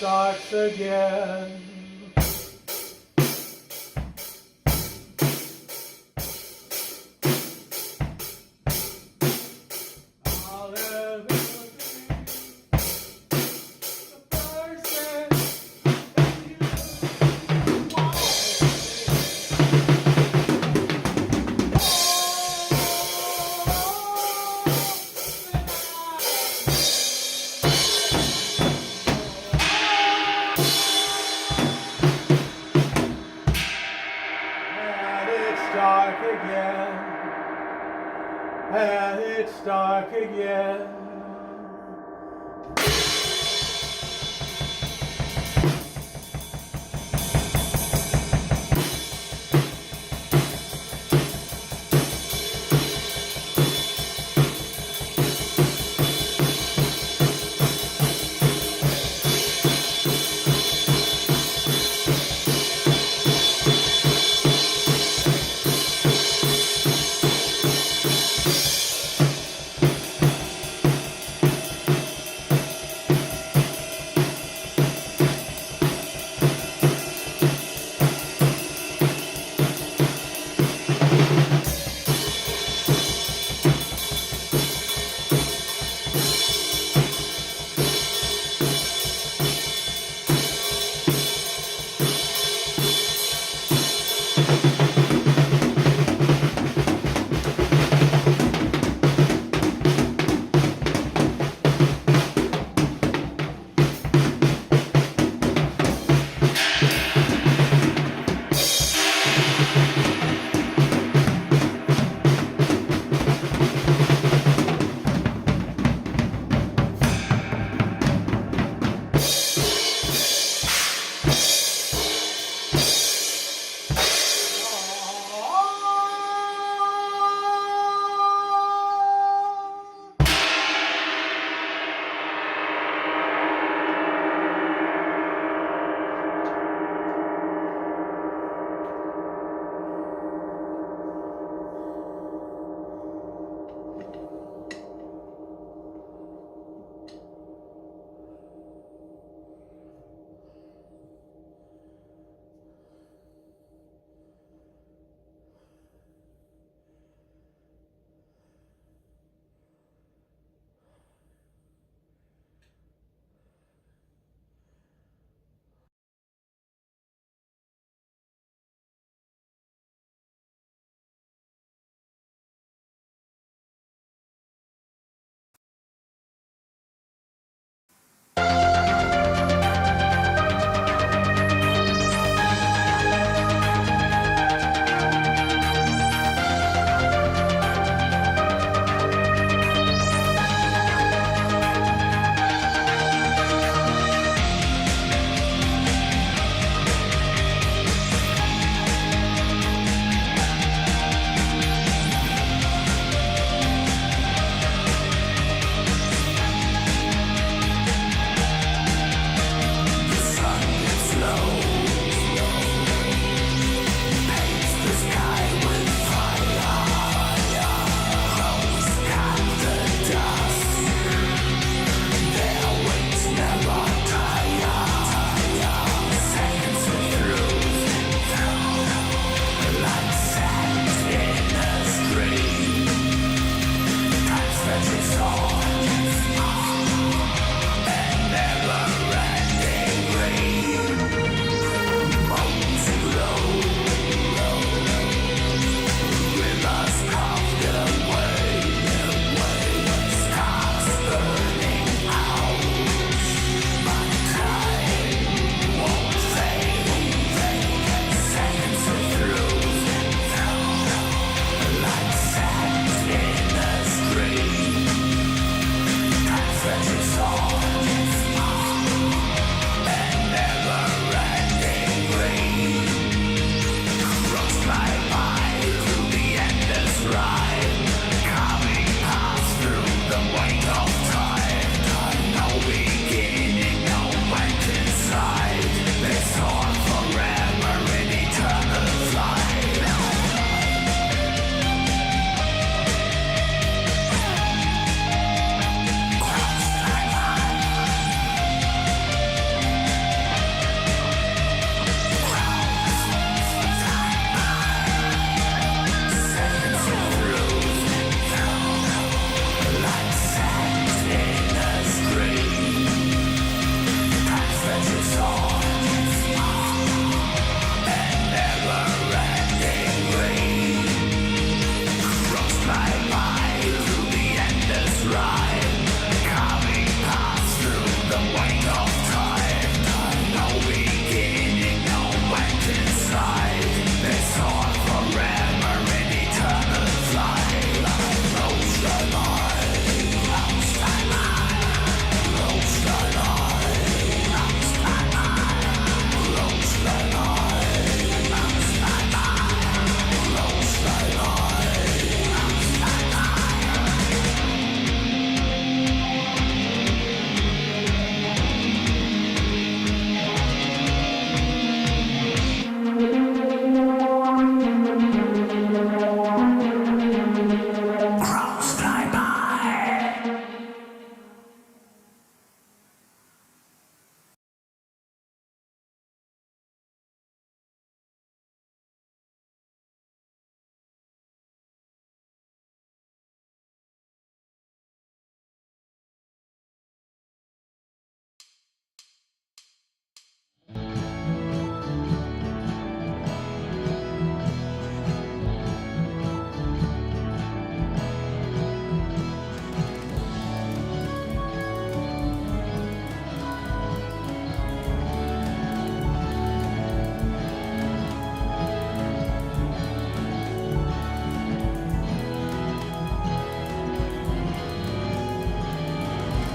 starts again. And it's dark again.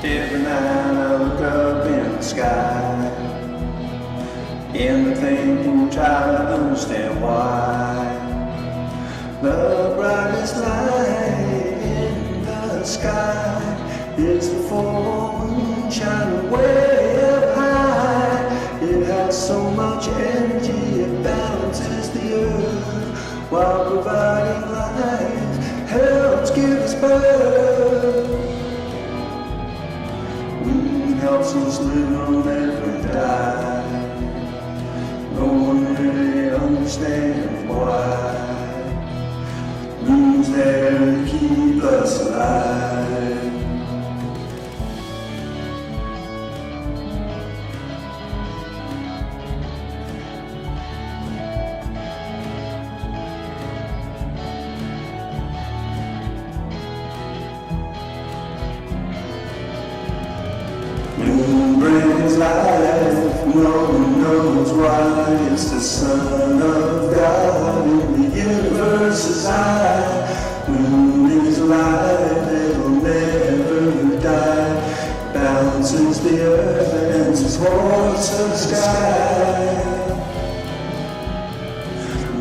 Every night I look up in the sky, and I think and try to understand why the brightest light in the sky is the full moon shining way up high. It has so much energy, it balances the earth while providing life, helps give us birth. Moon helps us live or never die. No one really understands why. Moon's there to keep us alive. Moon brings life, no one knows why. It's the Son of God in the universe's eye. Moon is alive, it'll never die. Balances the earth and supports the sky.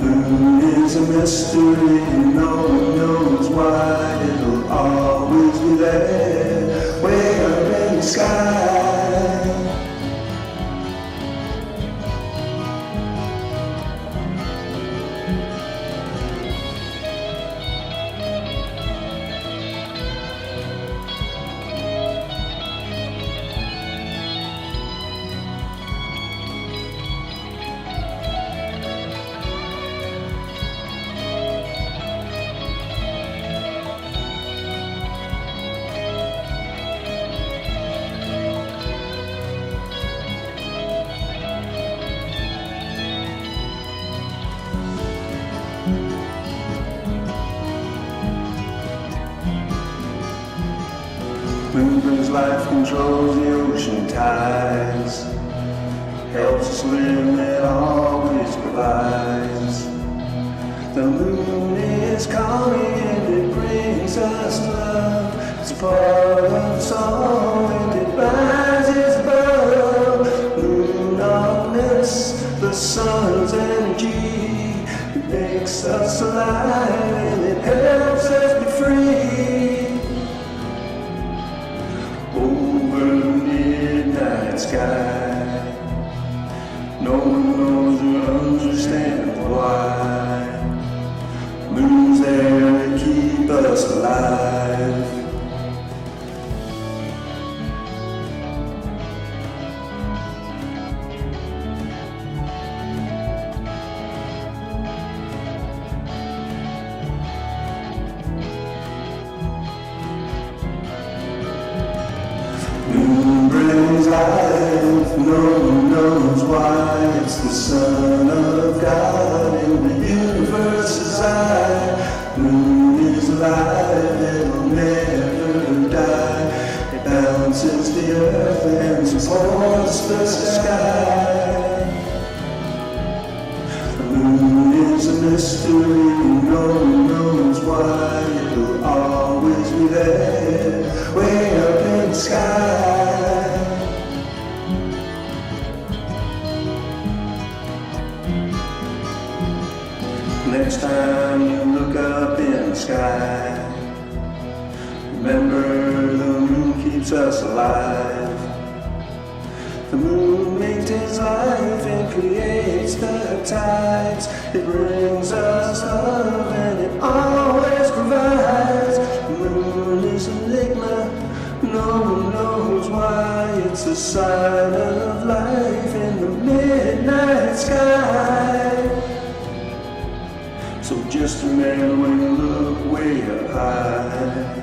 Moon is a mystery, no one knows why. It'll always be there, way up in the sky. Moon brings life, controls the ocean tides, helps us live, it always provides. The moon is calming and it brings us love. It's a part of the song and it rises above. Moon augments the sun's energy. It makes us alive and it helps us be free. Sky. No one knows or understands why. Moon's there to keep us alive. Moon brings life, no one knows why. It's the Son of God in the universe's eye. Moon is alive, it'll never die. It balances the earth and supports the sky. The moon is a mystery, no one knows why. It'll always be there, way up in the sky. Next time you look up in the sky, remember the moon keeps us alive. The moon maintains life and creates the tides. It brings us love and it always provides. The moon is an enigma, no one knows why. It's a sign of life in the midnight sky. So just remember when you look way up high,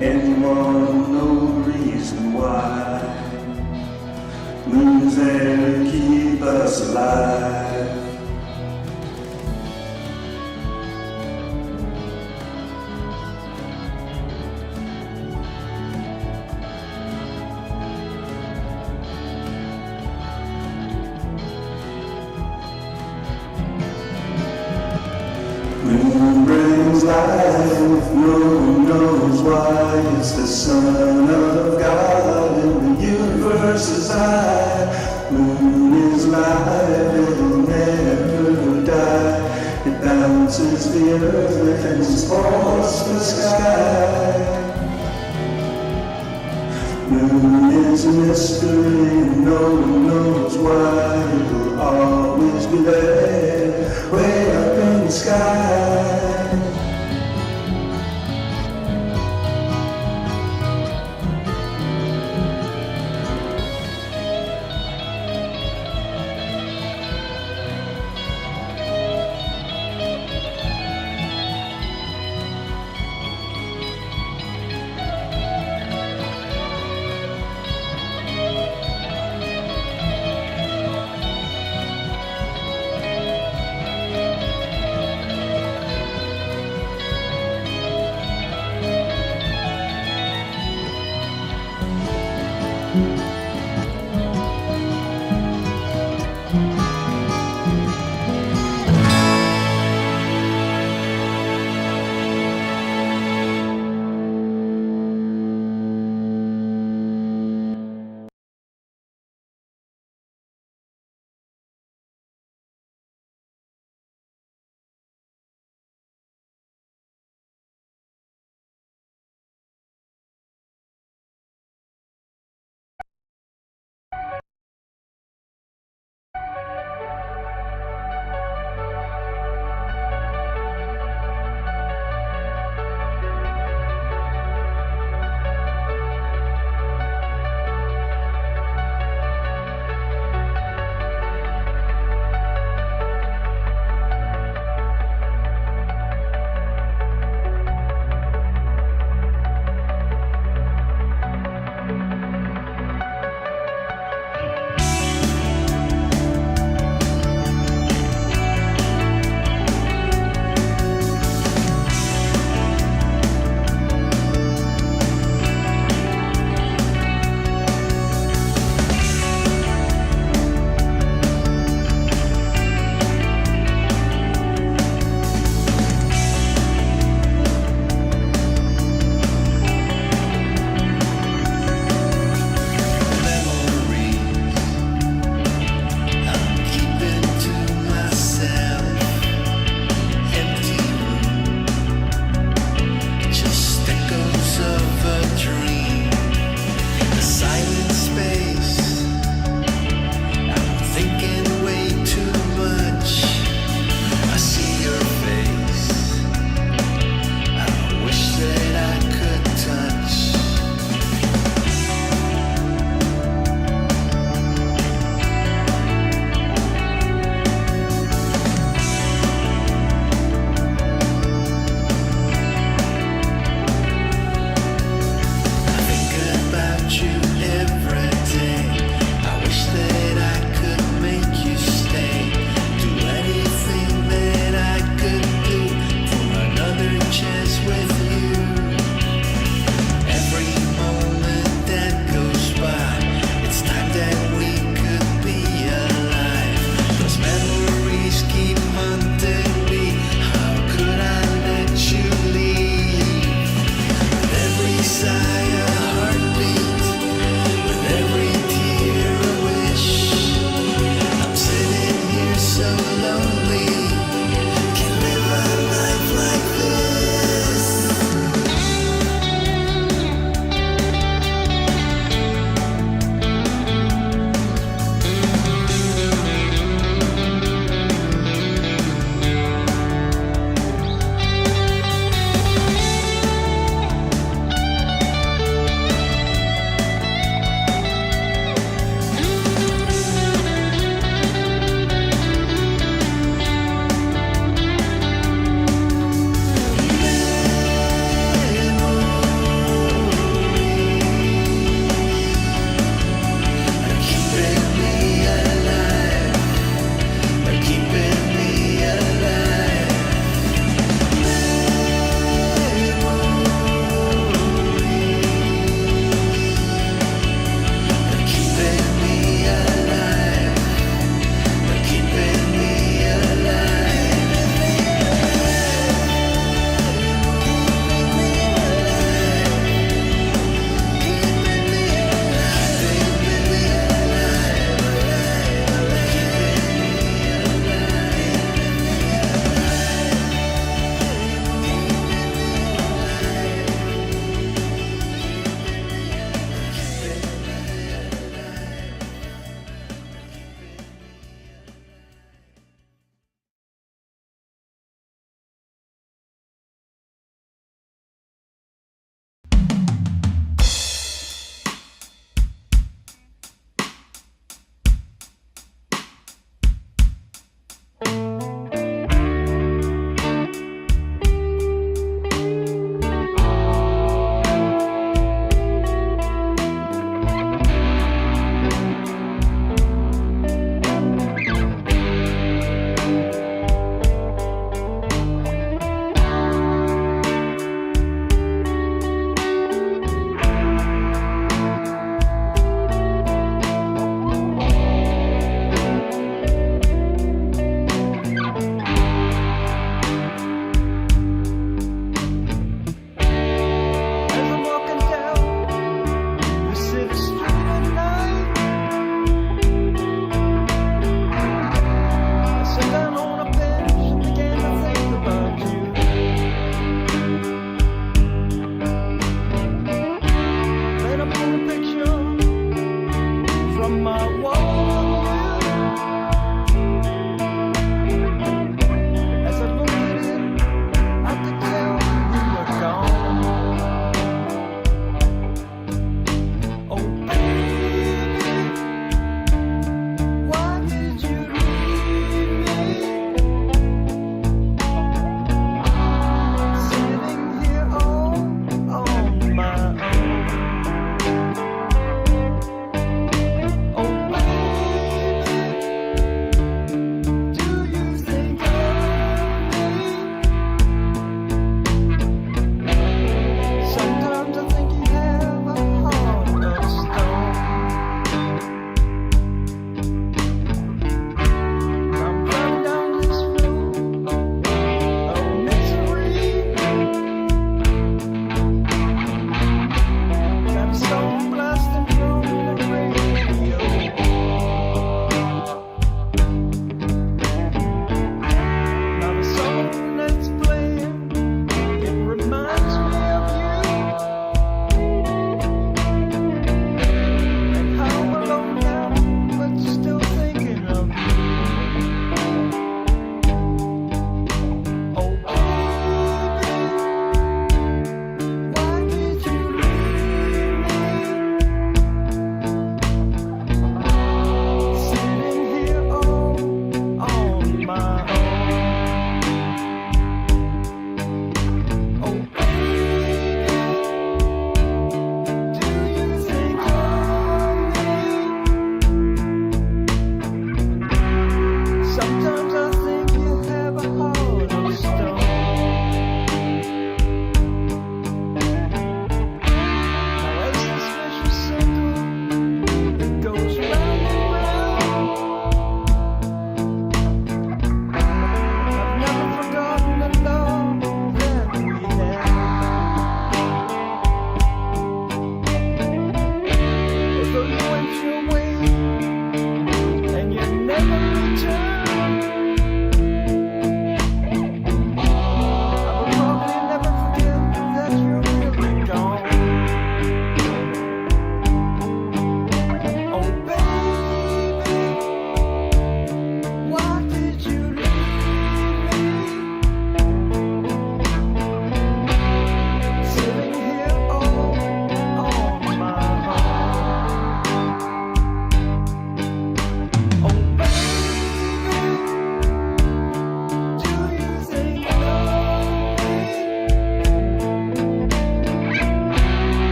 and you want no reason why. Moon's there to keep us alive. Moon brings is life, no one knows why. It's the Son of God and the universe is high. Moon is life, it'll never die. It bounces the earth and supports the sky. Moon is a mystery, no one knows why. It'll always be there, way up in the sky.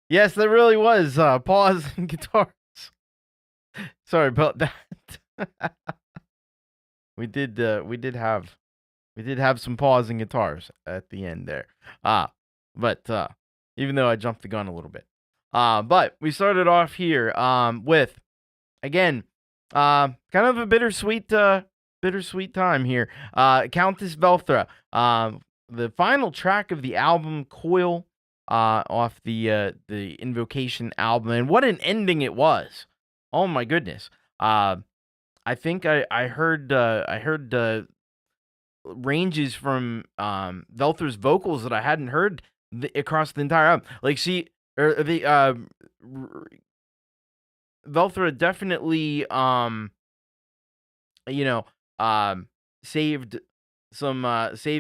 Yes, there really was pause and guitars. Sorry about that. We did have some pause and guitars at the end there. But even though I jumped the gun a little bit. But we started off here with again kind of a bittersweet time here. Countess Velthra, the final track of the album Coil, off the Invocation album, and what an ending it was. Oh my goodness. I think I heard ranges from Velthra's vocals that I hadn't heard across the entire album. Like Velthra definitely saved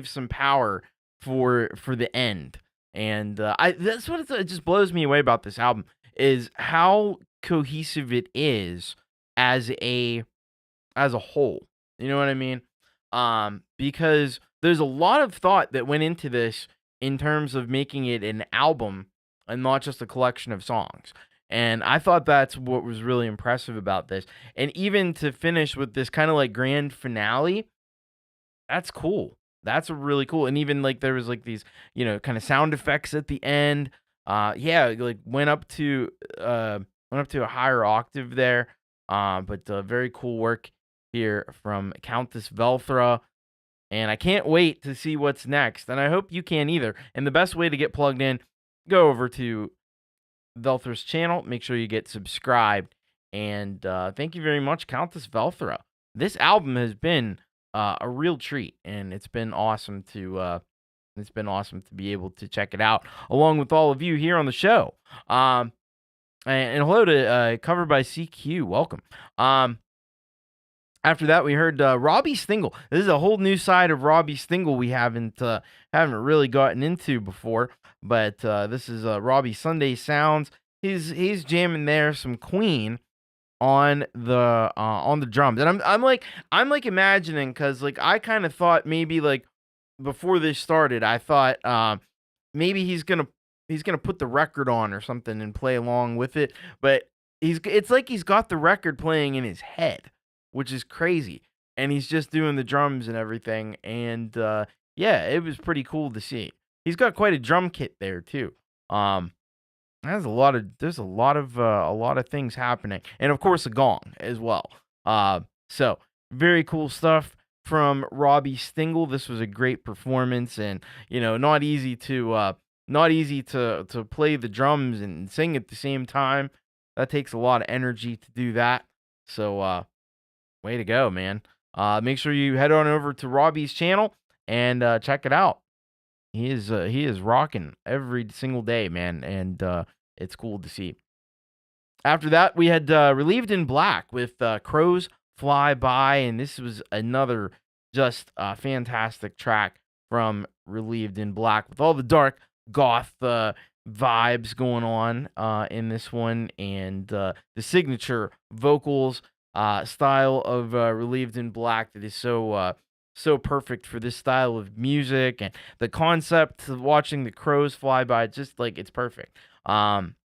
some power for the end. And that's what it just blows me away about this album is how cohesive it is as a whole. You know what I mean? Because there's a lot of thought that went into this in terms of making it an album and not just a collection of songs. And I thought that's what was really impressive about this. And even to finish with this kind of like grand finale, that's cool. That's really cool. And even like there was like these, kind of sound effects at the end. Like went up to a higher octave there. But very cool work here from Countess Velthra. And I can't wait to see what's next. And I hope you can either. And the best way to get plugged in, go over to Velthra's channel. Make sure you get subscribed. And thank you very much, Countess Velthra. This album has been a real treat, and it's been awesome to be able to check it out along with all of you here on the show. And hello to Covered by CQ. Welcome. After that, we heard Robbie Stingle. This is a whole new side of Robbie Stingle we haven't really gotten into before. But this is Robbie Sunday Sounds. He's jamming there some Queen on the drums, and I'm like imagining, because like I kind of thought maybe like before this started, I thought maybe he's gonna put the record on or something and play along with it, but it's like he's got the record playing in his head, which is crazy, and he's just doing the drums and everything, and it was pretty cool to see. He's got quite a drum kit there too. There's a lot of things happening, and of course a gong as well. So very cool stuff from Robbie Stingle. This was a great performance, and not easy to play the drums and sing at the same time. That takes a lot of energy to do that. So way to go, man. Make sure you head on over to Robbie's channel and check it out. He is rocking every single day, man, and it's cool to see. After that, we had Relieved in Black with Crows Fly By, and this was another just fantastic track from Relieved in Black with all the dark goth vibes going on in this one, and the signature vocals style of Relieved in Black that is so perfect for this style of music, and the concept of watching the crows fly by, just like it's perfect.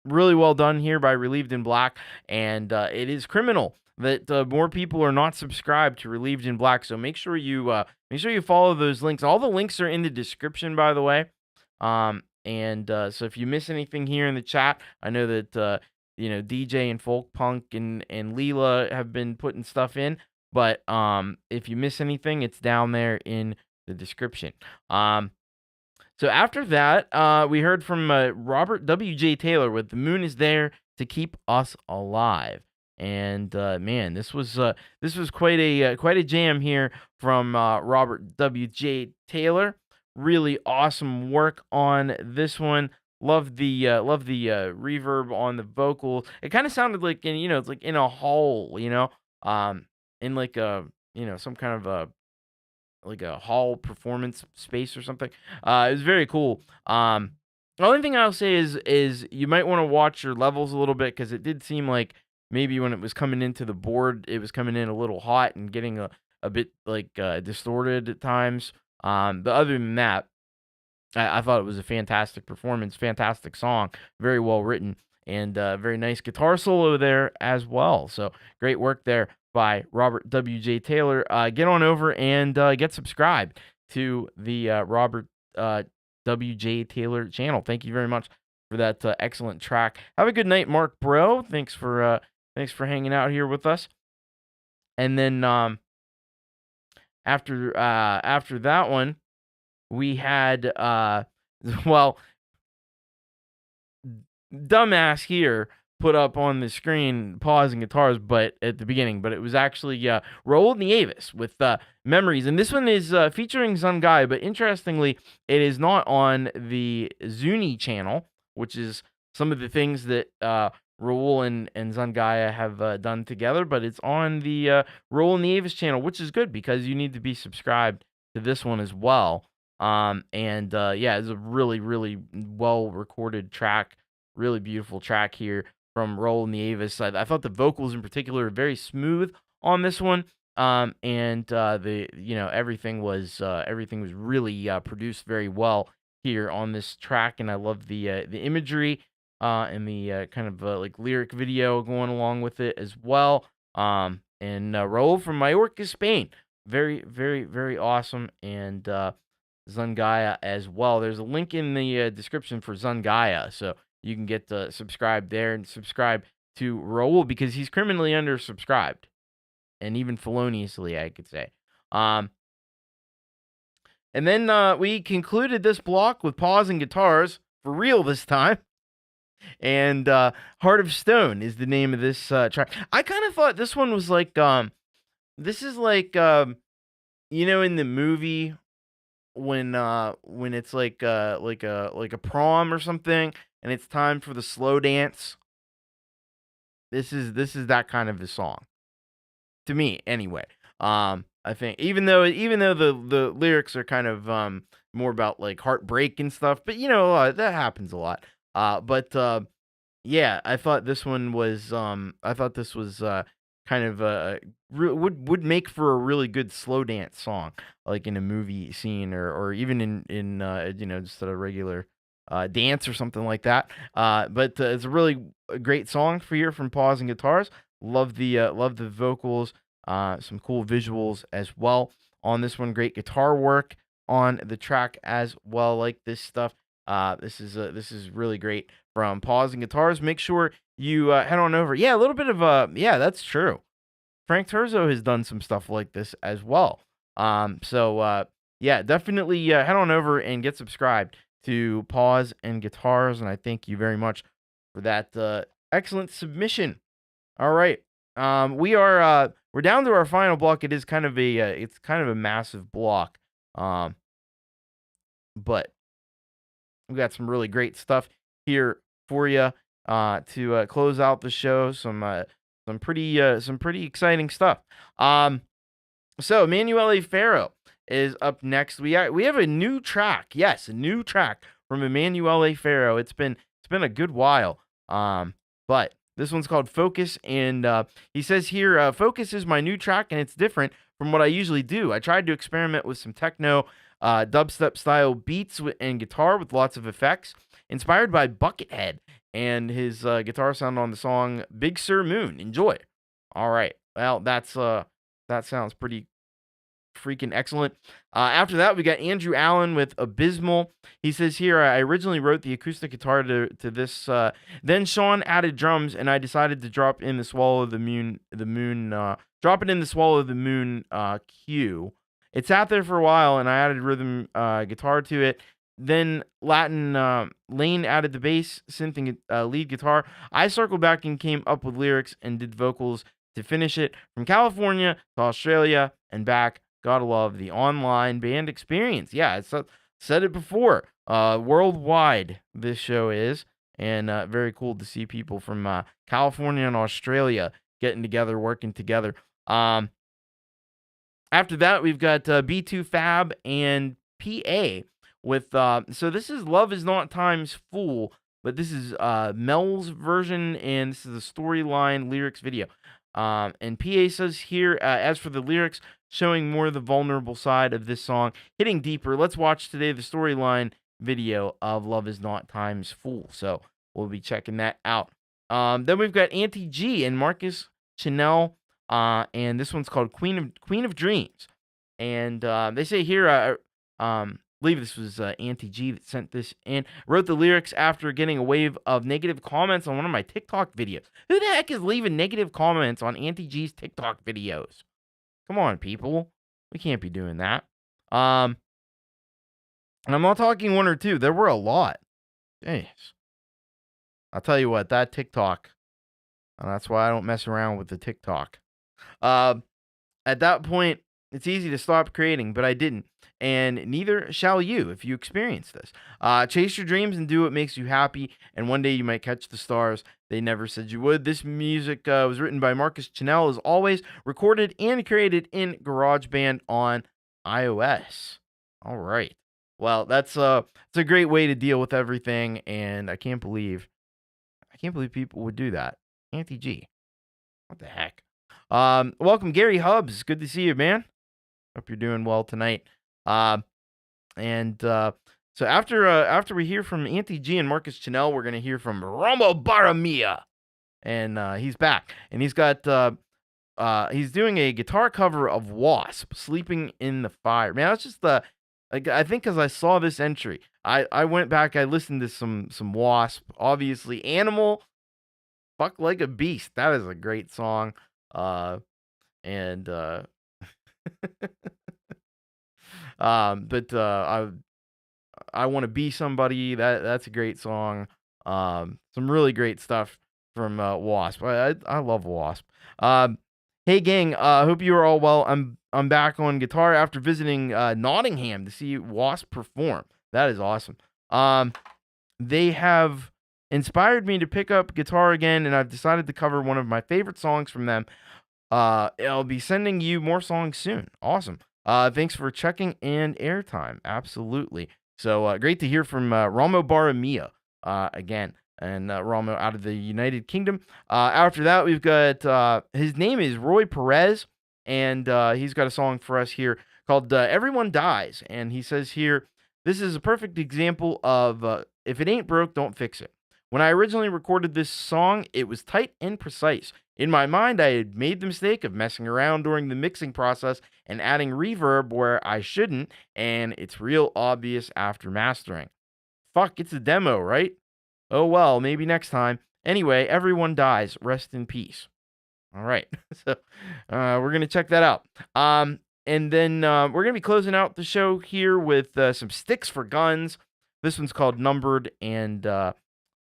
Really well done here by Relieved in Black, and it is criminal that more people are not subscribed to Relieved in Black. So make sure you follow those links. All the links are in the description, by the way. So if you miss anything here in the chat, I know that DJ and Folkpunk and Leela have been putting stuff in. But if you miss anything, it's down there in the description. So after that, we heard from Robert W.J. Taylor with "The Moon Is There to Keep Us Alive," and man, this was quite a jam here from Robert W.J. Taylor. Really awesome work on this one. Love the reverb on the vocal. It kind of sounded like it's like in a hall, in like a some kind of a hall performance space or something. It was very cool. The only thing I'll say is you might want to watch your levels a little bit, because it did seem like maybe when it was coming into the board, it was coming in a little hot and getting a bit like distorted at times. But other than that, I thought it was a fantastic performance, fantastic song, very well written, and very nice guitar solo there as well. So great work there by Robert W.J. Taylor. Get on over and get subscribed to the Robert W.J. Taylor channel. Thank you very much for that excellent track. Have a good night, Marc Brault. Thanks for hanging out here with us. And then after that one, we had well, dumbass here put up on the screen pausing guitars, but at the beginning, but it was actually Raul Nieves with Memories, and this one is featuring Zungaya, but interestingly, it is not on the Zuni channel, which is some of the things that Raul and Zungaya have done together, but it's on the Raul Nieves channel, which is good because you need to be subscribed to this one as well. Yeah, it's a really, really well recorded track, really beautiful track here from Raul Nieves. I thought the vocals in particular are very smooth on this one. Everything was really produced very well here on this track, and I love the imagery and the kind of like lyric video going along with it as well. And Raul from Mallorca, Spain, very, very, very awesome, and Zungaya as well. There's a link in the description for Zungaya, so you can get subscribed there and subscribe to Raul because he's criminally undersubscribed, and even feloniously, I could say. And then we concluded this block with pausing guitars for real this time. And Heart of Stone is the name of this track. I kind of thought this one was like, this is like, in the movie when it's like a prom or something, and it's time for the slow dance. This is that kind of a song, to me anyway. I think even though the lyrics are kind of more about like heartbreak and stuff, but that happens a lot. Yeah, I thought this one was kind of would make for a really good slow dance song, like in a movie scene or even in just a regular dance or something like that. But it's a really great song for here from Pausing Guitars. Love the vocals, some cool visuals as well on this one. Great guitar work on the track as well. Like this stuff. This is really great from Pausing Guitars. Make sure you head on over. Yeah, a little bit of yeah, that's true. Frank Terzo has done some stuff like this as well. Yeah, definitely head on over and get subscribed to Pause and Guitars, and I thank you very much for that excellent submission. All right, we're down to our final block. It is kind of a massive block, but we got some really great stuff here for you to close out the show. Some pretty exciting stuff. So Emanuele Ferro is up next. We have a new track. Yes, a new track from Emanuele Ferro. It's been a good while. But this one's called Focus, and he says here, Focus is my new track, and it's different from what I usually do. I tried to experiment with some techno, dubstep style beats and guitar with lots of effects, inspired by Buckethead and his guitar sound on the song Big Sur Moon. Enjoy. All right. Well, that sounds pretty freaking excellent. After that, we got Andrew Allen with Abysmal. He says here, I originally wrote the acoustic guitar to this. Then Shawn added drums, and I decided to drop in the Swallow of the Moon. Drop it in the Swallow of the Moon cue. It sat there for a while, and I added rhythm guitar to it. Then Lane added the bass, synth, and lead guitar. I circled back and came up with lyrics and did vocals to finish it. From California to Australia and back. Gotta love the online band experience. Yeah, I said it before. Worldwide, this show is. And very cool to see people from California and Australia getting together, working together. After that, we've got B2 Fab and PA with, so this is Love Is Not Time's Fool, but this is Mel's version, and this is a storyline lyrics video. And PA says here, as for the lyrics, showing more of the vulnerable side of this song, hitting deeper. Let's watch today the storyline video of Love Is Not Time's Fool. So we'll be checking that out. Then we've got Auntie G and Marcus Chanel, and this one's called Queen of Dreams. And they say here, I believe this was Auntie G that sent this in. Wrote the lyrics after getting a wave of negative comments on one of my TikTok videos. Who the heck is leaving negative comments on Auntie G's TikTok videos? Come on, people. We can't be doing that. And I'm not talking one or two. There were a lot. Jeez. I'll tell you what, that TikTok, that's why I don't mess around with the TikTok. At that point, it's easy to stop creating, but I didn't. And neither shall you if you experience this. Chase your dreams and do what makes you happy, and one day you might catch the stars. They never said you would. This music was written by Marcus Chanel, as always, recorded and created in GarageBand on iOS. All right. Well, it's a great way to deal with everything, and I can't believe people would do that. Auntie G. What the heck? Welcome, Gary Hubbs. Good to see you, man. Hope you're doing well tonight. So after we hear from Auntie G and Marcus Chanel, we're gonna hear from Romo Baramia, and he's back, and he's got he's doing a guitar cover of Wasp, "Sleeping in the Fire." Man, that's just I think because I saw this entry, I went back, I listened to some Wasp, obviously Animal, Fuck Like a Beast. That is a great song, but I Want to Be Somebody. That's a great song. Some really great stuff from Wasp. I love Wasp. Hey gang, hope you are all well. I'm back on guitar after visiting Nottingham to see Wasp perform. That is awesome. They have inspired me to pick up guitar again, and I've decided to cover one of my favorite songs from them. I'll be sending you more songs soon. Awesome. Thanks for checking and airtime. Absolutely. So great to hear from Romo Baramia again, and Romo out of the United Kingdom. After that, we've got his name is Roy Perez, and he's got a song for us here called Everyone Dies. And he says here, this is a perfect example of if it ain't broke, don't fix it. When I originally recorded this song, it was tight and precise. In my mind, I had made the mistake of messing around during the mixing process and adding reverb where I shouldn't, and it's real obvious after mastering. Fuck, it's a demo, right? Oh well, maybe next time. Anyway, Everyone Dies. Rest in peace. All right, so we're going to check that out. And then we're going to be closing out the show here with some Sticks for Guns. This one's called Numbered, and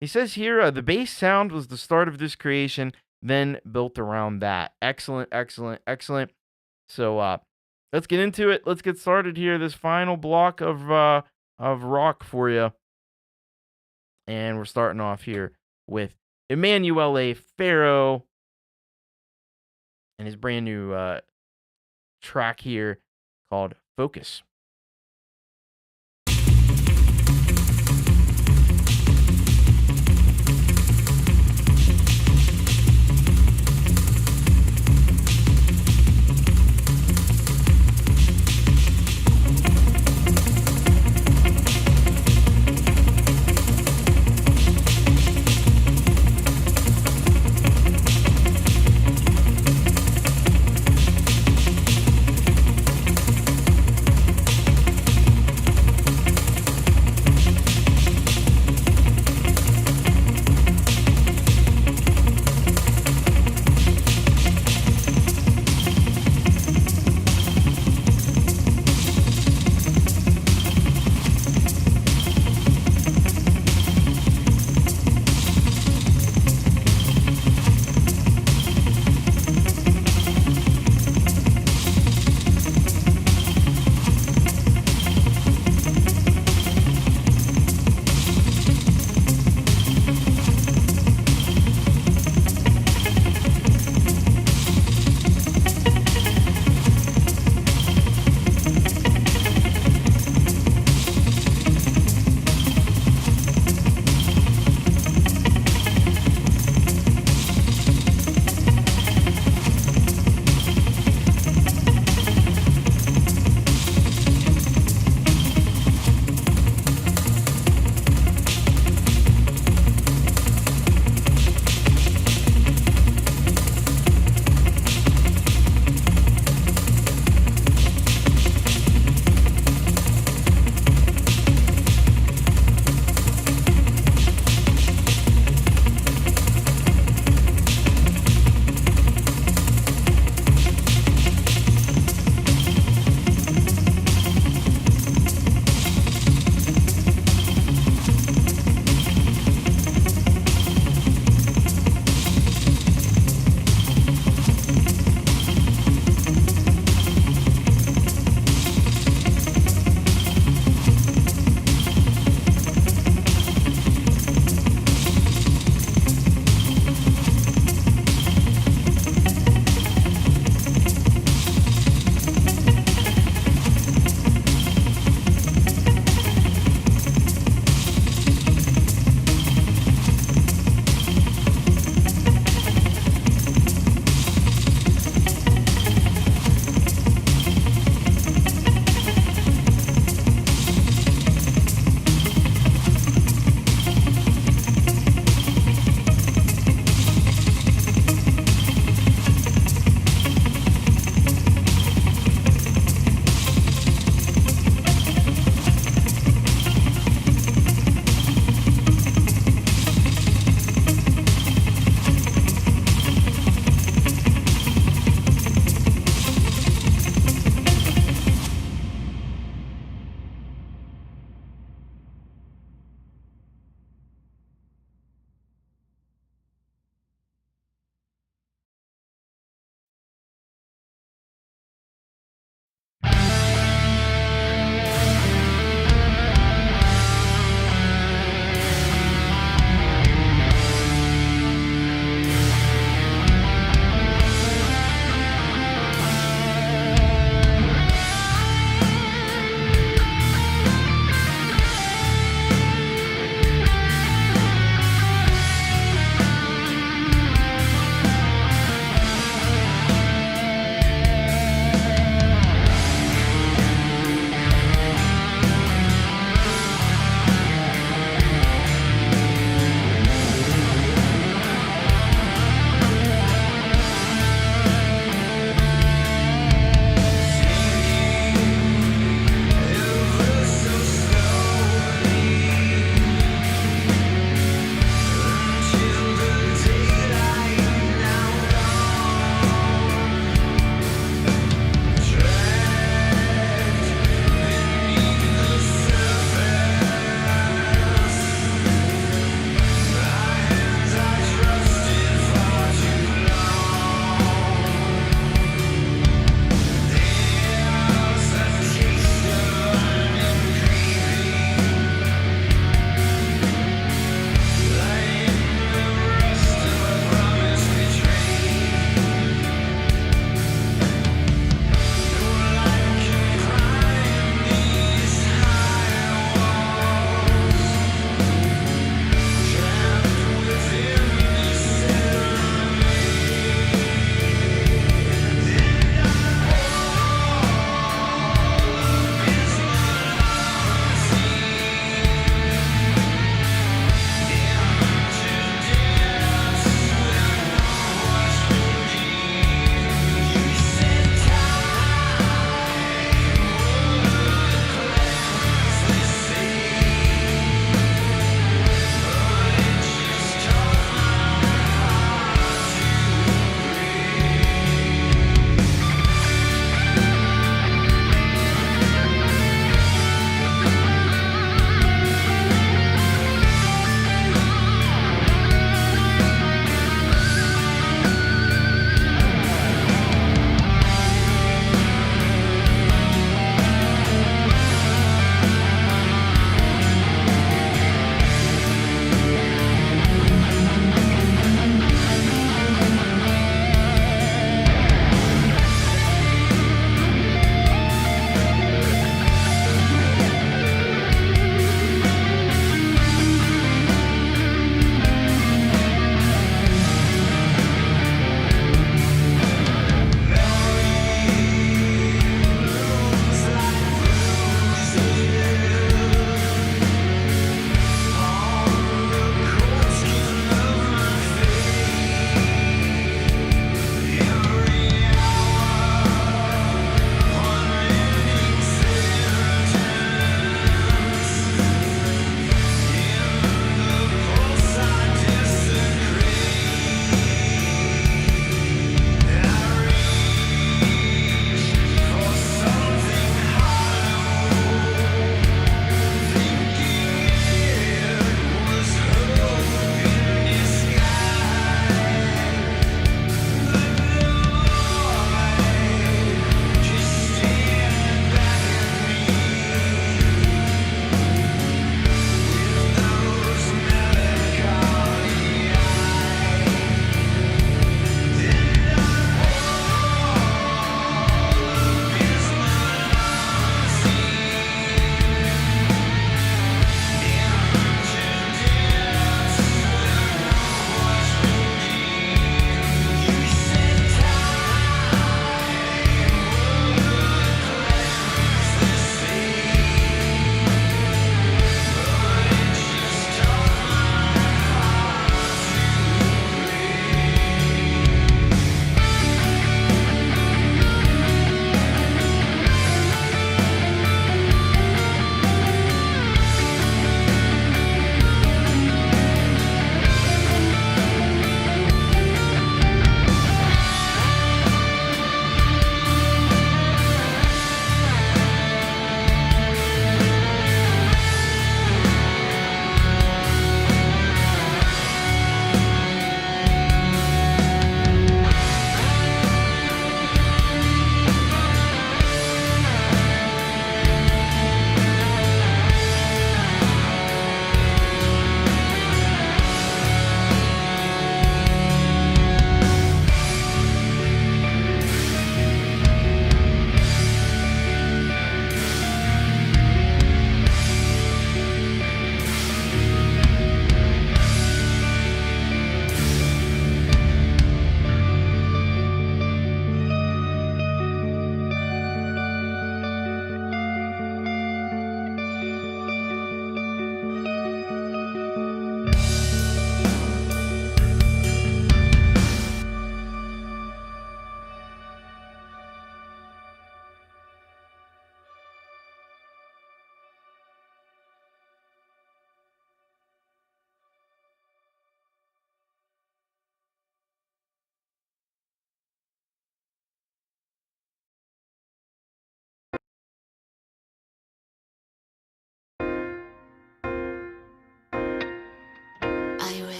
he says here, the bass sound was the start of this creation, then built around that. Excellent, excellent, excellent. So let's get into it. Let's get started here. This final block of rock for you. And we're starting off here with Emanuele Ferro and his brand new track here called Focus.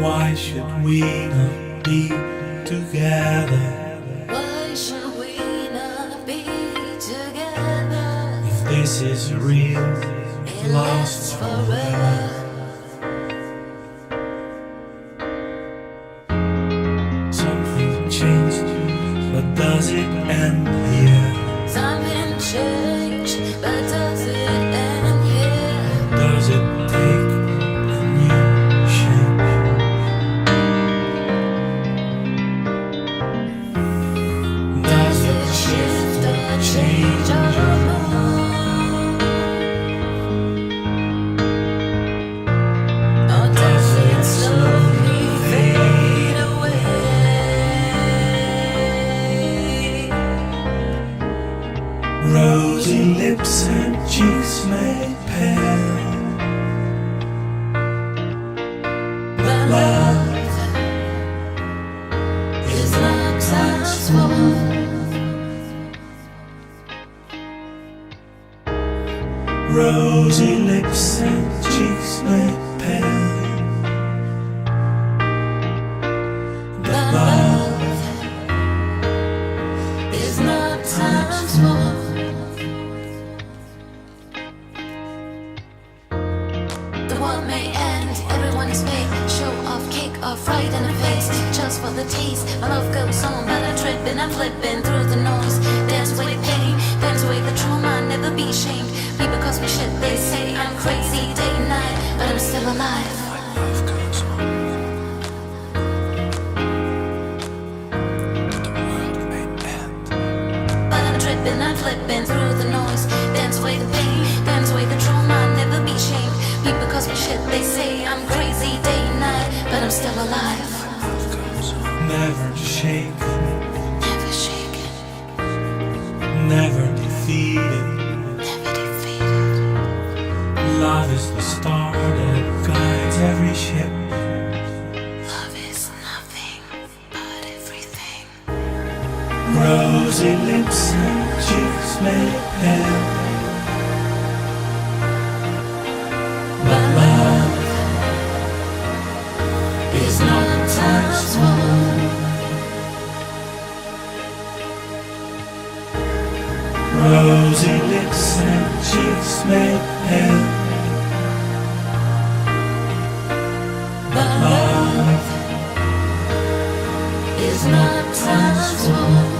Why should we not be together? Why should we not be together? If this is real, it lasts forever. Something changed, but does it end here? Something changed, but does it end here? Does it take a new shape? Does it shift or change our mood? Or does it slowly fade away? Rosy lips and cheeks made pale. But love is not transformed. Rosy lips and cheeks made pale. But love is not transformed. The world may end, everyone is paid. Show off, cake off, right in the face. Just for the taste, my love goes on. But I'm tripping, I'm flipping through the noise. Dance away the pain, dance away the trauma. Never be ashamed. People cause me shit, they say I'm crazy day and night. But I'm still alive. Love goes on. The world may end. But I'm tripping, I'm flipping through the noise. Dance away the pain, dance away the trauma. Never be ashamed. People cause me shit, they say I'm crazy day and night. But I'm still alive. Love goes on. Never shaken, Never shaken, never defeated. never defeated. Love is the star that guides every ship. Love is nothing but everything. Rosy lips and cheeks made pale. But love is not transformed. Rosy lips and cheeks made pale. But love is not transformed.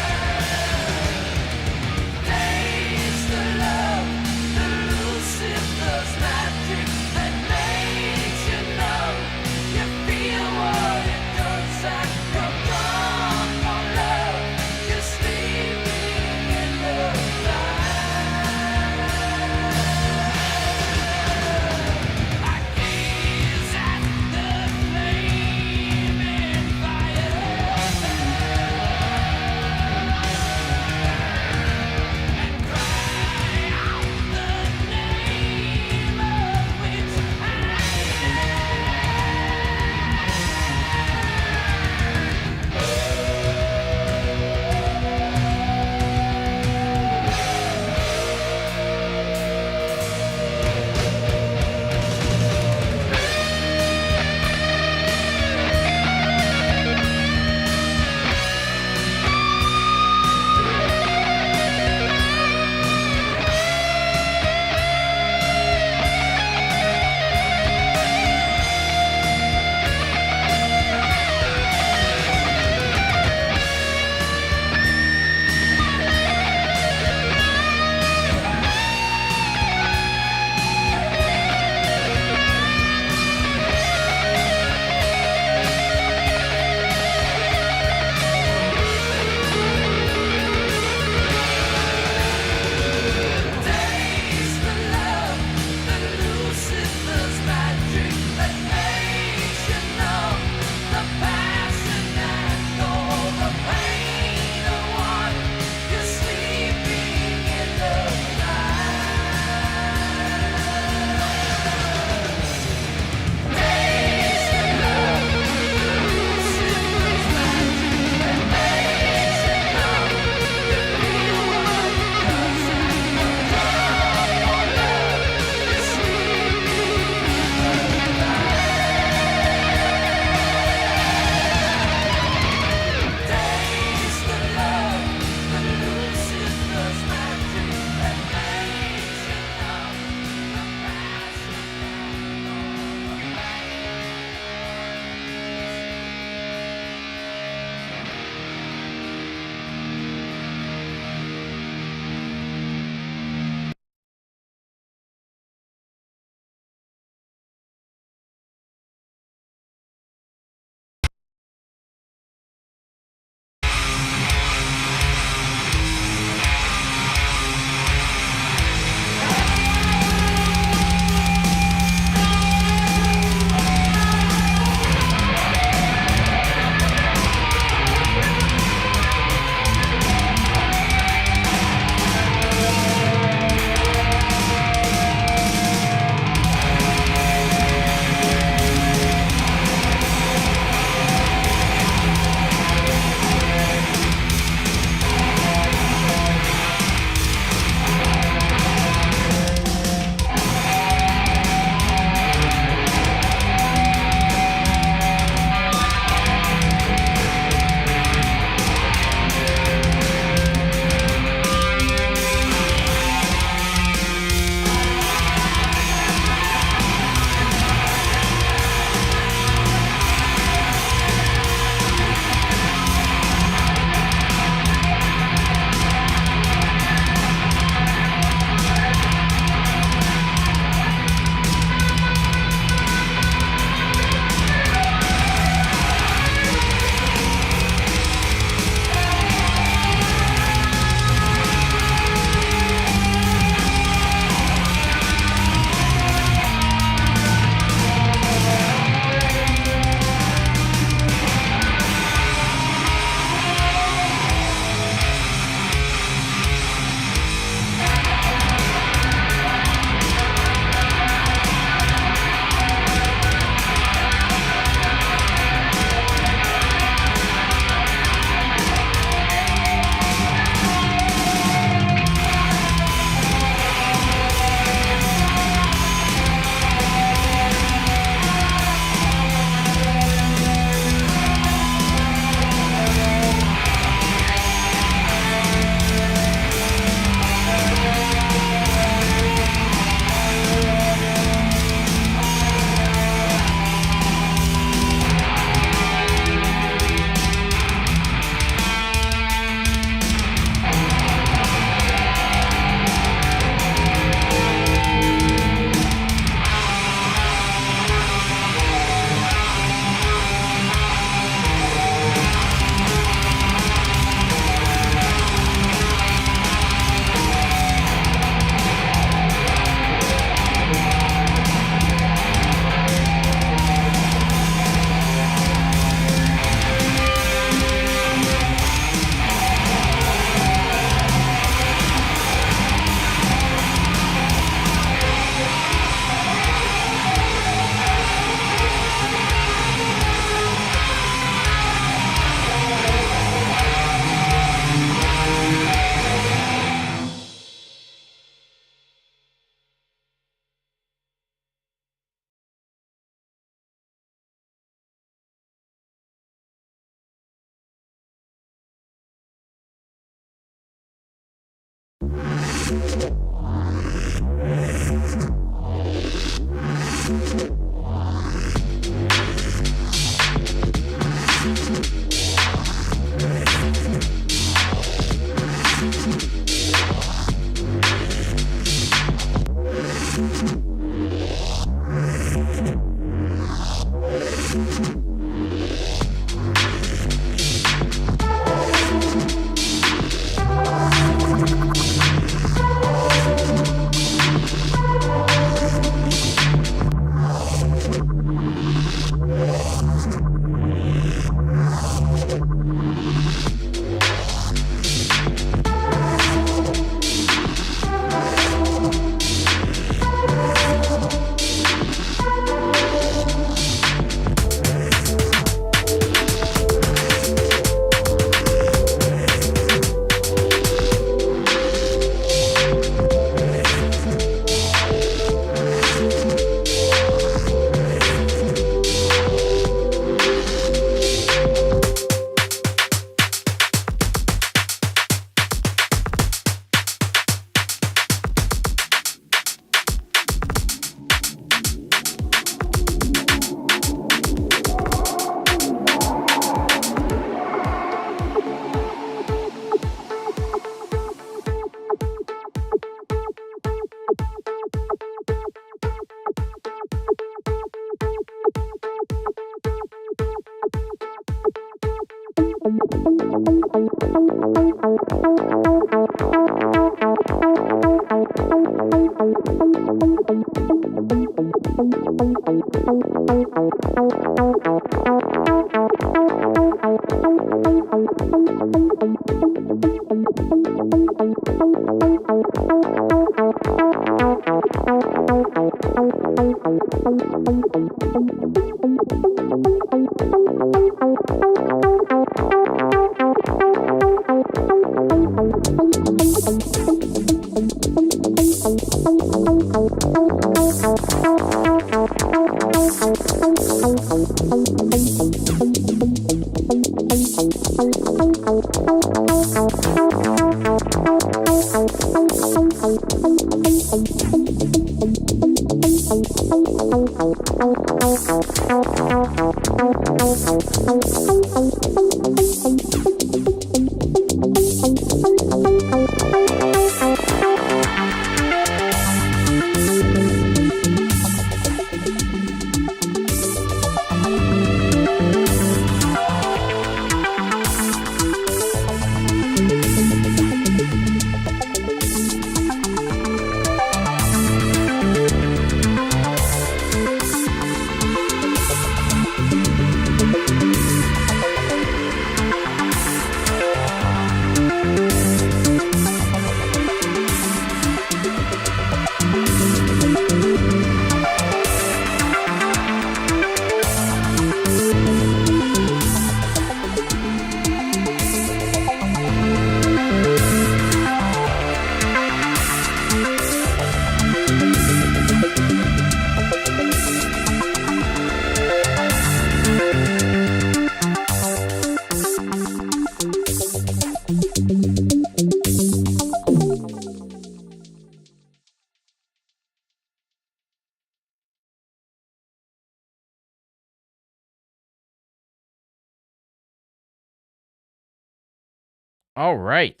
All right.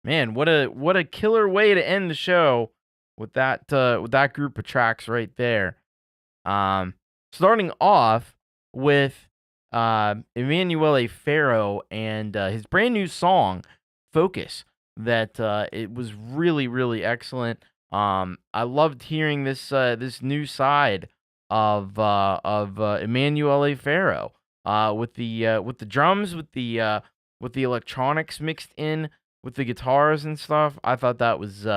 Man, what a killer way to end the show with that group of tracks right there. Starting off with Emanuele Ferro and his brand new song Focus, that it was really, really excellent. I loved hearing this new side of Emanuele Ferro with the drums, with the electronics mixed in with the guitars and stuff. I thought that was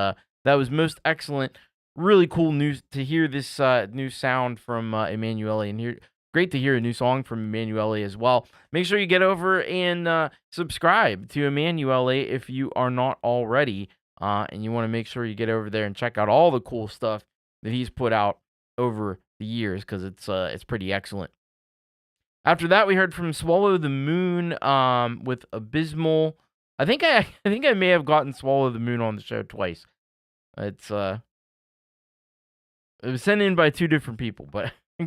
most excellent. Really cool news to hear this new sound from Emanuele, and great to hear a new song from Emanuele as well. Make sure you get over and subscribe to Emanuele if you are not already, and you want to make sure you get over there and check out all the cool stuff that he's put out over the years, because it's pretty excellent. After that, we heard from Swallow the Moon with Abysmal. I think I may have gotten Swallow the Moon on the show twice. It's it was sent in by two different people, but I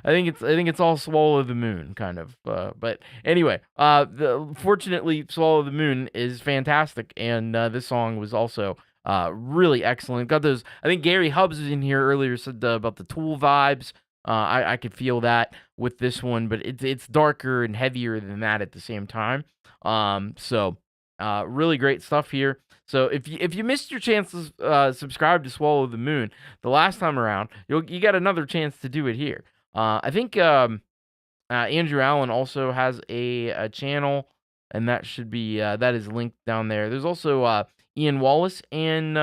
think it's all Swallow the Moon kind of. But anyway, fortunately, Swallow the Moon is fantastic, and this song was also really excellent. Got those. I think Gary Hubbs was in here earlier, said about the Tool vibes. I could feel that with this one, but it's darker and heavier than that at the same time. So really great stuff here. So if you missed your chance to subscribe to Swallow the Moon the last time around, you got another chance to do it here. I think Andrew Allen also has a channel, and that should be that is linked down there. There's also Ian Wallace and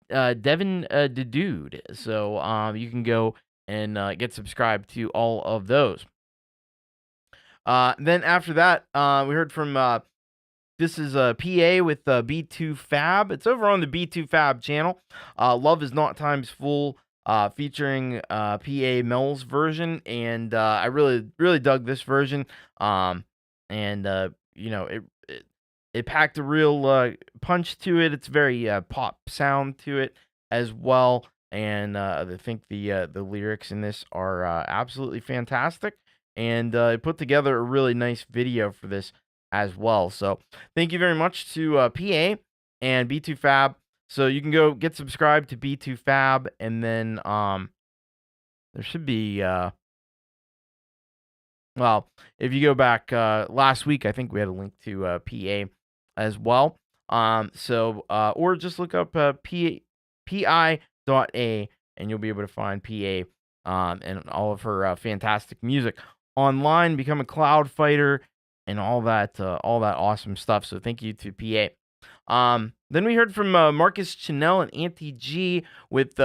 Devin the Dude. So you can go and get subscribed to all of those. Then after that, we heard from this is PA with B2 Fab. It's over on the B2 Fab channel. Love is Not Times Full, featuring PA Mel's version, and I really dug this version. You know, it packed a real punch to it. It's very pop sound to it as well, and I think the lyrics in this are absolutely fantastic, and it put together a really nice video for this as well. So thank you very much to PA and B2 Fab. So you can go get subscribed to B2 Fab, and then there should be well, if you go back last week, I think we had a link to PA as well. Or just look up pi.a, and you'll be able to find PA and all of her fantastic music online. Become a cloud fighter and all that awesome stuff. So thank you to PA. Then we heard from Marcus Chanel and Auntie G with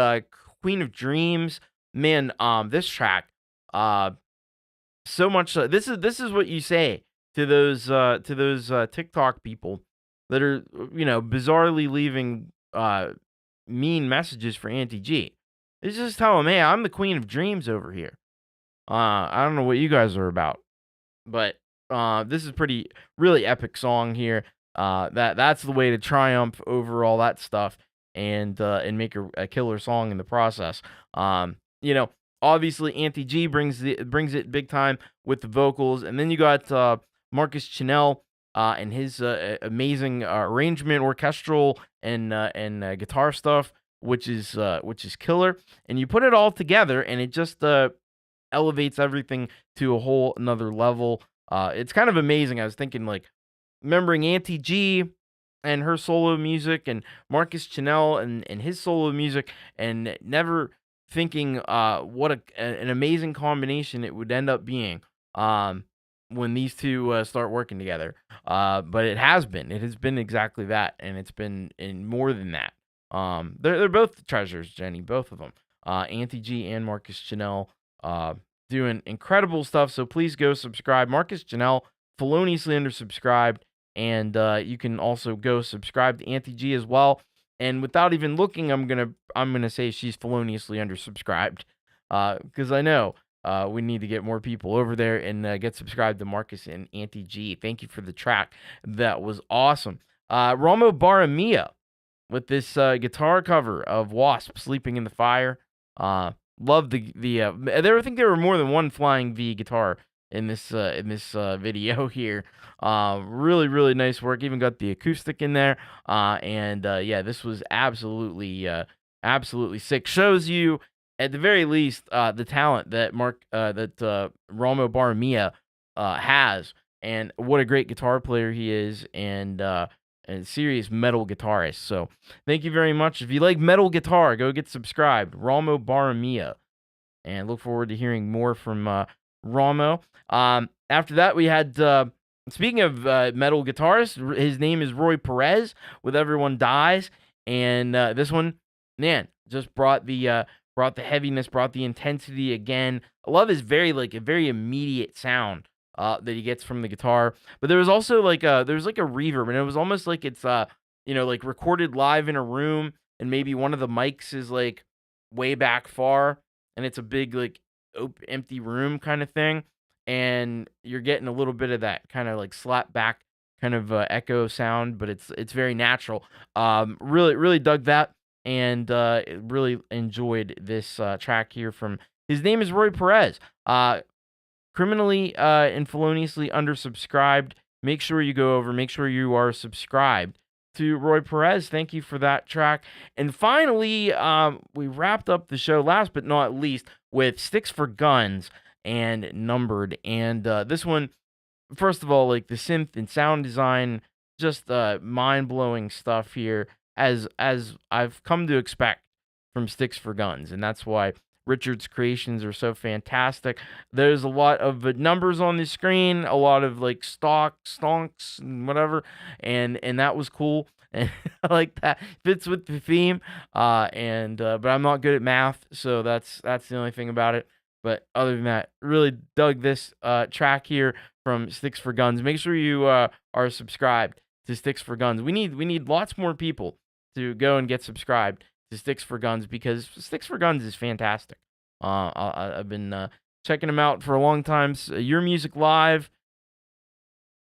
Queen of Dreams. Man, this track, so much. This is what you say to those TikTok people that are, you know, bizarrely leaving mean messages for Auntie G. It's just tell them, hey, I'm the Queen of Dreams over here. I don't know what you guys are about, but this is really epic song here. That's the way to triumph over all that stuff and make a killer song in the process. You know, obviously Auntie G brings it big time with the vocals, and then you got Marcus Chanel and his amazing arrangement, orchestral and guitar stuff, which is killer. And you put it all together, and it just elevates everything to a whole another level. It's kind of amazing. I was thinking, like, remembering Auntie G and her solo music, and Marcus Chanel and his solo music, and never thinking what an amazing combination it would end up being when these two start working together. But it has been exactly that, and it's been in more than that. They're both treasures, Jenny, both of them. Auntie G and Marcus Chanel doing incredible stuff. So please go subscribe. Marcus Chanel, feloniously undersubscribed, and you can also go subscribe to Auntie G as well. And without even looking, I'm gonna say she's feloniously undersubscribed, because I know we need to get more people over there and get subscribed to Marcus and Auntie G. Thank you for the track. That was awesome. Romo Baramia with this guitar cover of Wasp, Sleeping in the Fire. Love I think there were more than one Flying V guitar in this video here. Really nice work. Even got the acoustic in there. Yeah, this was absolutely sick. Shows you at the very least the talent that Romo Baramia has, and what a great guitar player he is, and serious metal guitarist. So thank you very much. If you like metal guitar, go get subscribed. Romo Baramia. And look forward to hearing more from Romo. After that, we had, speaking of metal guitarist, his name is Roy Perez with Everyone Dies. And this one, man, just brought the heaviness, brought the intensity again. I love his very immediate sound that he gets from the guitar. But there was also a reverb, and it was almost like it's like recorded live in a room, and maybe one of the mics is like way back far, and it's a big empty room kind of thing, and you're getting a little bit of that kind of like slap back kind of echo sound, but it's very natural. Really dug that. and really enjoyed this track here from. His name is Roy Perez. Criminally and feloniously undersubscribed. Make sure you go over. Make sure you are subscribed to Roy Perez. Thank you for that track. And finally, we wrapped up the show, last but not least, with Sticks for Guns and Numbered. And this one, first of all, like the synth and sound design, just mind-blowing stuff here, as I've come to expect from Sticks for Guns. And that's why Richard's creations are so fantastic. There's a lot of numbers on the screen, a lot of like stonks and whatever, and that was cool. And I like that, fits with the theme. But I'm not good at math, so that's the only thing about it. But other than that, really dug this track here from Sticks for Guns. Make sure you are subscribed to Sticks for Guns. We need lots more people to go and get subscribed to Sticks for Guns, because Sticks for Guns is fantastic. I've been checking them out for a long time. So Your Music Live,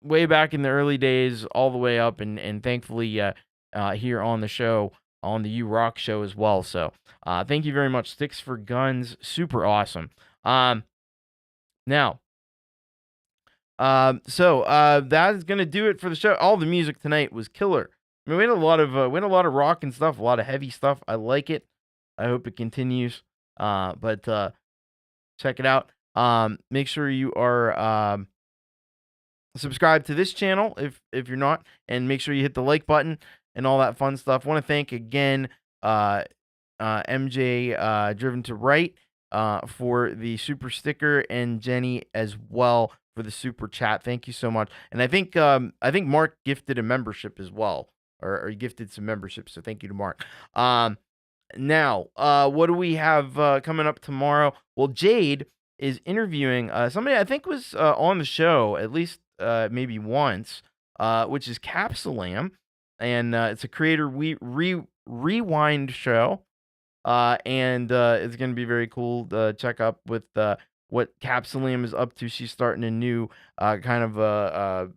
way back in the early days, all the way up, and thankfully here on the show, on the You Rock show as well. So thank you very much, Sticks for Guns, super awesome. Now, that is gonna do it for the show. All the music tonight was killer. I mean, we had a lot of rock and stuff, a lot of heavy stuff. I like it. I hope it continues. But check it out. Make sure you are subscribed to this channel if you're not, and make sure you hit the like button and all that fun stuff. Want to thank again MJ Driven to Right for the super sticker, and Jenny as well for the super chat. Thank you so much. And I think Mark gifted a membership as well. Or gifted some memberships, so thank you to Mark. Now, what do we have coming up tomorrow? Well, Jade is interviewing somebody I think was on the show at least maybe once, which is Capsalam, and it's a creator rewind show, and it's going to be very cool to check up with what Capsalam is up to. She's starting a new kind of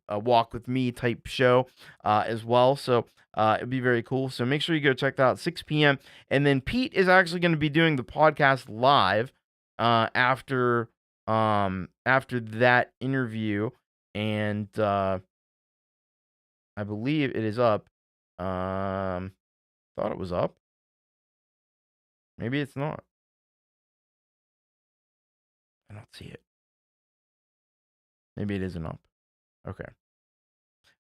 a walk with me type show as well. So it'd be very cool. So make sure you go check that out, 6 p.m. And then Pete is actually going to be doing the podcast live after that interview. And I believe it is up. Thought it was up. Maybe it's not. I don't see it. Maybe it isn't up. Okay.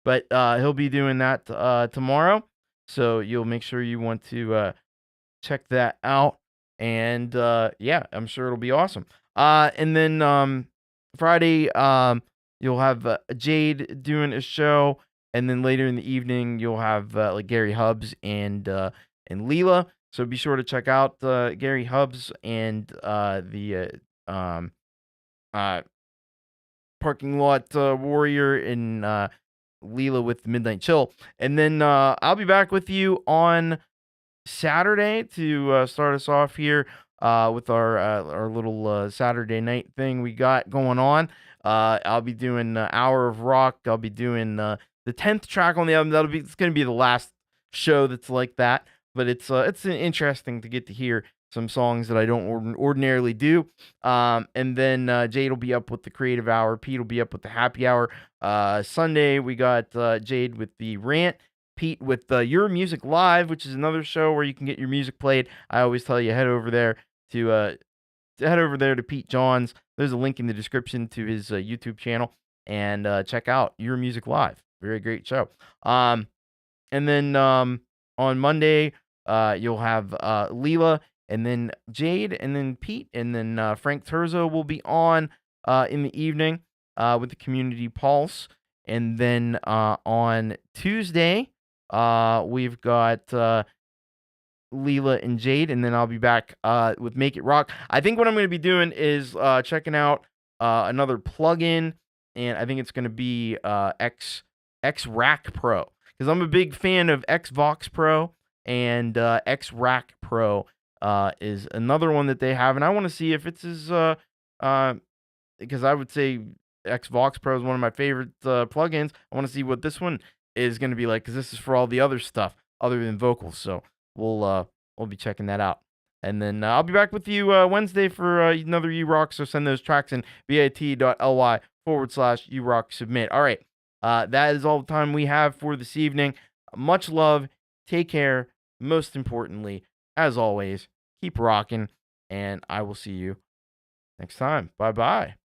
But he'll be doing that tomorrow. So you'll make sure you want to check that out. And yeah, I'm sure it'll be awesome. And then Friday, you'll have Jade doing a show. And then later in the evening, you'll have like Gary Hubbs and Leela. So be sure to check out Gary Hubbs and the Parking Lot Warrior and Leela with the Midnight Chill. And then I'll be back with you on Saturday to start us off here with our little Saturday night thing we got going on. I'll be doing Hour of Rock. I'll be doing the 10th track on the album. It's going to be the last show that's like that. But it's interesting to get to hear some songs that I don't ordinarily do. And then Jade will be up with the Creative Hour. Pete will be up with the Happy Hour. Sunday, we got Jade with the Rant. Pete with Your Music Live, which is another show where you can get your music played. I always tell you, head over there to Pete Johns. There's a link in the description to his YouTube channel. And check out Your Music Live. Very great show. And then on Monday, you'll have Leela, and then Jade, and then Pete, and then Frank Terzo will be on in the evening with the Community Pulse. And then on Tuesday, we've got Leela and Jade, and then I'll be back with Make It Rock. I think what I'm going to be doing is checking out another plugin, and I think it's going to be X-Rack Pro, because I'm a big fan of Xvox Pro, and X-Rack Pro is another one that they have, and I want to see if it's as because I would say Xvox Pro is one of my favorite plugins. I want to see what this one is going to be like, because this is for all the other stuff other than vocals. So we'll we'll be checking that out. And then I'll be back with you Wednesday for another U-Rock, so send those tracks in bit.ly/U-Rock submit. All right, that is all the time we have for this evening. Much love, take care, most importantly, as always, keep rocking, and I will see you next time. Bye-bye.